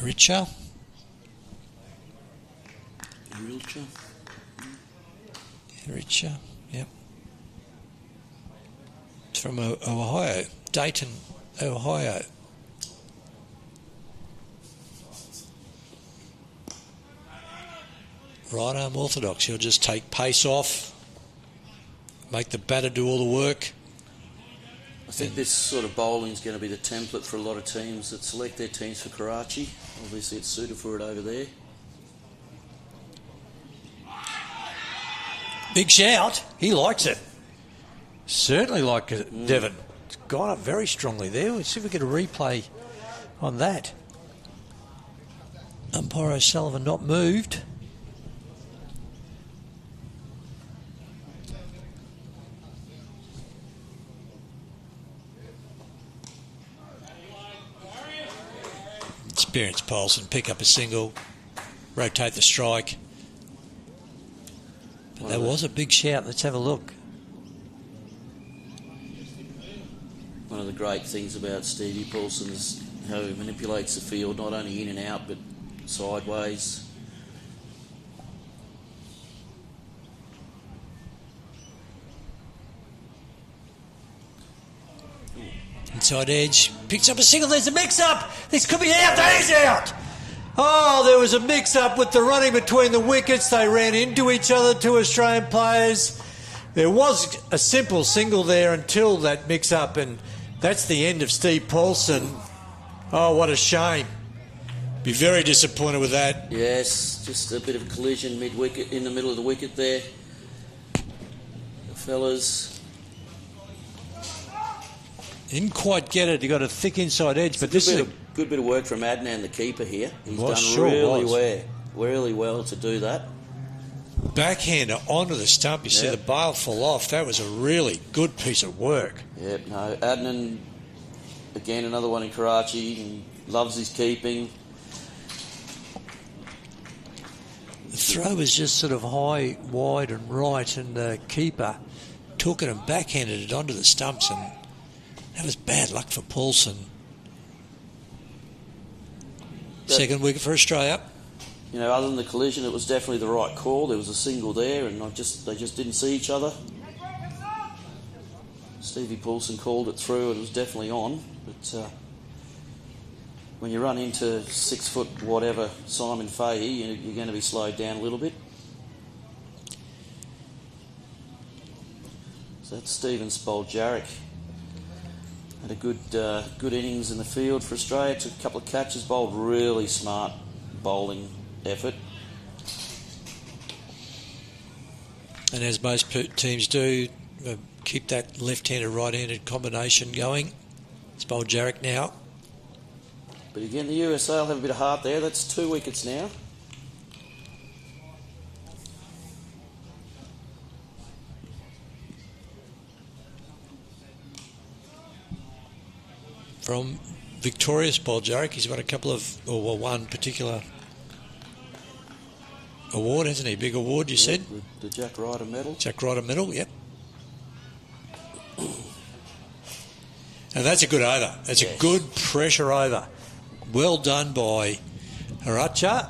Richer. Richer, yep. It's from Ohio, Dayton, Ohio. Right arm orthodox. He'll just take pace off, make the batter do all the work. I think this sort of bowling is going to be the template for a lot of teams that select their teams for Karachi. Obviously, it's suited for it over there. Big shout. He likes it. Certainly like Devon. It's gone up very strongly there. Let's see if we get a replay on that. Umpire O'Sullivan not moved. Experienced Paulson, pick up a single, rotate the strike. But that was a big shout. Let's have a look. One of the great things about Stevie Paulson is how he manipulates the field, not only in and out, but sideways. Inside edge, picks up a single, there's a mix-up! This could be out, that is out! Oh, there was a mix-up with the running between the wickets. They ran into each other, two Australian players. There was a simple single there until that mix-up, and that's the end of Steve Paulson. Oh, what a shame. Be very disappointed with that. Yes, just a bit of a collision mid-wicket, in the middle of the wicket there. The fellas... Didn't quite get it. He got a thick inside edge, but this is a good bit of work from Adnan, the keeper here. He's done sure really well to do that. Backhander onto the stump. You see the bail fall off. That was a really good piece of work. Yep. No, Adnan, again another one in Karachi. He loves his keeping. The throw was just sort of high, wide, and right, and the keeper took it and backhanded it onto the stumps, and that was bad luck for Paulson. Second wicket for Australia. You know, other than the collision, it was definitely the right call. There was a single there, and they just didn't see each other. Stevie Paulson called it through, and it was definitely on. But when you run into 6 foot whatever Simon Fahey, you're going to be slowed down a little bit. So that's Stephen Spoljaric. Had a good innings in the field for Australia. Took a couple of catches, bowled really smart bowling effort. And as most teams do, keep that left-handed, right-handed combination going. Spoljaric now. But again, the USA will have a bit of heart there. That's 2 wickets now. From Victoria, Spoljaric, he's won a couple of, or one particular award, hasn't he? Big award, you said? The Jack Ryder Medal. Jack Ryder Medal, yep. And that's a good over. That's a good pressure over. Well done by Haracha.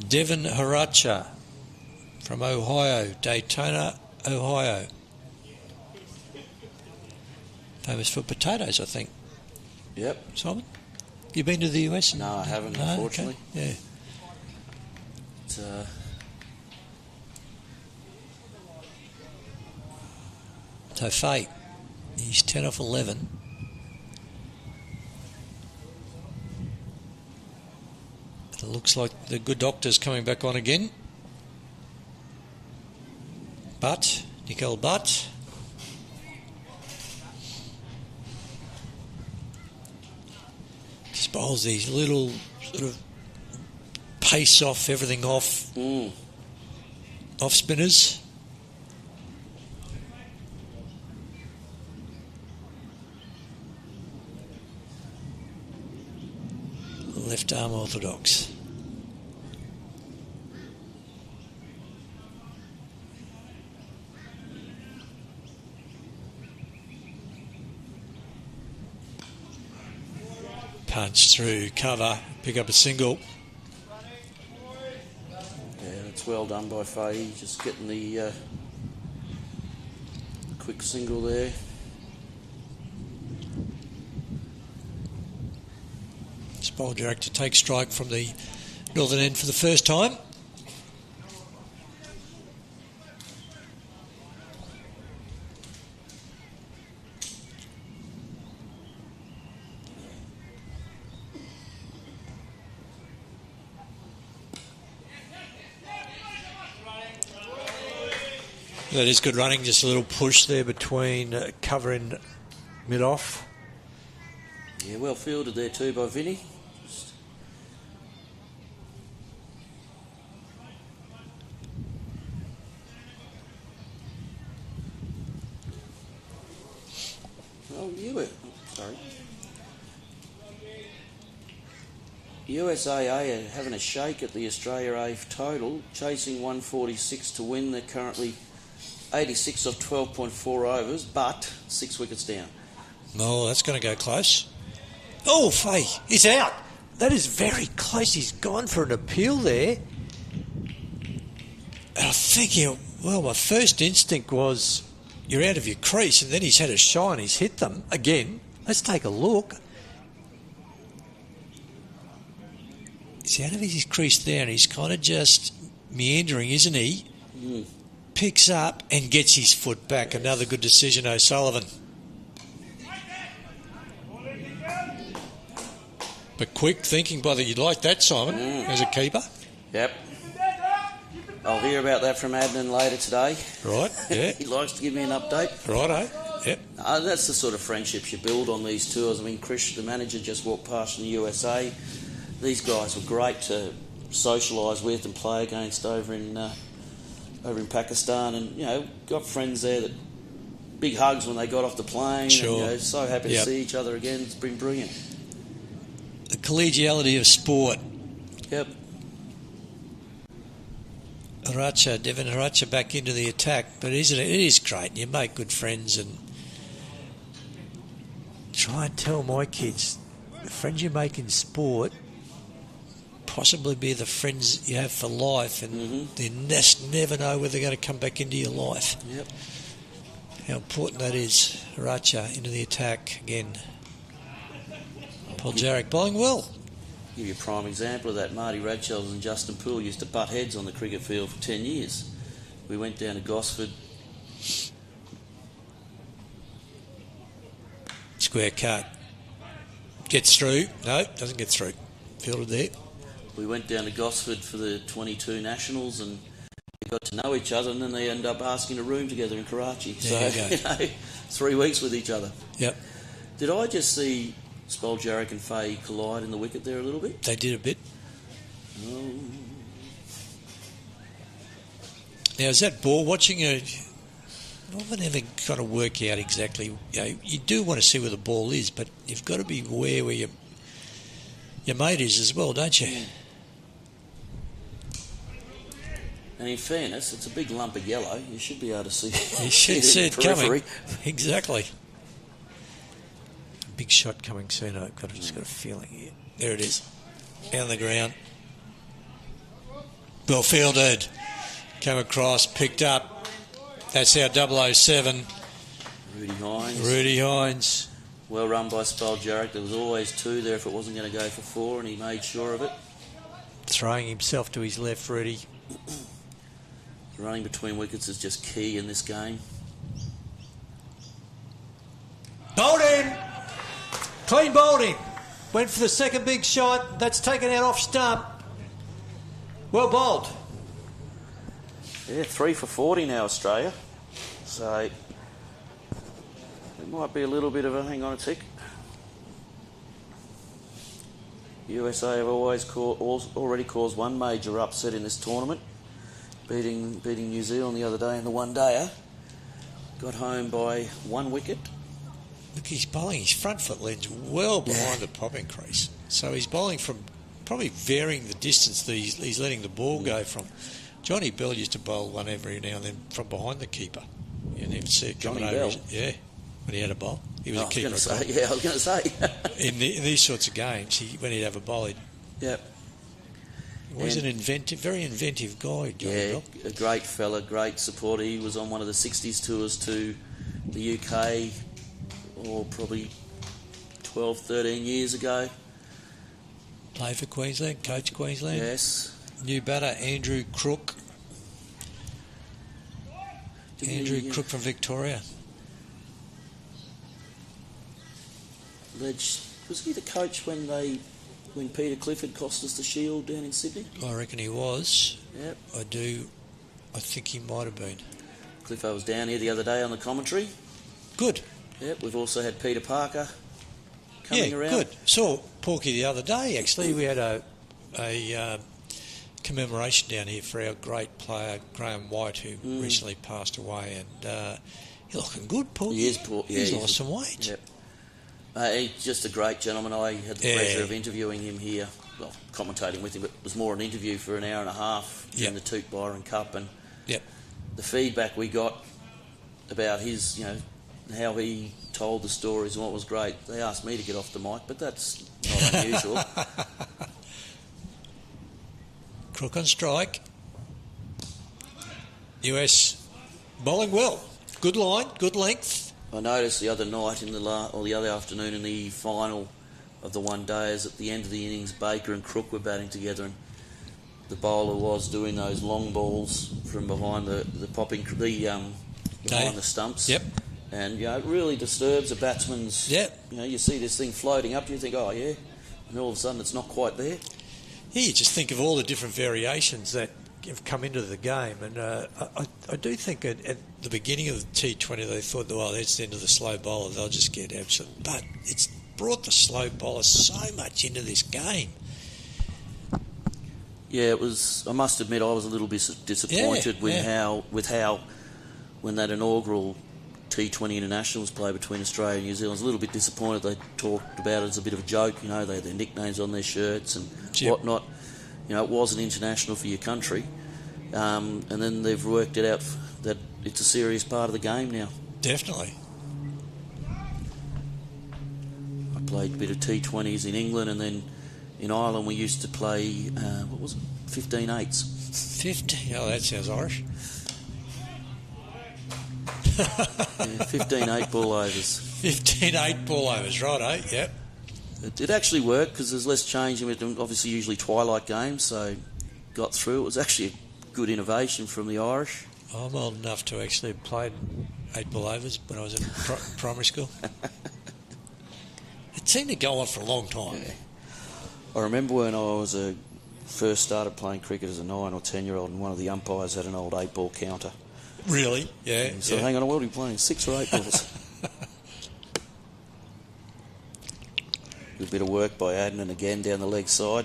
Devon Haracha from Ohio, Daytona, Ohio. Famous for potatoes, I think. Yep. Simon? You been to the US? No, I haven't, no? unfortunately. Okay. Yeah. So Fate, he's 10 off 11. It looks like the good doctor's coming back on again. Butt, Nicole Butt. Just bowls these little sort of pace off, everything off, off spinners. Left arm orthodox. Punch through, cover, pick up a single. Yeah, that's well done by Fahey, just getting the quick single there. Spoljaric to take strike from the northern end for the first time. That is good running, just a little push there between cover and mid-off. Yeah, well fielded there too by Vinny. USAA are having a shake at the Australia A total, chasing 146 to win. They're currently 86 off 12.4 overs, but 6 wickets down. Oh, that's going to go close. Oh, Faye, he's out. That is very close. He's gone for an appeal there. And I think, my first instinct was you're out of your crease, and then he's had a shine. He's hit them again. Let's take a look. He's out of his crease there, and he's kind of just meandering, isn't he? Picks up and gets his foot back. Another good decision, O'Sullivan. But quick thinking, brother. You'd like that, Simon, as a keeper? Yep. I'll hear about that from Adnan later today. Right, yeah. He likes to give me an update. Righto, yep. That's the sort of friendships you build on these tours. I mean, Chris, the manager, just walked past in the USA. These guys were great to socialise with and play against over in Pakistan, and got friends there that big hugs when they got off the plane. Sure. And, so happy to see each other again. It's been brilliant. The collegiality of sport. Yep. Devin Haracha back into the attack. But isn't it? It is great. You make good friends and try and tell my kids the friends you make in sport possibly be the friends you have for life, and you just never know whether they're going to come back into your life. Yep. How important that is. Haracha into the attack again. Paul Jarek bowling well. Give you a prime example of that. Marty Radchells and Justin Poole used to butt heads on the cricket field for 10 years. We went down to Gosford. Square cut. Gets through. No, doesn't get through. Fielded there. We went down to Gosford for the 22 Nationals and we got to know each other, and then they ended up asking a room together in Karachi. There so, you go. 3 weeks with each other. Yep. Did I just see Spoljarek and Fahey collide in the wicket there a little bit? They did a bit. Oh. Now, is that ball watching a... I've never got to work out exactly... You do want to see where the ball is, but you've got to be aware where your mate is as well, don't you? Yeah. And in fairness, it's a big lump of yellow. You should be able to see. You should see it coming. Exactly. A big shot coming soon. I've just got a feeling here. There it is. Down the ground. Well fielded. Came across, picked up. That's our 007. Rudy Hines. Well run by Spoljarek. There was always 2 there if it wasn't going to go for 4, and he made sure of it. Throwing himself to his left, Rudy. Running between wickets is just key in this game. Bowled him! Clean bowled him. Went for the second big shot. That's taken out off stump. Well bowled. Yeah, 3 for 40 now, Australia. So it might be a little bit of a hang on a tick. USA have already caused one major upset in this tournament, beating New Zealand the other day in the one-dayer. Got home by 1 wicket. Look, he's bowling his front foot lands well behind the popping crease. So he's bowling from probably varying the distance that he's letting the ball go from. Johnny Bell used to bowl one every now and then from behind the keeper. You never see it coming Johnny over. Bell? Yeah, when he had a bowl. He was a keeper. I was going to say. in these sorts of games, when he'd have a bowl, Yep. He was an very inventive guy, Johnny Bell. A great fella, great supporter. He was on one of the 60s tours to the UK, probably 12, 13 years ago. Played for Queensland, coached Queensland. Yes. New batter, Andrew Crook. Crook from Victoria. Was he the coach when Peter Clifford cost us the Shield down in Sydney? I reckon he was. Yep. I think he might have been. Cliffo was down here the other day on the commentary. Good. Yep, we've also had Peter Parker coming around. Good. Saw Porky the other day, actually. We had a commemoration down here for our great player, Graham White, who recently passed away. And he's looking good, Porky. He is, he's lost some weight. Yep. He's just a great gentleman. I had the pleasure of interviewing him here, well, commentating with him, but it was more an interview for an hour and a half in the Toot Byron Cup. And the feedback we got about his, how he told the stories and what was great. They asked me to get off the mic, but that's not unusual. Crook on strike. US bowling well. Good line, good length. I noticed the other night the other afternoon in the final of the one-dayers, at the end of the innings, Baker and Crook were batting together, and the bowler was doing those long balls from behind the behind the stumps. Yep. And it really disturbs a batsman's. Yep. You see this thing floating up, you think, oh yeah, and all of a sudden it's not quite there. Yeah, you just think of all the different variations that have come into the game, and I do think at the beginning of the T20 they thought, well, that's the end of the slow bowler, they'll just get absolute. But it's brought the slow bowler so much into this game. Yeah, it was. I must admit, I was a little bit disappointed with how when that inaugural T20 international was played between Australia and New Zealand. I was a little bit disappointed. They talked about it as a bit of a joke. They had their nicknames on their shirts and whatnot. It was an international for your country, And then they've worked it out that it's a serious part of the game now. Definitely. I played a bit of T20s in England, and then in Ireland we used to play, 15-8s. 50? Oh, that sounds Irish. 15 8-ball overs. 15 8-ball overs, right, eh? Yep. It actually worked because there's less change. Obviously, usually twilight games, so got through. It was actually a good innovation from the Irish. I'm old enough to actually have played 8-ball overs when I was in primary school. It seemed to go on for a long time. Yeah. I remember when I was first started playing cricket as a 9 or 10-year-old, and one of the umpires had an old 8-ball counter. Really? Yeah. So hang on, what are we playing? 6 or 8 balls? A bit of work by Adnan again down the leg side.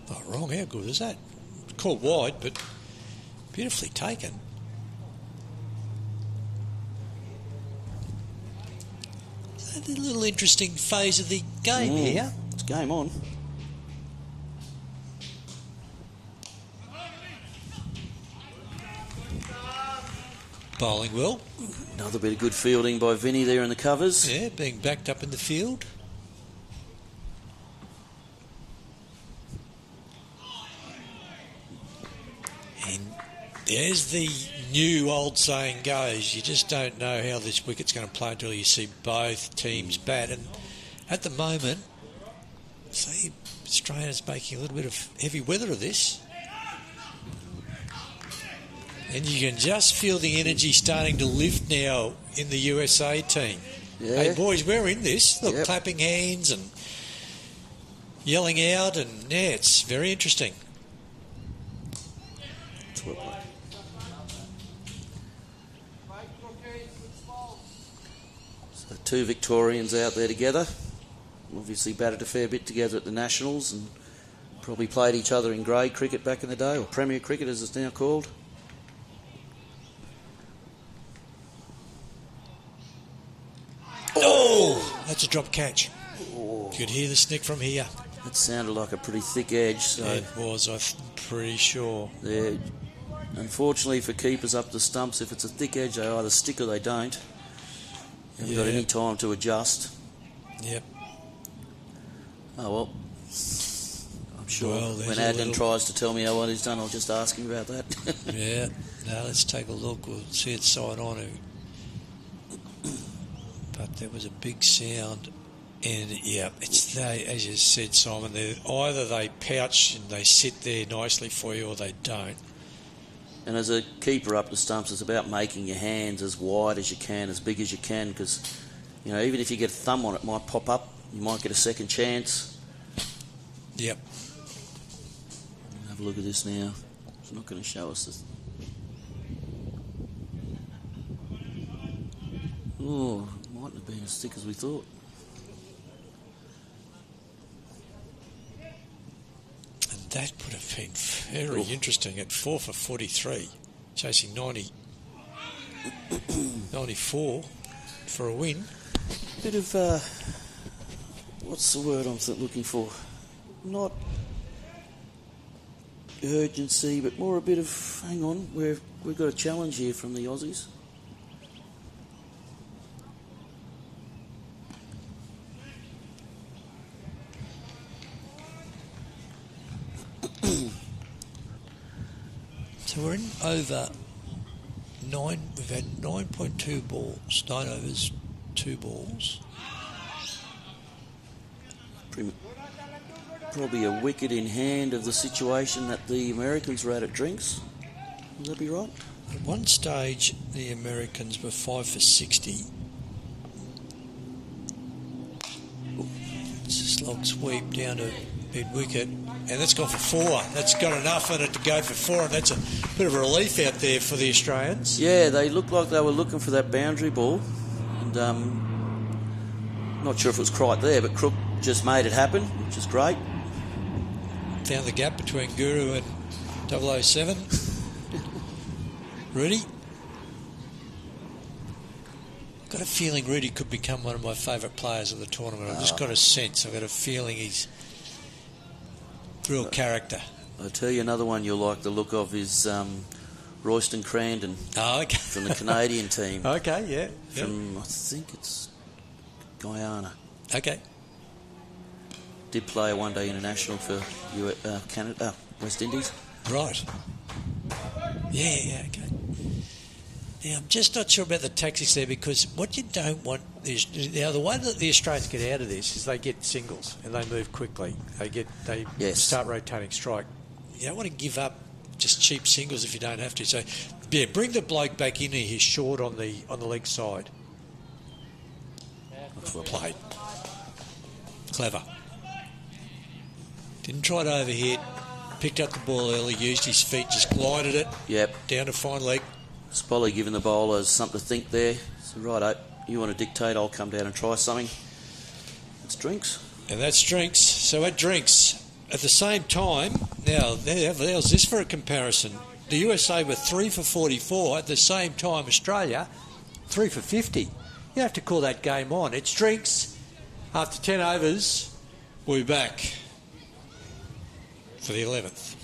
Not wrong. How good is that? It's called wide, but beautifully taken. A little interesting phase of the game here. It's game on. Bowling well. Another bit of good fielding by Vinny there in the covers. Yeah, being backed up in the field. And there's the new old saying goes, you just don't know how this wicket's going to play until you see both teams bat. And at the moment, see, Australia's making a little bit of heavy weather of this. And you can just feel the energy starting to lift now in the USA team. Yeah. Hey, boys, we're in this. Look, Yep. clapping hands and yelling out, and yeah, it's very interesting. So 2 Victorians out there together. Obviously batted a fair bit together at the Nationals and probably played each other in grade cricket back in the day, or Premier cricket as it's now called. Oh, that's a drop catch. You could hear the snick from here. That sounded like a pretty thick edge. So It was, I'm pretty sure. they're, unfortunately for keepers up the stumps, if it's a thick edge, they either stick or they don't. Haven't got Yeah. any time to adjust. Yep. Oh well. I'm sure Well, there's when a Adnan little- tries to tell me how what he's done, I'll just ask him about that. Yeah. Now let's take a look. We'll see it side on. But there was a big sound. And, yeah, it's they, as you said, Simon, either they pouch and they sit there nicely for you or they don't. And as a keeper up the stumps, it's about making your hands as wide as you can, as big as you can, because, you know, even if you get a thumb on it, it might pop up. You might get a second chance. Yep. Have a look at this now. It's not going to show us this. Oh, mightn't have been as thick as we thought. And that would have been very interesting at 4 for 43, chasing 94 for a win. Bit of, what's the word I'm looking for? Not urgency, but more a bit of, hang on, we've got a challenge here from the Aussies. So we're in over 9. We've had 9.2 balls, 9 overs, 2 balls. Probably a wicket in hand of the situation that the Americans were at drinks. Would that be right? At one stage, the Americans were 5 for 60. It's a slog sweep down to mid-wicket. And that's gone for 4. That's got enough in it to go for 4, and that's a bit of a relief out there for the Australians. Yeah, they looked like they were looking for that boundary ball. And not sure if it was quite there, but Crook just made it happen, which is great. Found the gap between Guru and 007. Rudy. Got a feeling Rudy could become one of my favourite players of the tournament. I've just got a sense. I've got a feeling he's real character. I'll tell you another one you'll like the look of is Royston Crandon Oh, okay. from the Canadian team. Okay, yeah. From, I think it's Guyana. Okay. Did play a one-day international for Canada, West Indies. Right. Yeah, okay. Now, I'm just not sure about the tactics there, because what you don't want is... Now, the way that the Australians get out of this is they get singles and they move quickly. They start rotating strike. You don't want to give up just cheap singles if you don't have to. So, yeah, bring the bloke back in here short on the leg side. That's well Played. Clever. Didn't try to overhit. Picked up the ball early, used his feet, just glided it. Yep. Down to fine leg. Spolly giving the bowlers something to think there. So, righto, you want to dictate, I'll come down and try something. It's drinks. And that's drinks. So at drinks, at the same time, now, there's this for a comparison. The USA were 3 for 44. At the same time, Australia, 3 for 50. You have to call that game on. It's drinks. After 10 overs, we'll be back for the 11th.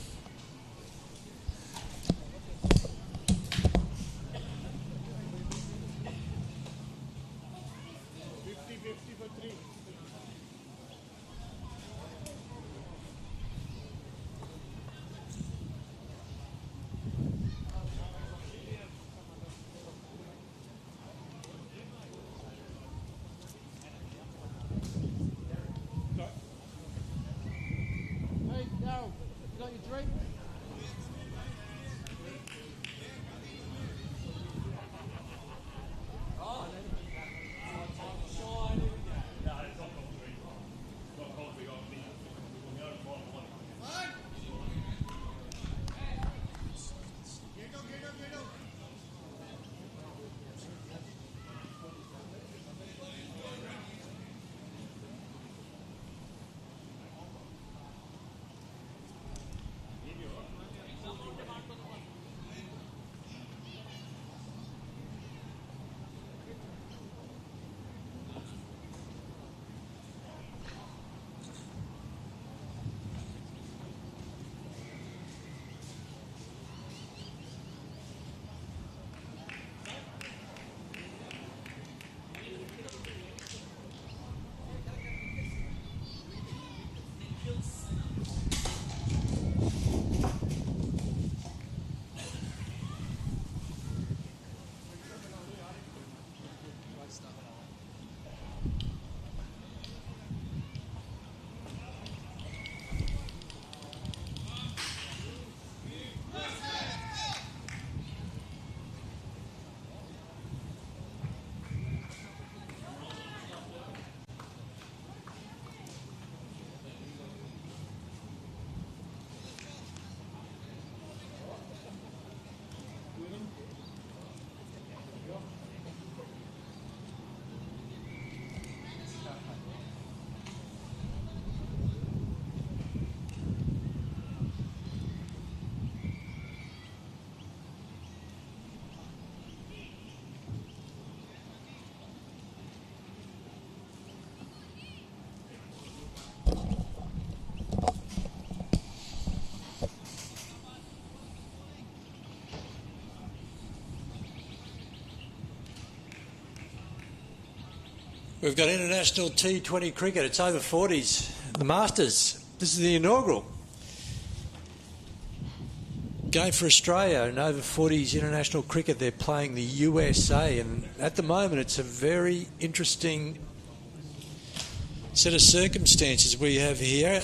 We've got international T20 cricket. It's over 40s. The Masters. This is the inaugural game for Australia in over 40s international cricket. They're playing the USA, and at the moment it's a very interesting set of circumstances we have here.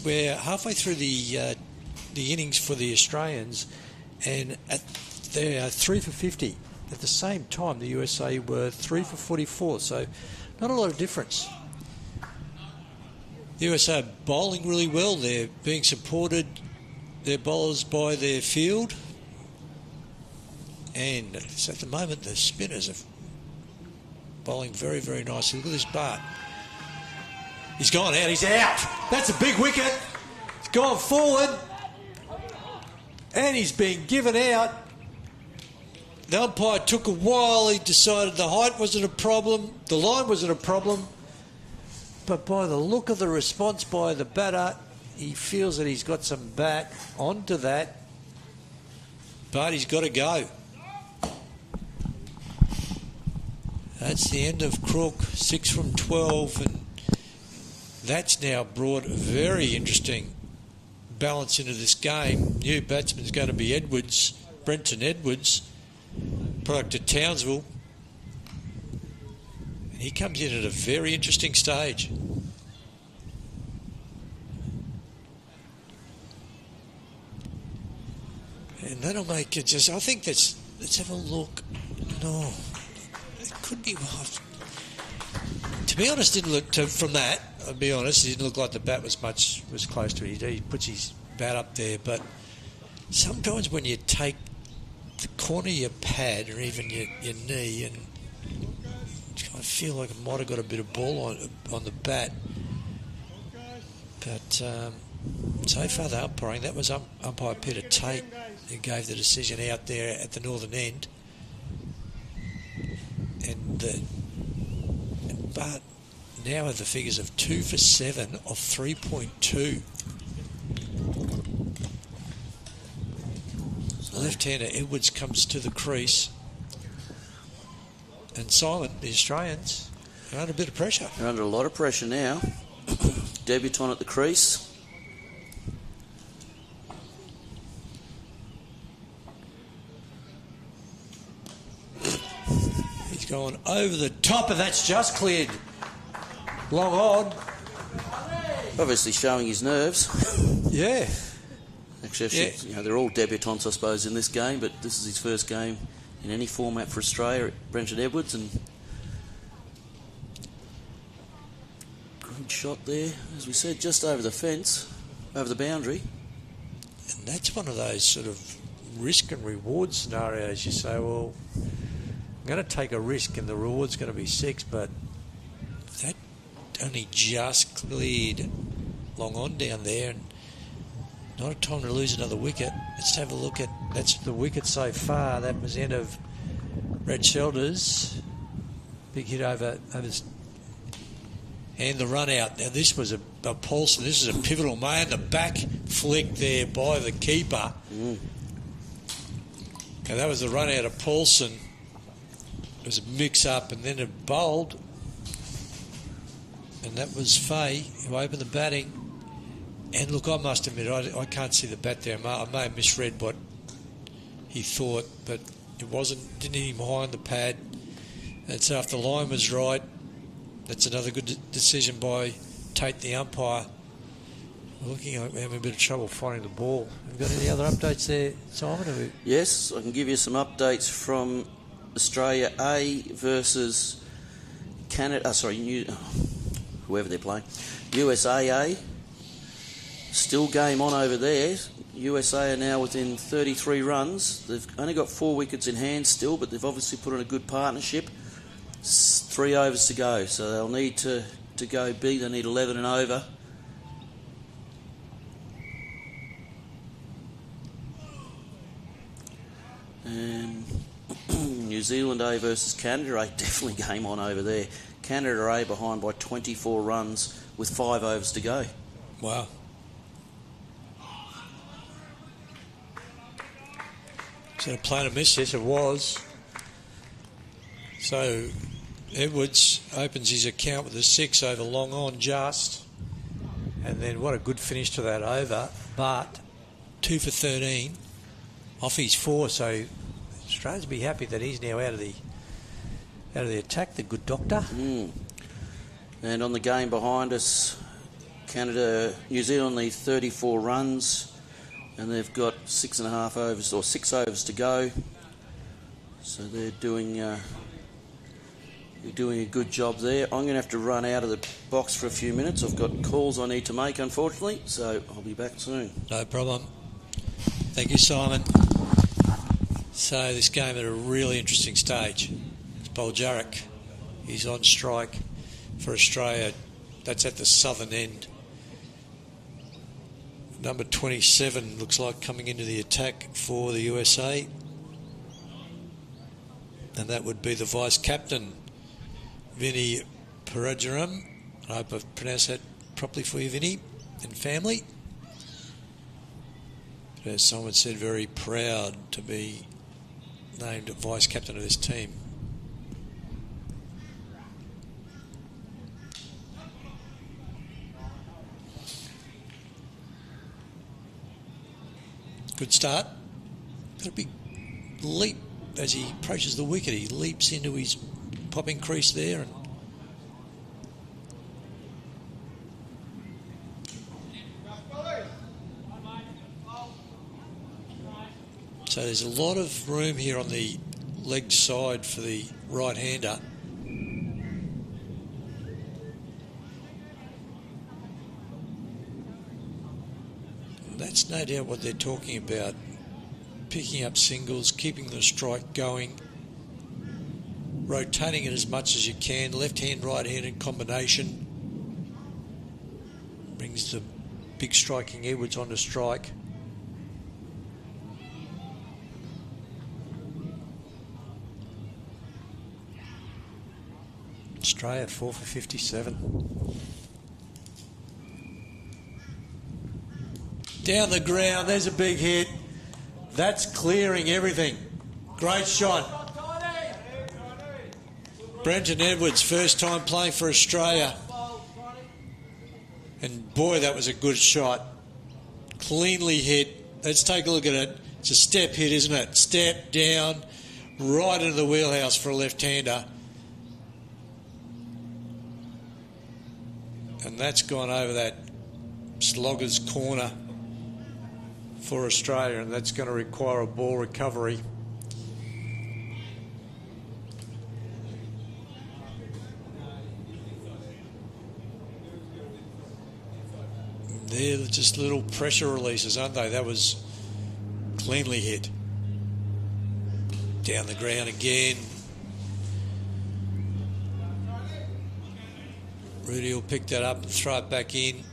We're halfway through the innings for the Australians, and they are 3 for 50. At the same time, the USA were 3 for 44, so not a lot of difference. The USA are bowling really well. They're being supported, their bowlers, by their field. And so at the moment, the spinners are bowling very, very nicely. Look at this Bart. He's gone out. He's out. That's a big wicket. He's gone forward. And he's been given out. The umpire took a while. He decided the height wasn't a problem. The line wasn't a problem. But by the look of the response by the batter, he feels that he's got some bat onto that. but he's got to go. That's the end of Crook, 6 from 12, and that's now brought a very interesting balance into this game. New batsman's going to be Edwards, Brenton Edwards, product of Townsville. And he comes in at a very interesting stage. And that'll make it just, I think that's, let's have a look. No, it could be, to be honest, didn't look, from that, I'll be honest, it didn't look like the bat was close to it. He puts his bat up there, but sometimes when you take the corner of your pad or even your knee, and I feel like it might have got a bit of ball on the bat. But so far the umpiring, that was umpire Peter Tate who gave the decision out there at the northern end. But now have the figures of 2 for 7 of 3.2. Left-hander Edwards comes to the crease. And Simon, the Australians, are under a bit of pressure. They're under a lot of pressure now. Debutant at the crease. He's going over the top, and that's just cleared. Long on. Obviously showing his nerves. Yeah. Actually, you know, they're all debutants, I suppose, in this game, but this is his first game in any format for Australia at Brenton Edwards, and good shot there, as we said, just over the fence, over the boundary. And that's one of those sort of risk and reward scenarios. You say, well, I'm going to take a risk and the reward's going to be 6, but that only just cleared long on down there, and not a time to lose another wicket. Let's have a look at, that's the wicket so far. That was end of Red Shoulders. Big hit over and the run out. Now this was a Paulson. This is a pivotal man. The back flick there by the keeper. And that was the run out of Paulson. It was a mix up and then it bowled. And that was Fay who opened the batting. And look, I must admit, I can't see the bat there. I may have misread what he thought, but it didn't hit him high on the pad. And so if the line was right, that's another good decision by Tate, the umpire. We're looking like we're having a bit of trouble finding the ball. Have you got any other updates there, Simon? Yes, I can give you some updates from Australia A versus Canada. Whoever they're playing. USAA. Still game on over there. USA are now within 33 runs. They've only got 4 wickets in hand still, but they've obviously put in a good partnership. 3 overs to go, so they'll need to go big. They need 11 and over. And New Zealand A versus Canada A, definitely game on over there. Canada A behind by 24 runs with 5 overs to go. Wow. Is that a play to miss? Yes, it was. So Edwards opens his account with a 6 over long on just. And then what a good finish to that over. But 2 for 13 off his 4. So Australians be happy that he's now out of the attack, the good doctor. And on the game behind us, New Zealand need 34 runs. And they've got 6.5 overs or 6 overs to go, so they're doing a good job there. I'm going to have to run out of the box for a few minutes. I've got calls I need to make, unfortunately, so I'll be back soon. No problem. Thank you, Simon. So this game at a really interesting stage. It's Boljarek. He's on strike for Australia. That's at the southern end. Number 27 looks like coming into the attack for the USA. And that would be the vice-captain, Vinny Parajaram. I hope I've pronounced that properly for you, Vinny, and family. As someone said, very proud to be named vice captain of this team. Good start. Got a big leap as he approaches the wicket. He leaps into his popping crease there. And so there's a lot of room here on the leg side for the right-hander. That's no doubt what they're talking about. Picking up singles, keeping the strike going, rotating it as much as you can, left-hand, right-handed combination. Brings the big striking Edwards onto strike. Australia 4 for 57. Down the ground, there's a big hit. That's clearing everything. Great shot. Brenton Edwards, first time playing for Australia. And boy, that was a good shot. Cleanly hit. Let's take a look at it. It's a step hit, isn't it? Step down, right into the wheelhouse for a left-hander. And that's gone over that slogger's corner for Australia, and that's going to require a ball recovery. They're just little pressure releases, aren't they? That was cleanly hit. Down the ground again. Rudy will pick that up and throw it back in.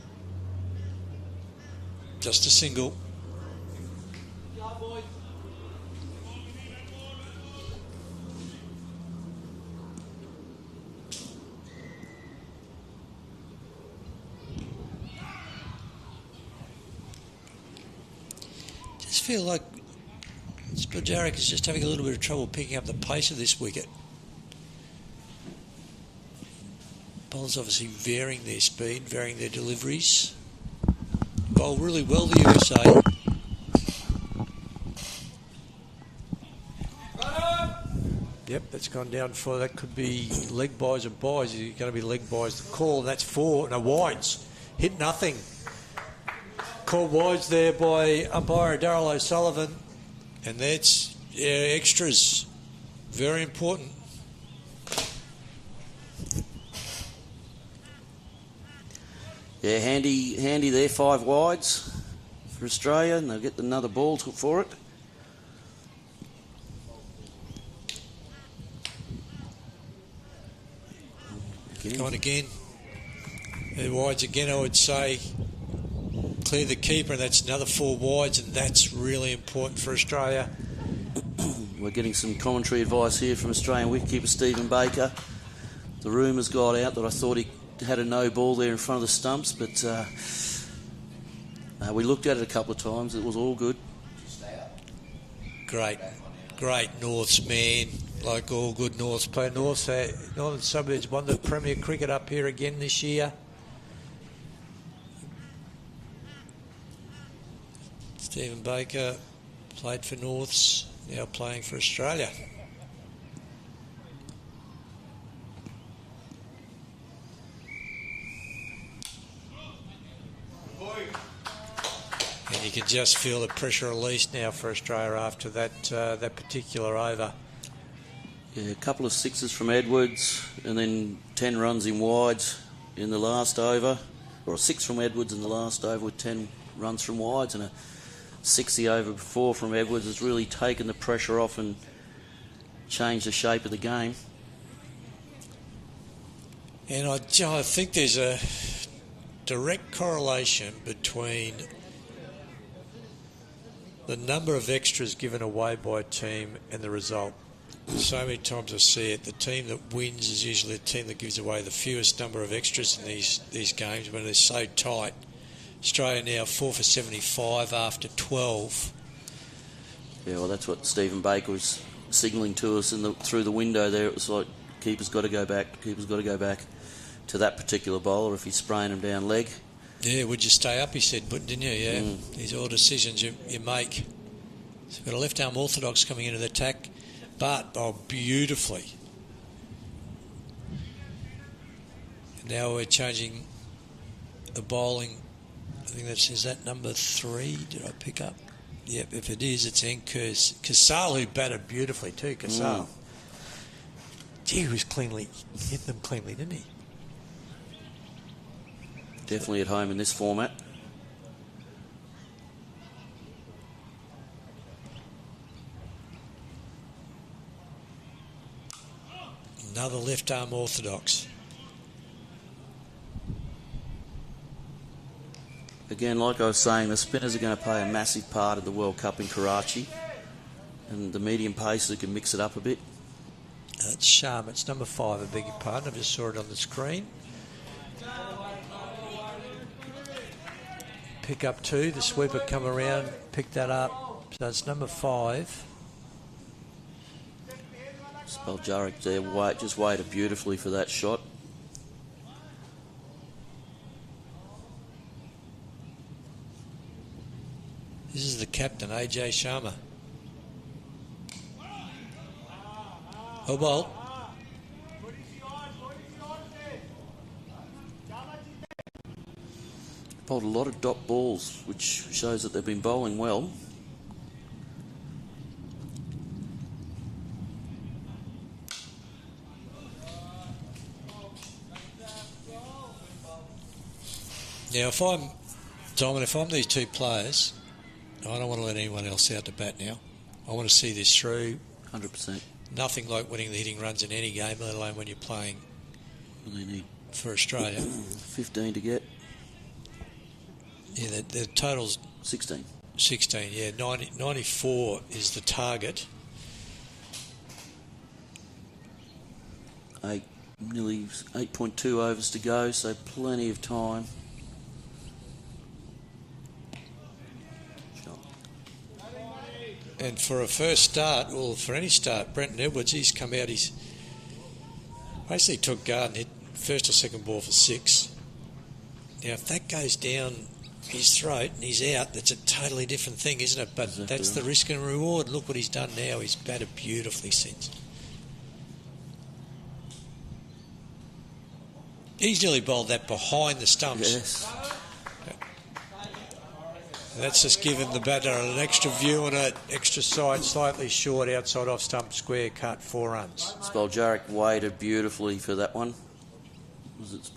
Just a single. Just feel like Spajaric is just having a little bit of trouble picking up the pace of this wicket. Bowlers obviously varying their speed, varying their deliveries. Bowl really well, the USA. Yep, that's gone down for, that could be leg buys or buys. It's going to be leg buys. The call, and that's 4. No, wides. Hit nothing. Called wides there by umpire Darryl O'Sullivan. And that's extras. Very important. Yeah, handy there, 5 wides for Australia, and they'll get another ball for it. Gone again. The wides again, I would say. Clear the keeper, and that's another 4 wides, and that's really important for Australia. We're getting some commentary advice here from Australian wicketkeeper Stephen Baker. The rumours got out that I thought he had a no ball there in front of the stumps, but we looked at it a couple of times. It was all good. Great Norths, man. Like all good Norths play. Northern Suburbs won the Premier Cricket up here again this year. Stephen Baker played for Norths, now playing for Australia. And you can just feel the pressure released now for Australia after that particular over. Yeah, a couple of 6s from Edwards, and then 10 runs in wides in the last over, or a 6 from Edwards in the last over with 10 runs from wides, and a 60 over before from Edwards has really taken the pressure off and changed the shape of the game. And I think there's a direct correlation between the number of extras given away by a team and the result. So many times I see it, the team that wins is usually the team that gives away the fewest number of extras in these games when they're so tight. Australia now 4 for 75 after 12. Yeah, well, that's what Stephen Baker was signalling to us through the window there. It was like, keeper's got to go back to that particular bowler if he's spraying him down leg. Yeah, would you stay up, he said, didn't you? Yeah, These are all decisions you make. So we've got a left-arm orthodox coming into the attack, but beautifully. And now we're changing the bowling. I think is that number 3? Did I pick up? Yep, if it is, it's Casal, who batted beautifully too, Casal. Gee, he was hit them cleanly, didn't he? Definitely at home in this format. Another left-arm orthodox. Again, like I was saying, the spinners are going to play a massive part of the World Cup in Karachi, and the medium pacers can mix it up a bit. It's Sharma. It's number 5, I beg your pardon. I just saw it on the screen. Pick up 2. The sweeper come around, pick that up. So it's number 5. Speljarek there just waited beautifully for that shot. This is the captain, AJ Sharma. Oh, well. Bowled a lot of dot balls, which shows that they've been bowling well. Now, if I'm these two players, I don't want to let anyone else out to bat now. I want to see this through. 100%. Nothing like winning the hitting runs in any game, let alone when you're playing They need for Australia. 15 to get. Yeah, the total's 16. 16, yeah. 94 is the target. Nearly 8.2 overs to go, so plenty of time. And for a first start, well, for any start, Brenton Edwards, he's come out, he's basically took guard and hit first or second ball for 6. Now, if that goes down his throat and he's out, that's a totally different thing, isn't it? But exactly that's the risk and reward. Look what he's done now. He's batted beautifully since. He's nearly bowled that behind the stumps. Yes. That's just given the batter an extra view and an extra side, slightly short, outside off stump, square cut, 4 runs. Speljarek waited beautifully for that one.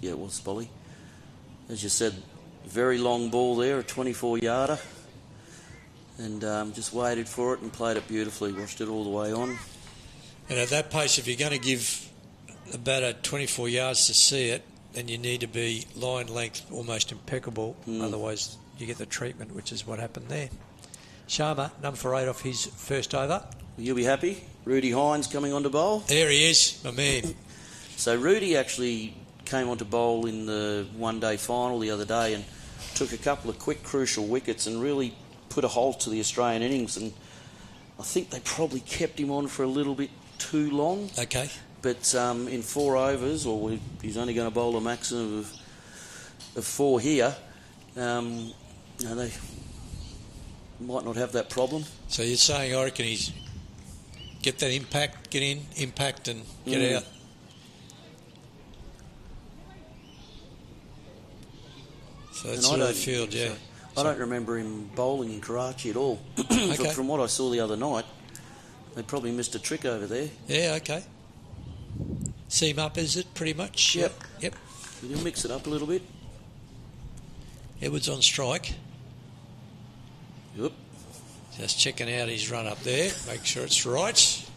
Yeah, it was Spolly. As you said, very long ball there, a 24-yarder. And just waited for it and played it beautifully, watched it all the way on. And at that pace, if you're going to give the batter 24 yards to see it, then you need to be line length almost impeccable. Otherwise, you get the treatment, which is what happened there. Sharma, number 8 off his first over. You'll be happy. Rudy Hines coming on to bowl. There he is, my man. So Rudy actually came on to bowl in the one-day final the other day and took a couple of quick, crucial wickets and really put a halt to the Australian innings. And I think they probably kept him on for a little bit too long. Okay. But in 4 overs, or he's only going to bowl a maximum of 4 here, they might not have that problem. So you're saying, I reckon he's get that impact, get in, impact and get out. So that's the field, yeah. I don't remember him bowling in Karachi at all. Okay. From what I saw the other night, they probably missed a trick over there. Yeah, okay. Seam up, is it, pretty much? Yep. Yep. You mix it up a little bit. Edwards on strike. Yep. Just checking out his run up there. Make sure it's right.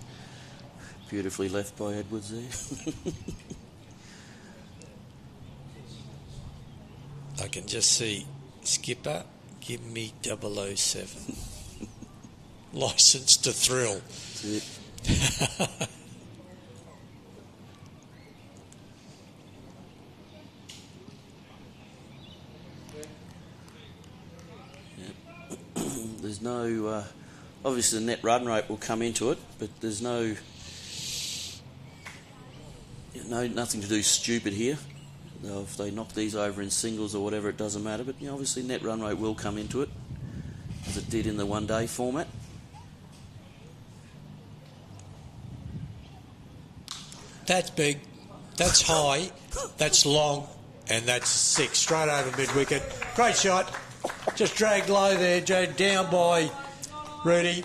Beautifully left by Edwards there. I can just see skipper, give me 007. Licence to thrill. That's it. There's no... obviously the net run rate will come into it, but there's nothing to do stupid here. If they knock these over in singles or whatever, it doesn't matter. But obviously net run rate will come into it, as it did in the one-day format. That's big, that's high, that's long, and that's 6. Straight over mid-wicket. Great shot. Just dragged low there, Joe, down by Rudy.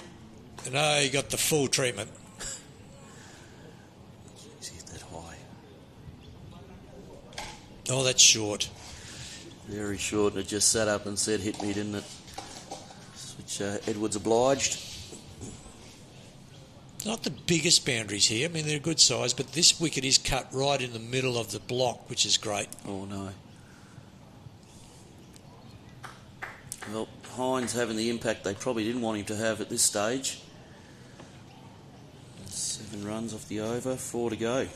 And he got the full treatment. Jeez, he's that high. Oh, that's short. Very short, and it just sat up and said, hit me, didn't it? Which Edwards obliged. Not the biggest boundaries here. I mean, they're a good size, but this wicket is cut right in the middle of the block, which is great. Oh, no. Well, Hines having the impact they probably didn't want him to have at this stage. 7 runs off the over, 4 to go.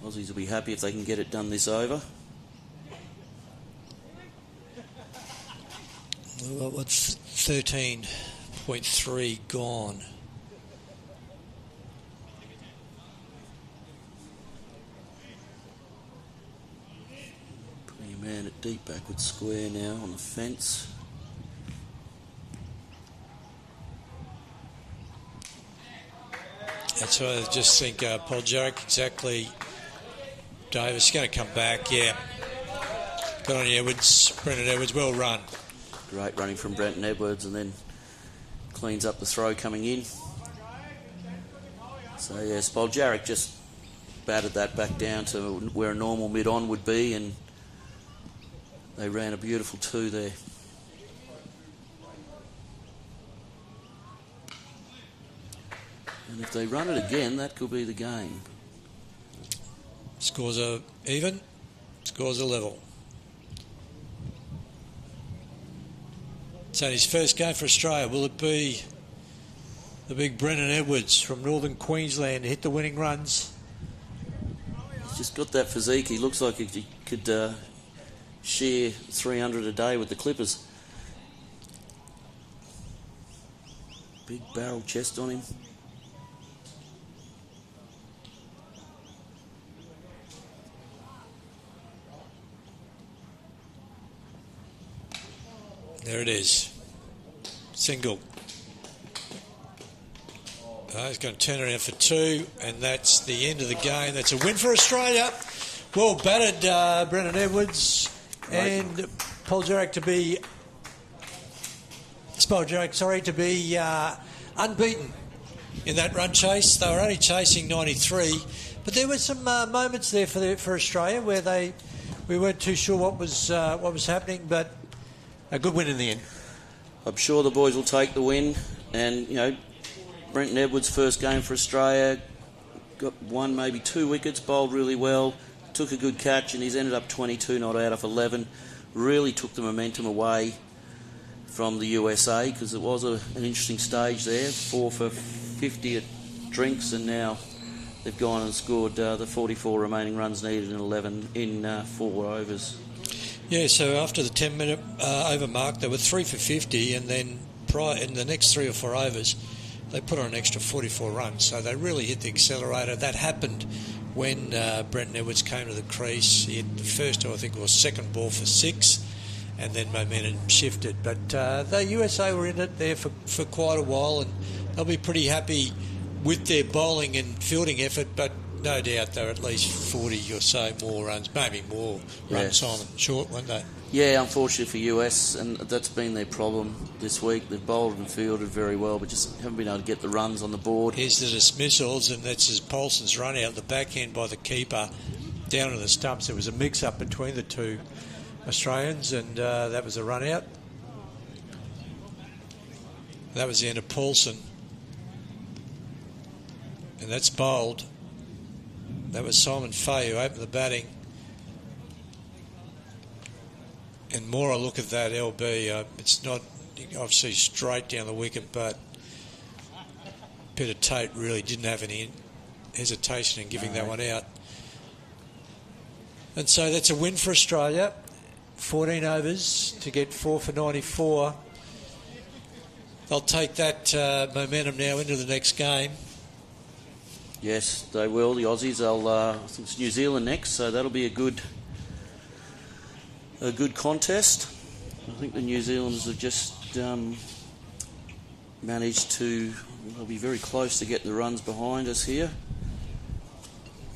Aussies will be happy if they can get it done this over. Well, what's 13.3 gone? Putting a man at deep backward square now on the fence. That's why I just think Paul Jarek, exactly. Davis going to come back, yeah. Good on you, Edwards. Brendan Edwards, well run. Great running from Brenton Edwards, and then cleans up the throw coming in. So yes, Paul Jarek just batted that back down to where a normal mid-on would be, and they ran a beautiful 2 there. And if they run it again, that could be the game. Scores are even, scores are level. So his first game for Australia, will it be the big Brendan Edwards from northern Queensland to hit the winning runs? He's just got that physique. He looks like he could share 300 a day with the Clippers. Big barrel chest on him. There it is. Single. He's going to turn it around for 2, and that's the end of the game. That's a win for Australia. Well batted, Brendan Edwards and Paul Jarek to be unbeaten in that run chase. They were only chasing 93, but there were some moments there for Australia where we weren't too sure what was happening, but a good win in the end. I'm sure the boys will take the win, and Brenton Edwards' first game for Australia, got 1, maybe 2 wickets, bowled really well, took a good catch, and he's ended up 22 not out of 11. Really took the momentum away from the USA, because it was an interesting stage there. 4 for 50 at drinks, and now they've gone and scored the 44 remaining runs needed in 11 in 4 overs. Yeah, so after the 10-minute over mark, they were 3 for 50, and then in the next 3 or 4 overs, they put on an extra 44 runs. So they really hit the accelerator. That happened when Brenton Edwards came to the crease. He hit the first, I think it was second ball for 6, and then momentum shifted. But the USA were in it there for quite a while, and they'll be pretty happy with their bowling and fielding effort, but no doubt they're at least 40 or so more runs, maybe more runs, Simon, short, weren't they? Yeah, unfortunately for US, and that's been their problem this week. They've bowled and fielded very well, but just haven't been able to get the runs on the board. Here's the dismissals, and that's as Paulson's run out the back end by the keeper down to the stumps. There was a mix-up between the 2 Australians, and that was a run out. That was the end of Paulson. And that's bowled. That was Simon Fay who opened the batting. And more I look at that LB, it's not obviously straight down the wicket, but Peter Tate really didn't have any hesitation in giving that one out. And so that's a win for Australia. 14 overs to get 4 for 94. They'll take that momentum now into the next game. Yes, they will. The Aussies. I think it's New Zealand next, so that'll be a good contest. I think the New Zealanders have just managed to. They'll be very close to getting the runs behind us here.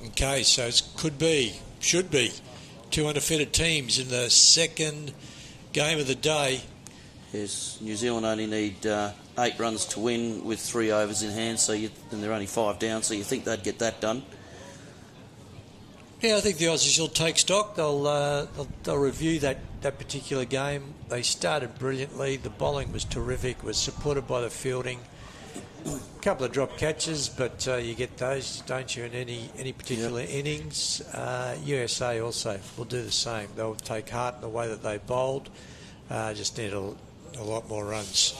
Okay, so it should be 2 undefeated teams in the second game of the day. Yes, New Zealand only need 8 runs to win with 3 overs in hand, and they're only 5 down, so you think they'd get that done? Yeah, I think the Aussies will take stock. They'll review that particular game. They started brilliantly. The bowling was terrific, was supported by the fielding. A couple of drop catches, but you get those, don't you, in any particular innings. USA also will do the same. They'll take heart in the way that they bowled. Just need a lot more runs.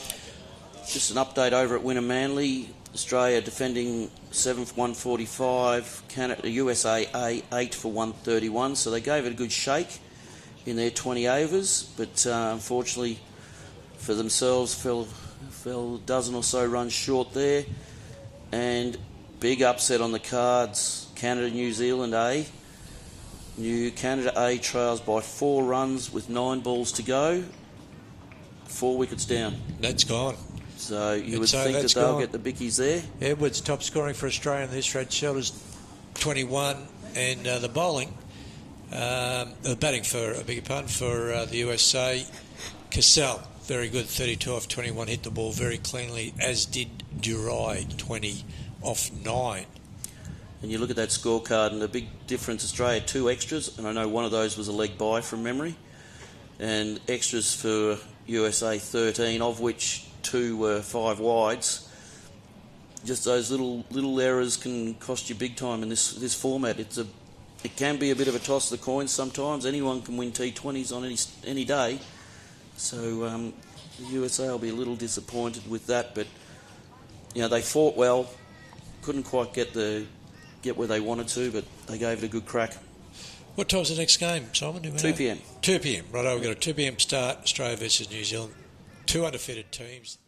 Just an update over at Wynnum Manly. Australia defending 7 for 145. USA 8 for 131. So they gave it a good shake in their 20 overs, but unfortunately for themselves fell a dozen or so runs short there. And big upset on the cards. Canada, New Zealand A. Canada A trails by 4 runs with 9 balls to go. 4 wickets down. That's gone. So you would think that they'll get the bickies there. Edwards top scoring for Australia in this. Red Shelters 21, and the bowling, the batting for the USA. Cassell, very good, 32 off 21, hit the ball very cleanly, as did Durai, 20 off 9. And you look at that scorecard, and the big difference, Australia 2 extras, and I know one of those was a leg bye from memory, and extras for USA 13, of which 2 were 5 wides. Just those little errors can cost you big time in this format. It can be a bit of a toss of the coin sometimes. Anyone can win T20s on any day. So the USA will be a little disappointed with that, but they fought well, couldn't quite get where they wanted to, but they gave it a good crack. What time's the next game, Simon? 2 p.m. 2 p.m. Right, we've got a 2 p.m. start. Australia versus New Zealand. 2 undefeated teams.